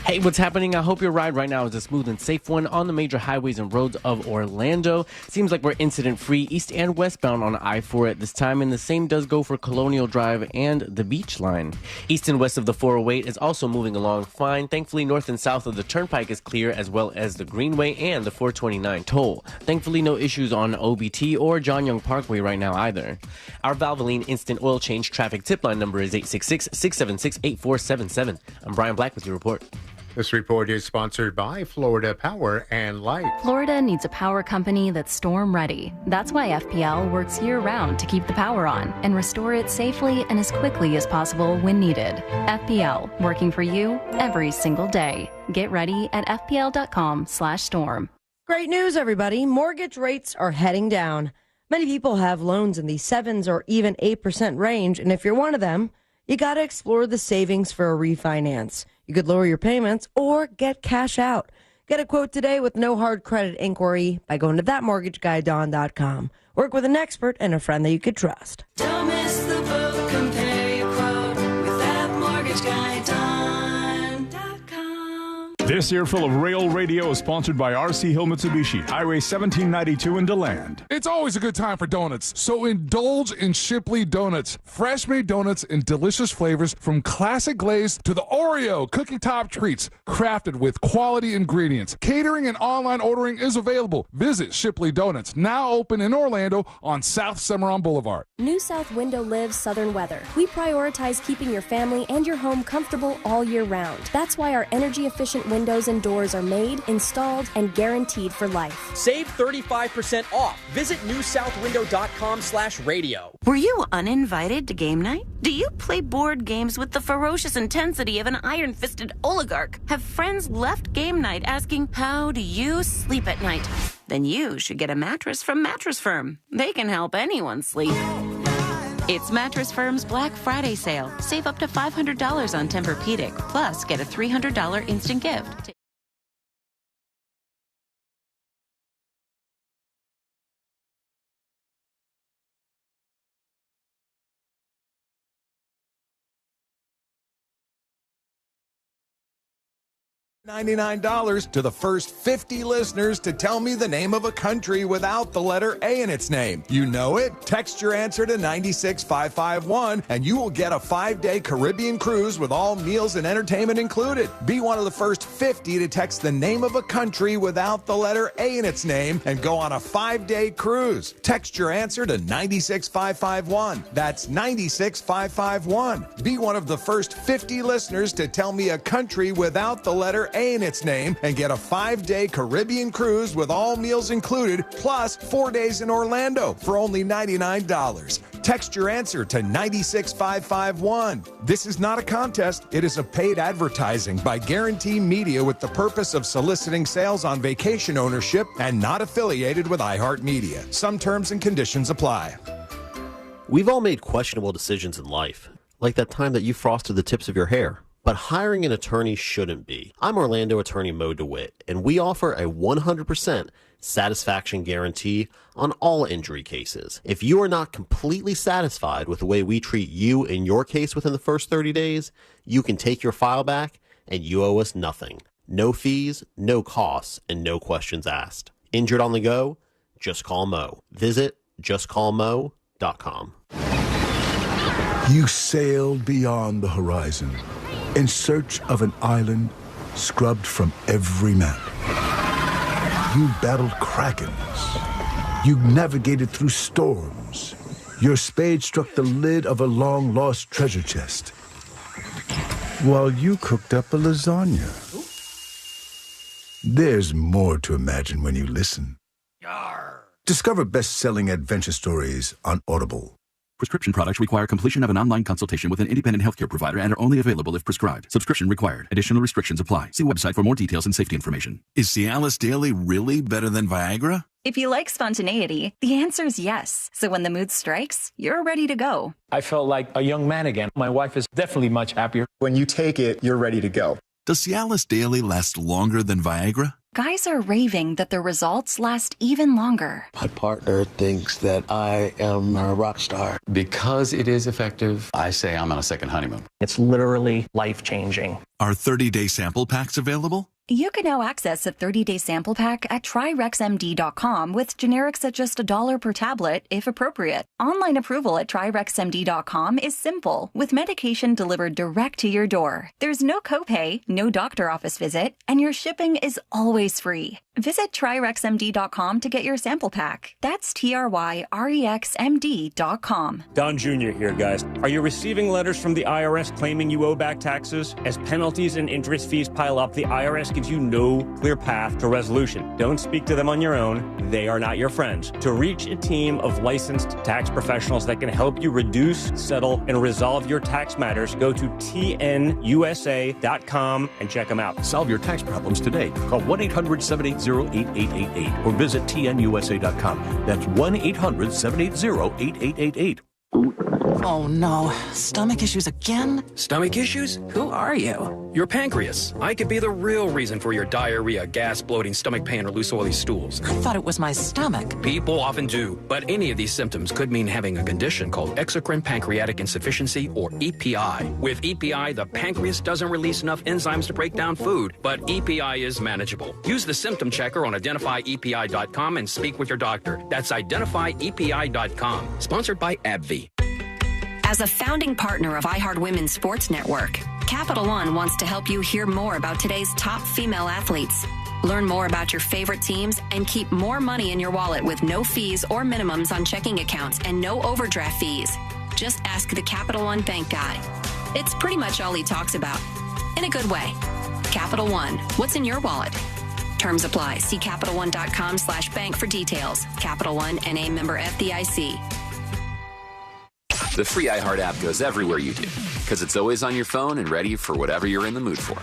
Hey, what's happening? I hope your ride right now is a smooth and safe one on the major highways and roads of Orlando. Seems like we're incident-free east and westbound on I-4 at this time, and the same does go for Colonial Drive and the Beach Line. East and west of the 408 is also moving along fine. Thankfully, north and south of the Turnpike is clear, as well as the Greenway and the 429 toll. Thankfully, no issues on OBT or John Young Parkway right now either. Our Valvoline Instant Oil Change traffic tip line number is 866-676-8477. I'm Brian Black with your report. This report is sponsored by Florida Power and Light. Florida needs a power company that's storm ready. That's why FPL works year-round to keep the power on and restore it safely and as quickly as possible when needed. FPL, working for you every single day. Get ready at fpl.com/storm. Great news, everybody. Mortgage rates are heading down. Many people have loans in the 7s or even 8% range, and if you're one of them, you got to explore the savings for a refinance. You could lower your payments or get cash out. Get a quote today with no hard credit inquiry by going to thatmortgageguy.com. Work with an expert and a friend that you could trust. Don't miss the boat. Compare your quote with thatmortgageguy.com. This earful of Rail Radio is sponsored by RC Hill Mitsubishi, Highway 1792 in DeLand. It's always a good time for donuts, so indulge in Shipley Donuts. Fresh-made donuts in delicious flavors from classic glaze to the Oreo cookie top treats, crafted with quality ingredients. Catering and online ordering is available. Visit Shipley Donuts, now open in Orlando on South Cimarron Boulevard. New South Window lives southern weather. We prioritize keeping your family and your home comfortable all year round. That's why our energy-efficient windows and doors are made, installed, and guaranteed for life. Save 35% off. Visit newsouthwindow.com/radio. Were you uninvited to game night? Do you play board games with the ferocious intensity of an iron-fisted oligarch? Have friends left game night asking, how do you sleep at night? Then you should get a mattress from Mattress Firm. They can help anyone sleep. It's Mattress Firm's Black Friday sale. Save up to $500 on Tempur-Pedic, plus get a $300 instant gift. $99 to the first 50 listeners to tell me the name of a country without the letter A in its name. You know it? Text your answer to 96551 and you will get a 5-day Caribbean cruise with all meals and entertainment included. Be one of the first 50 to text the name of a country without the letter A in its name and go on a 5-day cruise. Text your answer to 96551. That's 96551. Be one of the first 50 listeners to tell me a country without the letter A in its name and get a 5-day Caribbean cruise with all meals included, plus 4 days in Orlando for only $99. Text your answer to 96551. This is not a contest. It is a paid advertising by Guarantee Media with the purpose of soliciting sales on vacation ownership and not affiliated with iHeartMedia. Some terms and conditions apply. We've all made questionable decisions in life, like that time that you frosted the tips of your hair. But hiring an attorney shouldn't be. I'm Orlando attorney Mo DeWitt, and we offer a 100% satisfaction guarantee on all injury cases. If you are not completely satisfied with the way we treat you in your case within the first 30 days, you can take your file back and you owe us nothing. No fees, no costs, and no questions asked. Injured on the go? Just call Mo. Visit justcallmo.com. You sailed beyond the horizon in search of an island scrubbed from every map. You battled krakens. You navigated through storms. Your spade struck the lid of a long-lost treasure chest, while you cooked up a lasagna. There's more to imagine when you listen. Discover best-selling adventure stories on Audible. Prescription products require completion of an online consultation with an independent healthcare provider and are only available if prescribed. Subscription required. Additional restrictions apply. See website for more details and safety information. Is Cialis Daily really better than Viagra? If you like spontaneity, the answer is yes. So when the mood strikes, you're ready to go. I felt like a young man again. My wife is definitely much happier. When you take it, you're ready to go. Does Cialis Daily last longer than Viagra? Guys are raving that the results last even longer. My partner thinks that I am a rock star. Because it is effective, I say I'm on a second honeymoon. It's literally life-changing. Are 30-day sample packs available? You can now access a 30-day sample pack at TryRexMD.com with generics at just $1 per tablet, if appropriate. Online approval at TryRexMD.com is simple, with medication delivered direct to your door. There's no copay, no doctor office visit, and your shipping is always free. Visit TryRexMD.com to get your sample pack. That's TRYREXMD.com. Don Jr. here, guys. Are you receiving letters from the IRS claiming you owe back taxes? As penalties and interest fees pile up, the IRS gives you no clear path to resolution. Don't speak to them on your own. They are not your friends. To reach a team of licensed tax professionals that can help you reduce, settle, and resolve your tax matters, go to tnusa.com and check them out. Solve your tax problems today. Call 1-800-780-8888 or visit tnusa.com. That's 1-800-780-8888. Oh no, stomach issues again? Stomach issues? Who are you? Your pancreas. I could be the real reason for your diarrhea, gas, bloating, stomach pain, or loose oily stools. I thought it was my stomach. People often do, but any of these symptoms could mean having a condition called exocrine pancreatic insufficiency, or EPI. With EPI, the pancreas doesn't release enough enzymes to break down food, but EPI is manageable. Use the symptom checker on identifyepi.com and speak with your doctor. That's identifyepi.com. Sponsored by AbbVie. As a founding partner of iHeart Women's Sports Network, Capital One wants to help you hear more about today's top female athletes. Learn more about your favorite teams and keep more money in your wallet with no fees or minimums on checking accounts and no overdraft fees. Just ask the Capital One bank guy. It's pretty much all he talks about. In a good way. Capital One, what's in your wallet? Terms apply. See CapitalOne.com/bank for details. Capital One, NA, member FDIC. The free iHeart app goes everywhere you do, because it's always on your phone and ready for whatever you're in the mood for.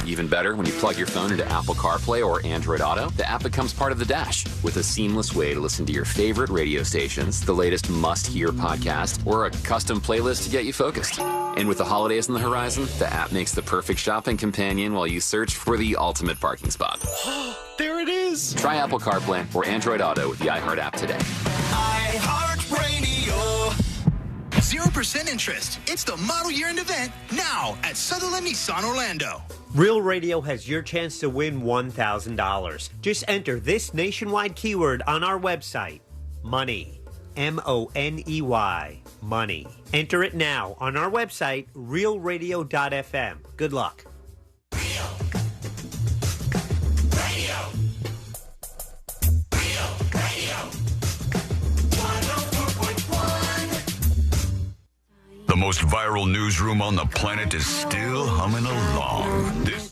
Even better, when you plug your phone into Apple CarPlay or Android Auto, the app becomes part of the dash with a seamless way to listen to your favorite radio stations, the latest must-hear podcast, or a custom playlist to get you focused. And with the holidays on the horizon, the app makes the perfect shopping companion while you search for the ultimate parking spot. There it is! Try Apple CarPlay or Android Auto with the iHeart app today. iHeartRadio. 0% interest. It's the model year-end event now at Sutherland Nissan Orlando. Real Radio has your chance to win $1,000. Just enter this nationwide keyword on our website, money. MONEY. Money. Enter it now on our website, realradio.fm. Good luck. The most viral newsroom on the planet is still humming along. This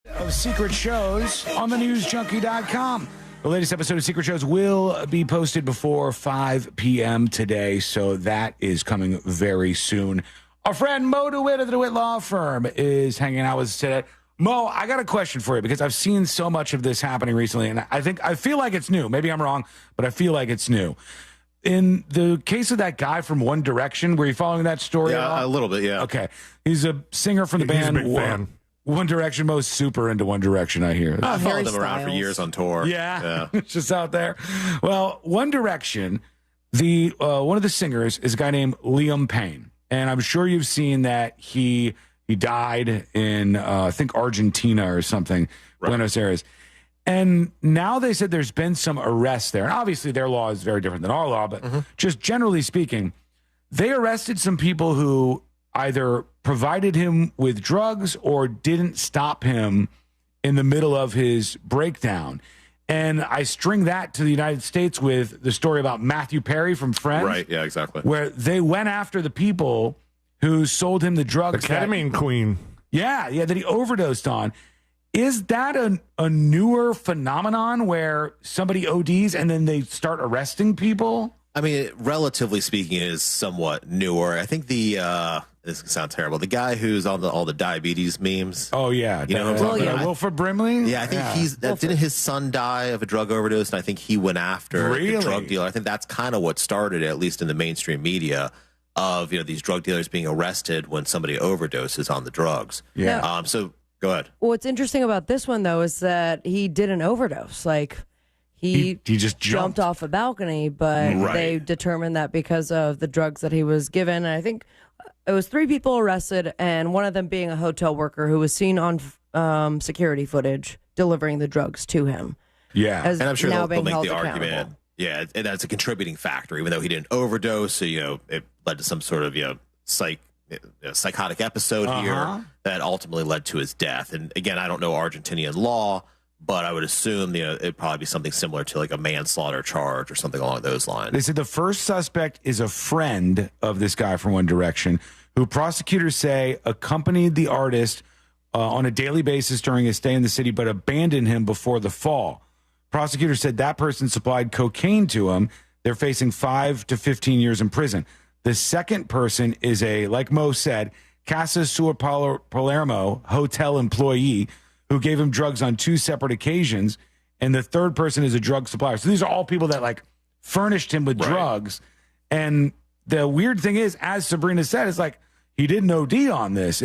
of Secret Shows on the newsjunkie.com. The latest episode of Secret Shows will be posted before 5 p.m. today, so that is coming very soon. Our friend Mo DeWitt of the DeWitt Law Firm is hanging out with us today. Mo, I got a question for you because I've seen so much of this happening recently, and I feel like it's new. Maybe I'm wrong, but I feel like it's new. In the case of that guy from One Direction, were you following that story? Yeah, a little bit, yeah. Okay. He's a singer from the band. He's a big fan. One Direction. Mo's super into One Direction, I hear. I followed them around for years on tour. Yeah. It's just out there. Well, One Direction, the one of the singers is a guy named Liam Payne. And I'm sure you've seen that he died in, I think, Argentina or something, Buenos Aires. And now they said there's been some arrests there. And obviously their law is very different than our law, but just generally speaking, they arrested some people who either provided him with drugs or didn't stop him in the middle of his breakdown. And I string that to the United States with the story about Matthew Perry from Friends. Right, yeah, exactly. Where they went after the people who sold him the drugs. The ketamine queen. Yeah, that he overdosed on. Is that a newer phenomenon where somebody ODs and then they start arresting people? I mean, relatively speaking, it is somewhat newer. I think this sounds terrible. The guy who's on all the diabetes memes. Oh yeah, you know, Wilford Brimley. Yeah, I think didn't his son die of a drug overdose? And I think he went after the drug dealer. I think that's kind of what started it, at least in the mainstream media, of these drug dealers being arrested when somebody overdoses on the drugs. Yeah. So go ahead. What's interesting about this one though is that he didn't overdose. Like. He just jumped off a balcony, but they determined that because of the drugs that he was given. And I think it was 3 people arrested, and one of them being a hotel worker who was seen on security footage delivering the drugs to him. Yeah. And I'm sure now they'll being make the held argument. accountable. Yeah, and that's a contributing factor, even though he didn't overdose. So, it led to some sort of, psychotic episode here that ultimately led to his death. And again, I don't know Argentinian law, but I would assume, it'd probably be something similar to like a manslaughter charge or something along those lines. They said the first suspect is a friend of this guy from One Direction, who prosecutors say accompanied the artist on a daily basis during his stay in the city, but abandoned him before the fall. Prosecutors said that person supplied cocaine to him. They're facing 5 to 15 years in prison. The second person is like Mo said, Casa Sur Palermo hotel employee who gave him drugs on 2 separate occasions. And the third person is a drug supplier. So these are all people that furnished him with drugs. And the weird thing is, as Sabrina said, it's like he didn't OD on this.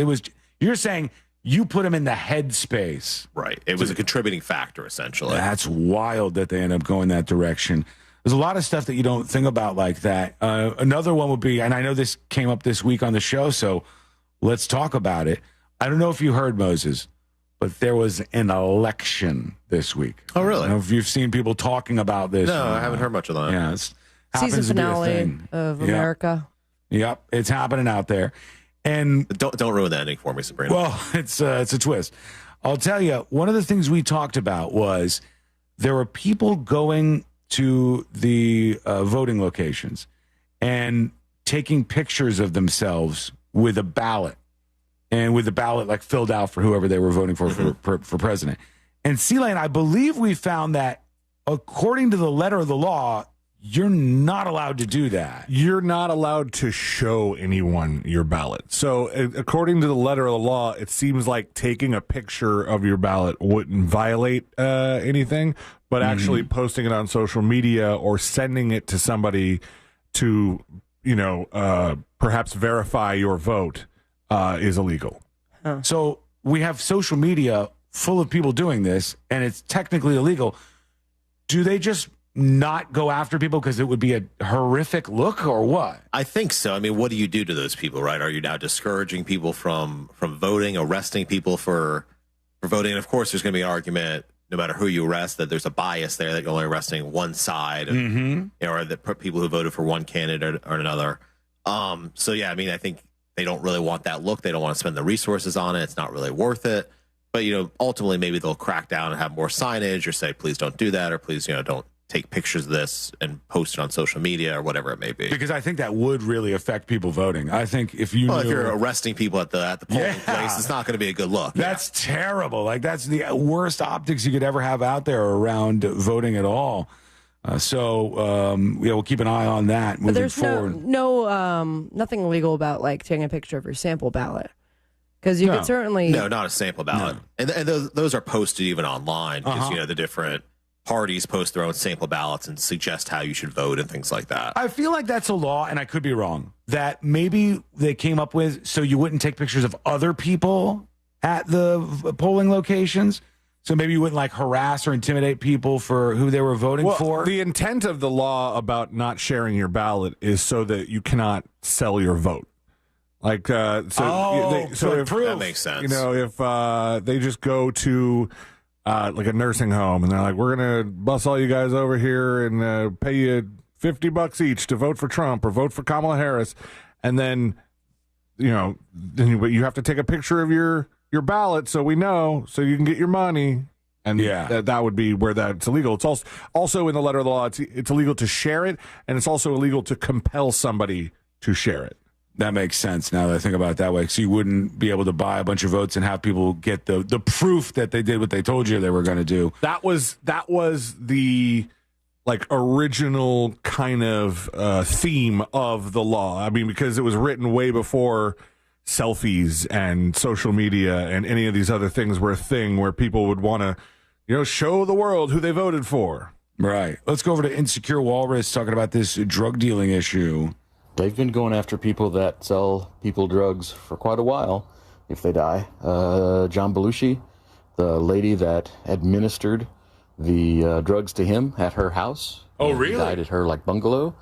You're saying you put him in the headspace. Right. It was a contributing factor, essentially. That's wild that they end up going that direction. There's a lot of stuff that you don't think about like that. Another one would be, and I know this came up this week on the show, so let's talk about it. I don't know if you heard, Moses, but there was an election this week. Oh, really? I don't know if you've seen people talking about this. No, I haven't heard much of that. Yeah, Season finale of America. Yep, it's happening out there. And don't ruin the ending for me, Sabrina. Well, it's a twist. I'll tell you, one of the things we talked about was there were people going to the voting locations and taking pictures of themselves with a ballot, and with the ballot filled out for whoever they were voting for president. And C-Lane, I believe we found that according to the letter of the law, you're not allowed to do that. You're not allowed to show anyone your ballot. So according to the letter of the law, it seems like taking a picture of your ballot wouldn't violate anything, but actually posting it on social media or sending it to somebody to, perhaps verify your vote is illegal. So we have social media full of people doing this, and it's technically illegal. Do they just not go after people because it would be a horrific look, or what? I think so. I mean, what do you do to those people, right? Are you now discouraging people from voting, arresting people for voting? And of course, there's going to be an argument, no matter who you arrest, that there's a bias there that you're only arresting one side, or that people who voted for one candidate or another. So yeah, I mean, I think they don't really want that look. They don't want to spend the resources on it. It's not really worth it. But ultimately, maybe they'll crack down and have more signage, or say, please don't do that, or please, don't take pictures of this and post it on social media or whatever it may be. Because I think that would really affect people voting. I think if you're arresting people at the polling place, it's not going to be a good look. That's terrible. That's the worst optics you could ever have out there around voting at all. We'll keep an eye on that moving forward. Nothing illegal about taking a picture of your sample ballot. Because you could certainly... No, not a sample ballot. No. And those are posted even online because, the different parties post their own sample ballots and suggest how you should vote and things like that. I feel like that's a law, and I could be wrong, that maybe they came up with so you wouldn't take pictures of other people at the polling locations. So maybe you wouldn't harass or intimidate people for who they were voting for. The intent of the law about not sharing your ballot is so that you cannot sell your vote. If that makes sense. If they just go to a nursing home and they're like, we're gonna bus all you guys over here and pay you $50 each to vote for Trump or vote for Kamala Harris, and then you have to take a picture of your ballot so we know, so you can get your money. And that would be where that's illegal. It's also in the letter of the law, it's illegal to share it, and it's also illegal to compel somebody to share it. That makes sense now that I think about it that way. So you wouldn't be able to buy a bunch of votes and have people get the proof that they did what they told you they were going to do. That was the original kind of theme of the law. I mean, because it was written way before selfies and social media and any of these other things were a thing where people would want to, show the world who they voted for. Right. Let's go over to Insecure Walrus talking about this drug dealing issue. They've been going after people that sell people drugs for quite a while if they die. John Belushi, the lady that administered the drugs to him at her house. Oh, really? Died at her bungalow.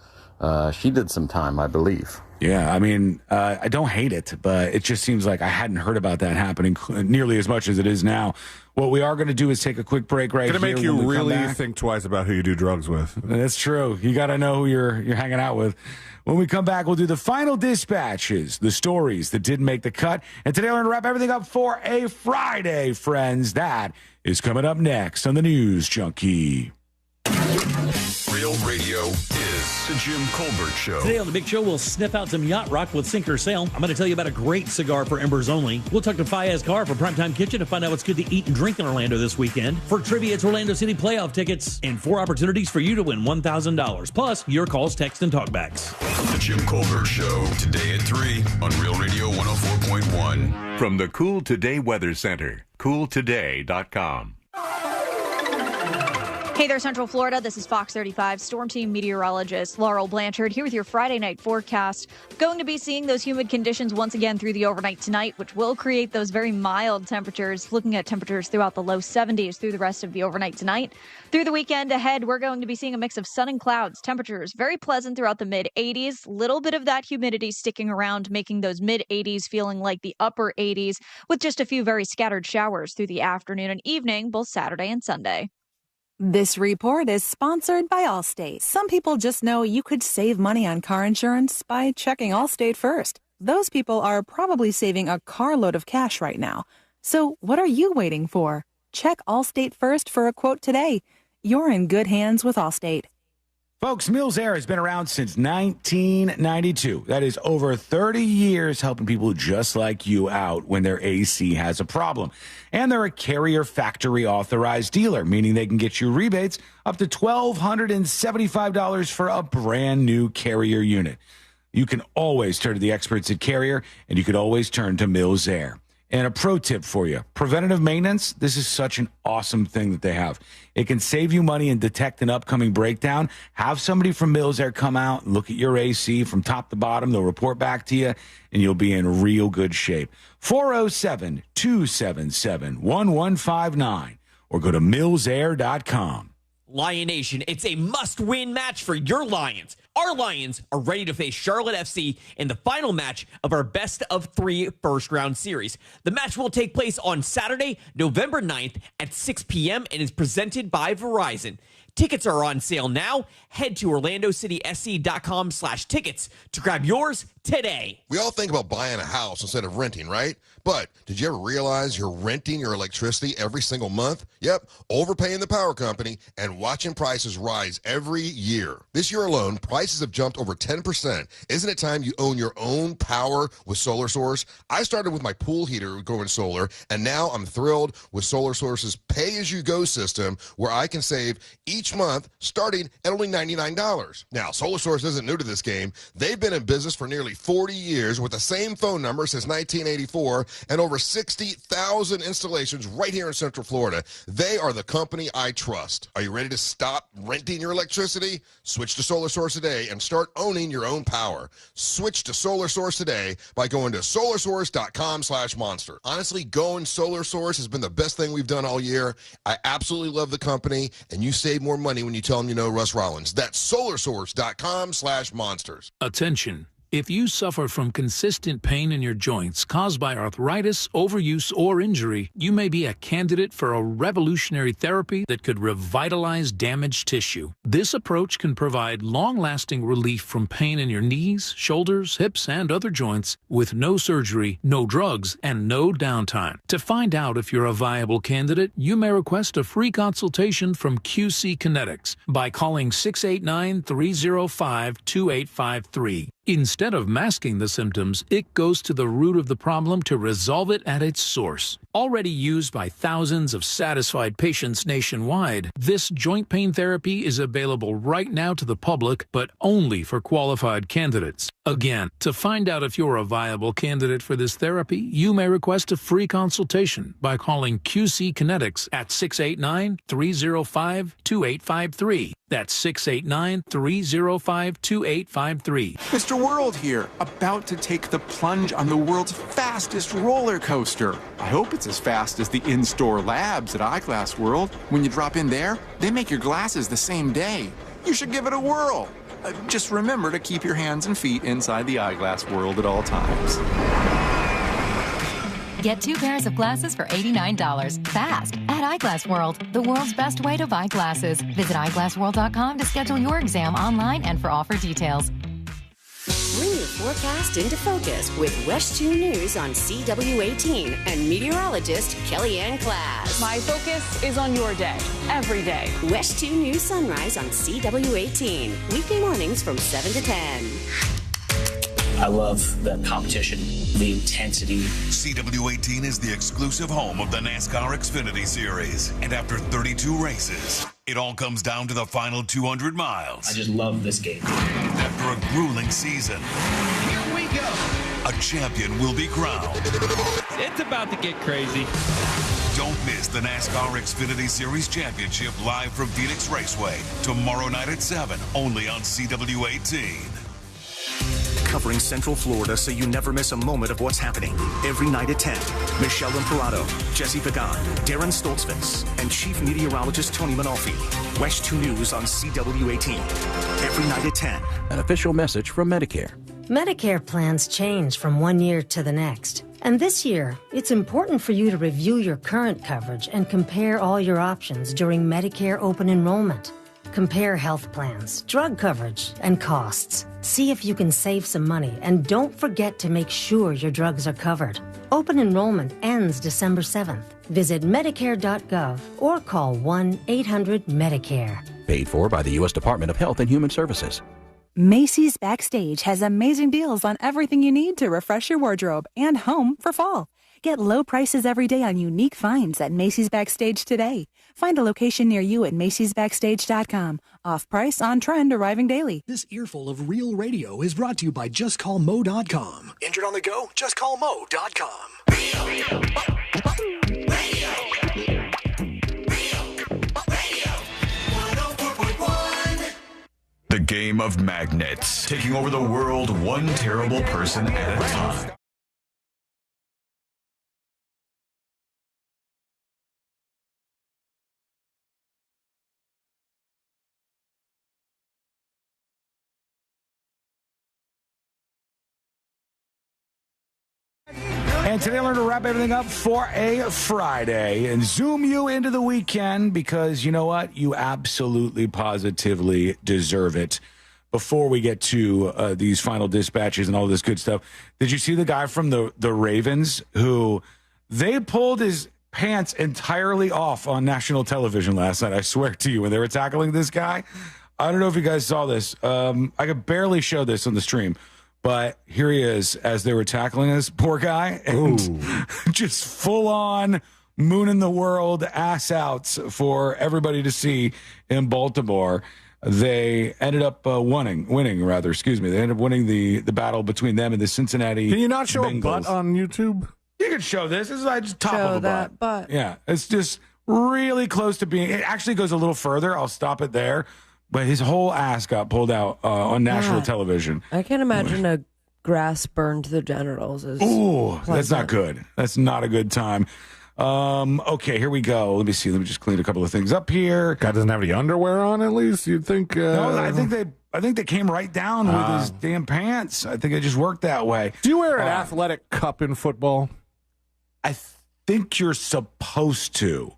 She did some time, I believe. Yeah, I mean, I don't hate it, but it just seems like I hadn't heard about that happening nearly as much as it is now. What we are going to do is take a quick break right here. Going to make you really think twice about who you do drugs with. That's true. You got to know who you're hanging out with. When we come back, we'll do the final dispatches, the stories that didn't make the cut. And today we're going to wrap everything up for a Friday, friends. That is coming up next on the News Junkie. Real radio is the Jim Colbert Show. Today on The Big Show, we'll sniff out some yacht rock with sink or sail. I'm going to tell you about a great cigar for embers only. We'll talk to Fayez Carr from Primetime Kitchen to find out what's good to eat and drink in Orlando this weekend. For trivia, it's Orlando City playoff tickets and 4 opportunities for you to win $1,000. Plus, your calls, text, and talkbacks. The Jim Colbert Show, today at 3 on Real Radio 104.1. From the Cool Today Weather Center, cooltoday.com. Hey there, Central Florida. This is Fox 35 Storm Team meteorologist Laurel Blanchard here with your Friday night forecast. Going to be seeing those humid conditions once again through the overnight tonight, which will create those very mild temperatures. Looking at temperatures throughout the low 70s through the rest of the overnight tonight. Through the weekend ahead, we're going to be seeing a mix of sun and clouds. Temperatures very pleasant throughout the mid-80s. Little bit of that humidity sticking around, making those mid-80s feeling like the upper 80s, with just a few very scattered showers through the afternoon and evening, both Saturday and Sunday. This report is sponsored by Allstate. Some people just know you could save money on car insurance by checking Allstate first. Those people are probably saving a carload of cash right now. So what are you waiting for? Check Allstate first for a quote today. You're in good hands with Allstate. Folks, Mills Air has been around since 1992. That is over 30 years helping people just like you out when their AC has a problem. And they're a Carrier factory authorized dealer, meaning they can get you rebates up to $1,275 for a brand new Carrier unit. You can always turn to the experts at Carrier, and you can always turn to Mills Air. And a pro tip for you, preventative maintenance, this is such an awesome thing that they have. It can save you money and detect an upcoming breakdown. Have somebody from Mills Air come out and look at your AC from top to bottom. They'll report back to you, and you'll be in real good shape. 407-277-1159 or go to millsair.com. Lion Nation, it's a must-win match for your Lions. Our Lions are ready to face Charlotte FC in the final match of our best-of-3 first-round series. The match will take place on Saturday, November 9th at 6 p.m. and is presented by Verizon. Tickets are on sale now. Head to OrlandoCitySC.com/tickets to grab yours today. We all think about buying a house instead of renting, right? But did you ever realize you're renting your electricity every single month? Yep, overpaying the power company and watching prices rise every year. This year alone, prices have jumped over 10%. Isn't it time you own your own power with Solar Source? I started with my pool heater going solar, and now I'm thrilled with Solar Source's pay-as-you-go system where I can save each month starting at only $99. Now, Solar Source isn't new to this game. They've been in business for nearly 40 years with the same phone number since 1984 and over 60,000 installations right here in Central Florida. They are the company I trust. Are you ready to stop renting your electricity? Switch to Solar Source today and start owning your own power. Switch to Solar Source today by going to solarsource.com/monster. Honestly, going Solar Source has been the best thing we've done all year. I absolutely love the company, and you save more money when you tell them you know Russ Rollins. That's solarsource.com/monsters. Attention. If you suffer from consistent pain in your joints caused by arthritis, overuse, or injury, you may be a candidate for a revolutionary therapy that could revitalize damaged tissue. This approach can provide long-lasting relief from pain in your knees, shoulders, hips, and other joints with no surgery, no drugs, and no downtime. To find out if you're a viable candidate, you may request a free consultation from QC Kinetics by calling 689-305-2853. Instead of masking the symptoms, it goes to the root of the problem to resolve it at its source. Already used by thousands of satisfied patients nationwide, this joint pain therapy is available right now to the public, but only for qualified candidates. Again, to find out if you're a viable candidate for this therapy, you may request a free consultation by calling QC Kinetics at 689-305-2853. That's 689-305-2853. Mr. World here, about to take the plunge on the world's fastest roller coaster. I hope it's as fast as the in-store labs at Eyeglass World. When you drop in there, they make your glasses the same day. You should give it a whirl. Just remember to keep your hands and feet inside the eyeglass world at all times. Get 2 pairs of glasses for $89. Fast at Eyeglass World, the world's best way to buy glasses. Visit eyeglassworld.com to schedule your exam online and for offer details. Bring your forecast into focus with West 2 News on CW18 and meteorologist Kellyanne Class. My focus is on your day, every day. West 2 News Sunrise on CW18. Weekday mornings from 7 to 10. I love the competition, the intensity. CW18 is the exclusive home of the NASCAR Xfinity Series. And after 32 races, it all comes down to the final 200 miles. I just love this game. After a grueling season, Here we go. a champion will be crowned. It's about to get crazy. Don't miss the NASCAR Xfinity Series Championship live from Phoenix Raceway tomorrow night at 7, only on CW18. Covering Central Florida so you never miss a moment of what's happening. Every night at 10, Michelle Imperato, Jesse Pagan, Darren Stoltzfus, and Chief Meteorologist Tony Manolfi. West 2 News on CW18. Every night at 10. An official message from Medicare. Medicare plans change from one year to the next. And this year, it's important for you to review your current coverage and compare all your options during Medicare open enrollment. Compare health plans, drug coverage, and costs. See if you can save some money, and don't forget to make sure your drugs are covered. Open enrollment ends December 7th. Visit Medicare.gov or call 1-800-MEDICARE. Paid for by the U.S. Department of Health and Human Services. Macy's Backstage has amazing deals on everything you need to refresh your wardrobe and home for fall. Get low prices every day on unique finds at Macy's Backstage today. Find a location near you at Macy'sBackstage.com. Off price, on trend, arriving daily. This earful of real radio is brought to you by JustCallMo.com. Injured on the go? JustCallMo.com. The game of magnets, taking over the world one terrible person at a time. And today, I learned to wrap everything up for a Friday and zoom you into the weekend because you know what? You absolutely, positively deserve it. Before we get to these final dispatches and all this good stuff, did you see the guy from the Ravens who they pulled his pants entirely off on national television last night? I swear to you, when they were tackling this guy. I don't know if you guys saw this. I could barely show this on the stream. But here he is as they were tackling this poor guy and just full on mooning the world ass outs for everybody to see in Baltimore. They ended up winning. They ended up winning the battle between them and the Cincinnati. Can you not show Bengals. a butt on YouTube? You can show this. This is like just top Show of a that butt. Yeah, it's just really close to being. It actually goes a little further. I'll stop it there. But his whole ass got pulled out on national television. I can't imagine a grass burned to the genitals. Ooh, that's not good. That's not a good time. Okay, here we go. Let me see. Let me just clean a couple of things up here. Guy doesn't have any underwear on, at least. You'd think. No, I think they came right down with his damn pants. I think it just worked that way. Do you wear an athletic cup in football? I think you're supposed to,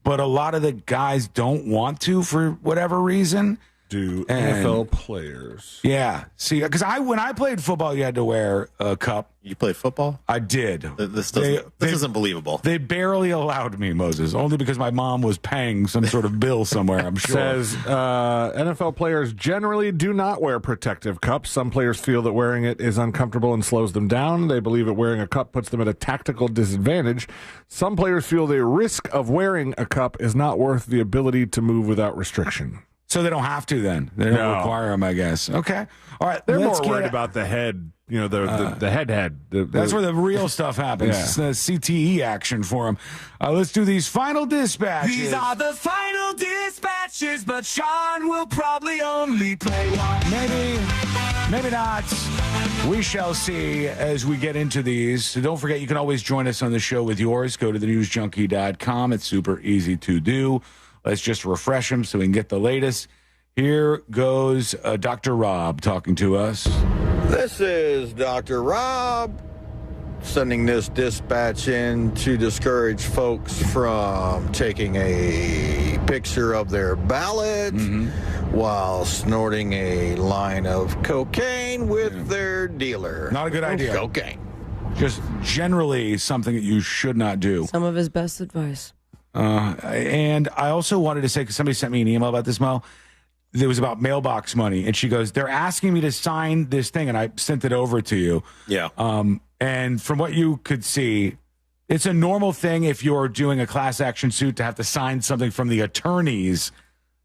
but a lot of the guys don't want to for whatever reason. Do NFL players? Yeah. See, because when I played football, you had to wear a cup. You played football? I did. This isn't believable. They barely allowed me, Moses, only because my mom was paying some sort of bill somewhere, I'm sure. Says NFL players generally do not wear protective cups. Some players feel that wearing it is uncomfortable and slows them down. They believe that wearing a cup puts them at a tactical disadvantage. Some players feel the risk of wearing a cup is not worth the ability to move without restriction. So they don't have to then. They don't require them, I guess. Okay. All right. They're more worried about the head, the head. That's where the real stuff happens. Yeah. It's the CTE action for them. Let's do these final dispatches. These are the final dispatches, but Sean will probably only play one. Maybe not. We shall see as we get into these. So don't forget, you can always join us on the show with yours. Go to thenewsjunkie.com. It's super easy to do. Let's just refresh them so we can get the latest. Here goes Dr. Rob talking to us. This is Dr. Rob sending this dispatch in to discourage folks from taking a picture of their ballot while snorting a line of cocaine with their dealer. Not a good idea. Cocaine. Just generally something that you should not do. Some of his best advice. And I also wanted to say, because somebody sent me an email about this, Mo. It was about mailbox money. And she goes, they're asking me to sign this thing. And I sent it over to you. Yeah. And from what you could see, it's a normal thing if you're doing a class action suit to have to sign something from the attorneys.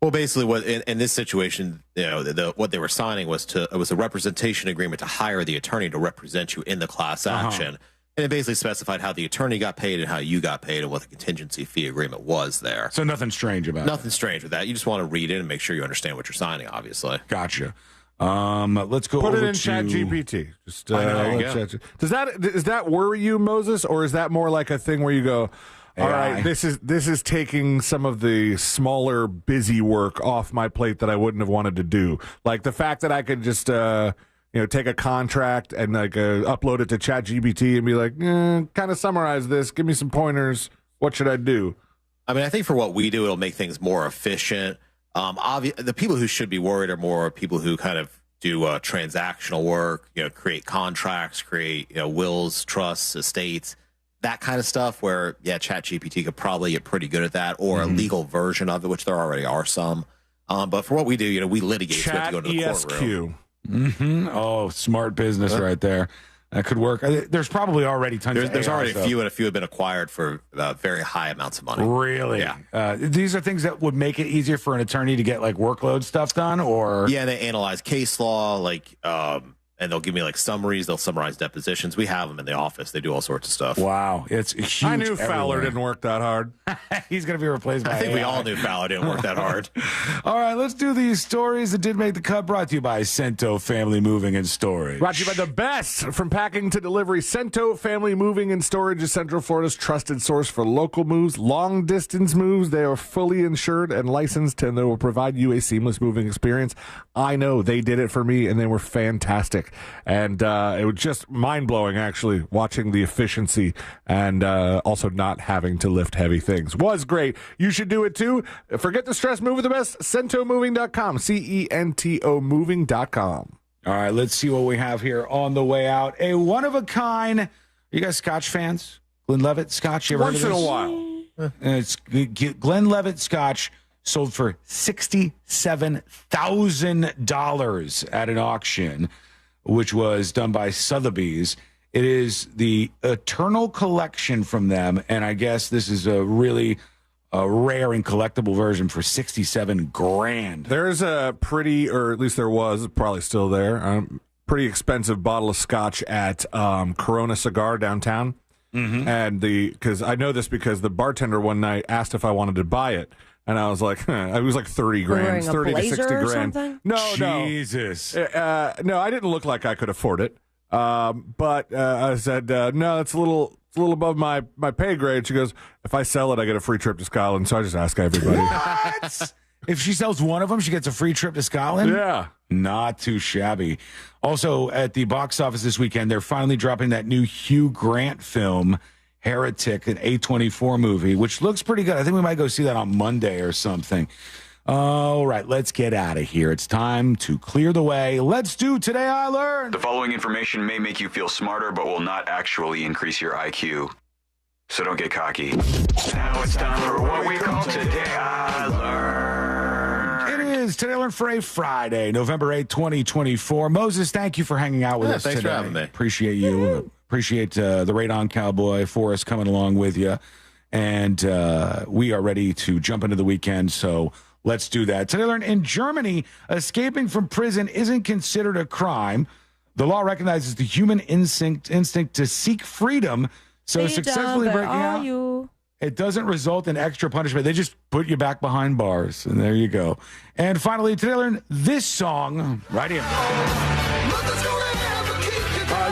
Well, basically, what in this situation, what they were signing was a representation agreement to hire the attorney to represent you in the class action. And it basically specified how the attorney got paid and how you got paid and what the contingency fee agreement was there. So nothing strange about it. Nothing strange with that. You just want to read it and make sure you understand what you're signing, obviously. Gotcha. Let's go Put over it in to ChatGPT. Just does that worry you, Moses, or is that more like a thing where you go, all right, this is taking some of the smaller busy work off my plate that I wouldn't have wanted to do, like the fact that I could just take a contract and upload it to ChatGPT and be like, kind of summarize this, give me some pointers. What should I do? I mean, I think for what we do, it'll make things more efficient. The people who should be worried are more people who kind of do transactional work, create contracts, create wills, trusts, estates, that kind of stuff. Where ChatGPT could probably get pretty good at that, or a legal version of it, which there already are some. But for what we do, we litigate. So we have to go to the courtroom. Oh, smart business right there. That could work. There's probably already tons. There's AI already stuff. a few, and a few have been acquired for very high amounts of money. Really? Yeah. These are things that would make it easier for an attorney to get workload stuff done, or they analyze case law, and they'll give me summaries. They'll summarize depositions. We have them in the office. They do all sorts of stuff. Wow, it's huge. I knew Fowler didn't work that hard. He's going to be replaced by I think AI. we all knew Fowler didn't work that hard. All right, let's do these stories that did make the cut. Brought to you by Cento Family Moving and Storage. Brought to you by the best from packing to delivery. Cento Family Moving and Storage is Central Florida's trusted source for local moves, long distance moves. They are fully insured and licensed, and they will provide you a seamless moving experience. I know they did it for me, and they were fantastic. And it was just mind-blowing, actually, watching the efficiency and also not having to lift heavy things. Was great. You should do it, too. Forget the stress. Move with the best. CentoMoving.com. CENTO moving.com. All right, let's see what we have here on the way out. A one-of-a-kind. You guys Scotch fans? Glenlivet Scotch? You ever Once heard of in this? a while. It's Glenlivet Scotch sold for $67,000 at an auction, which was done by Sotheby's. It is the Eternal Collection from them, and I guess this is a really rare and collectible version for $67,000. There's a pretty, or at least there was, probably still there, pretty expensive bottle of Scotch at Corona Cigar downtown. And because I know this because the bartender one night asked if I wanted to buy it. And I was like, it was like 30 grand, 30 to 60 grand. No, Jesus. No, I didn't look like I could afford it. But I said, no, it's a little above my pay grade. She goes, if I sell it, I get a free trip to Scotland. So I just ask everybody. What? If she sells one of them, she gets a free trip to Scotland? Yeah. Not too shabby. Also, at the box office this weekend, they're finally dropping that new Hugh Grant film, Heretic, an A24 movie, which looks pretty good. I think we might go see that on Monday or something. All right, let's get out of here. It's time to clear the way. Let's do Today I Learned. The following information may make you feel smarter, but will not actually increase your IQ. So don't get cocky. Now it's time for what we call Today I Learned. It is Today I Learned for a Friday, November 8, 2024. Moses, thank you for hanging out with us thanks today. for having me. Appreciate you. Appreciate the Radon Cowboy Forrest coming along with you. And we are ready to jump into the weekend, so let's do that. Today I learned in Germany, escaping from prison isn't considered a crime. The law recognizes the human instinct to seek freedom, so successfully breaking out, it doesn't result in extra punishment. They just put you back behind bars, and there you go. And finally, today I learned this song right here.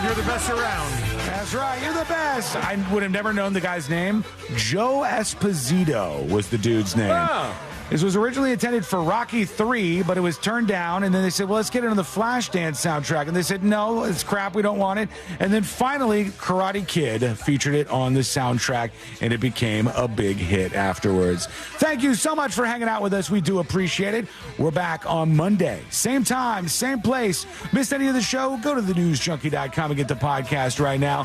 You're the best around. That's right. You're the best. I would have never known the guy's name. Joe Esposito was the dude's name. Oh. This was originally intended for Rocky 3, but it was turned down. And then they said, well, let's get it on the Flashdance soundtrack. And they said, no, it's crap. We don't want it. And then finally, Karate Kid featured it on the soundtrack, and it became a big hit afterwards. Thank you so much for hanging out with us. We do appreciate it. We're back on Monday. Same time, same place. Missed any of the show? Go to thenewsjunkie.com and get the podcast right now.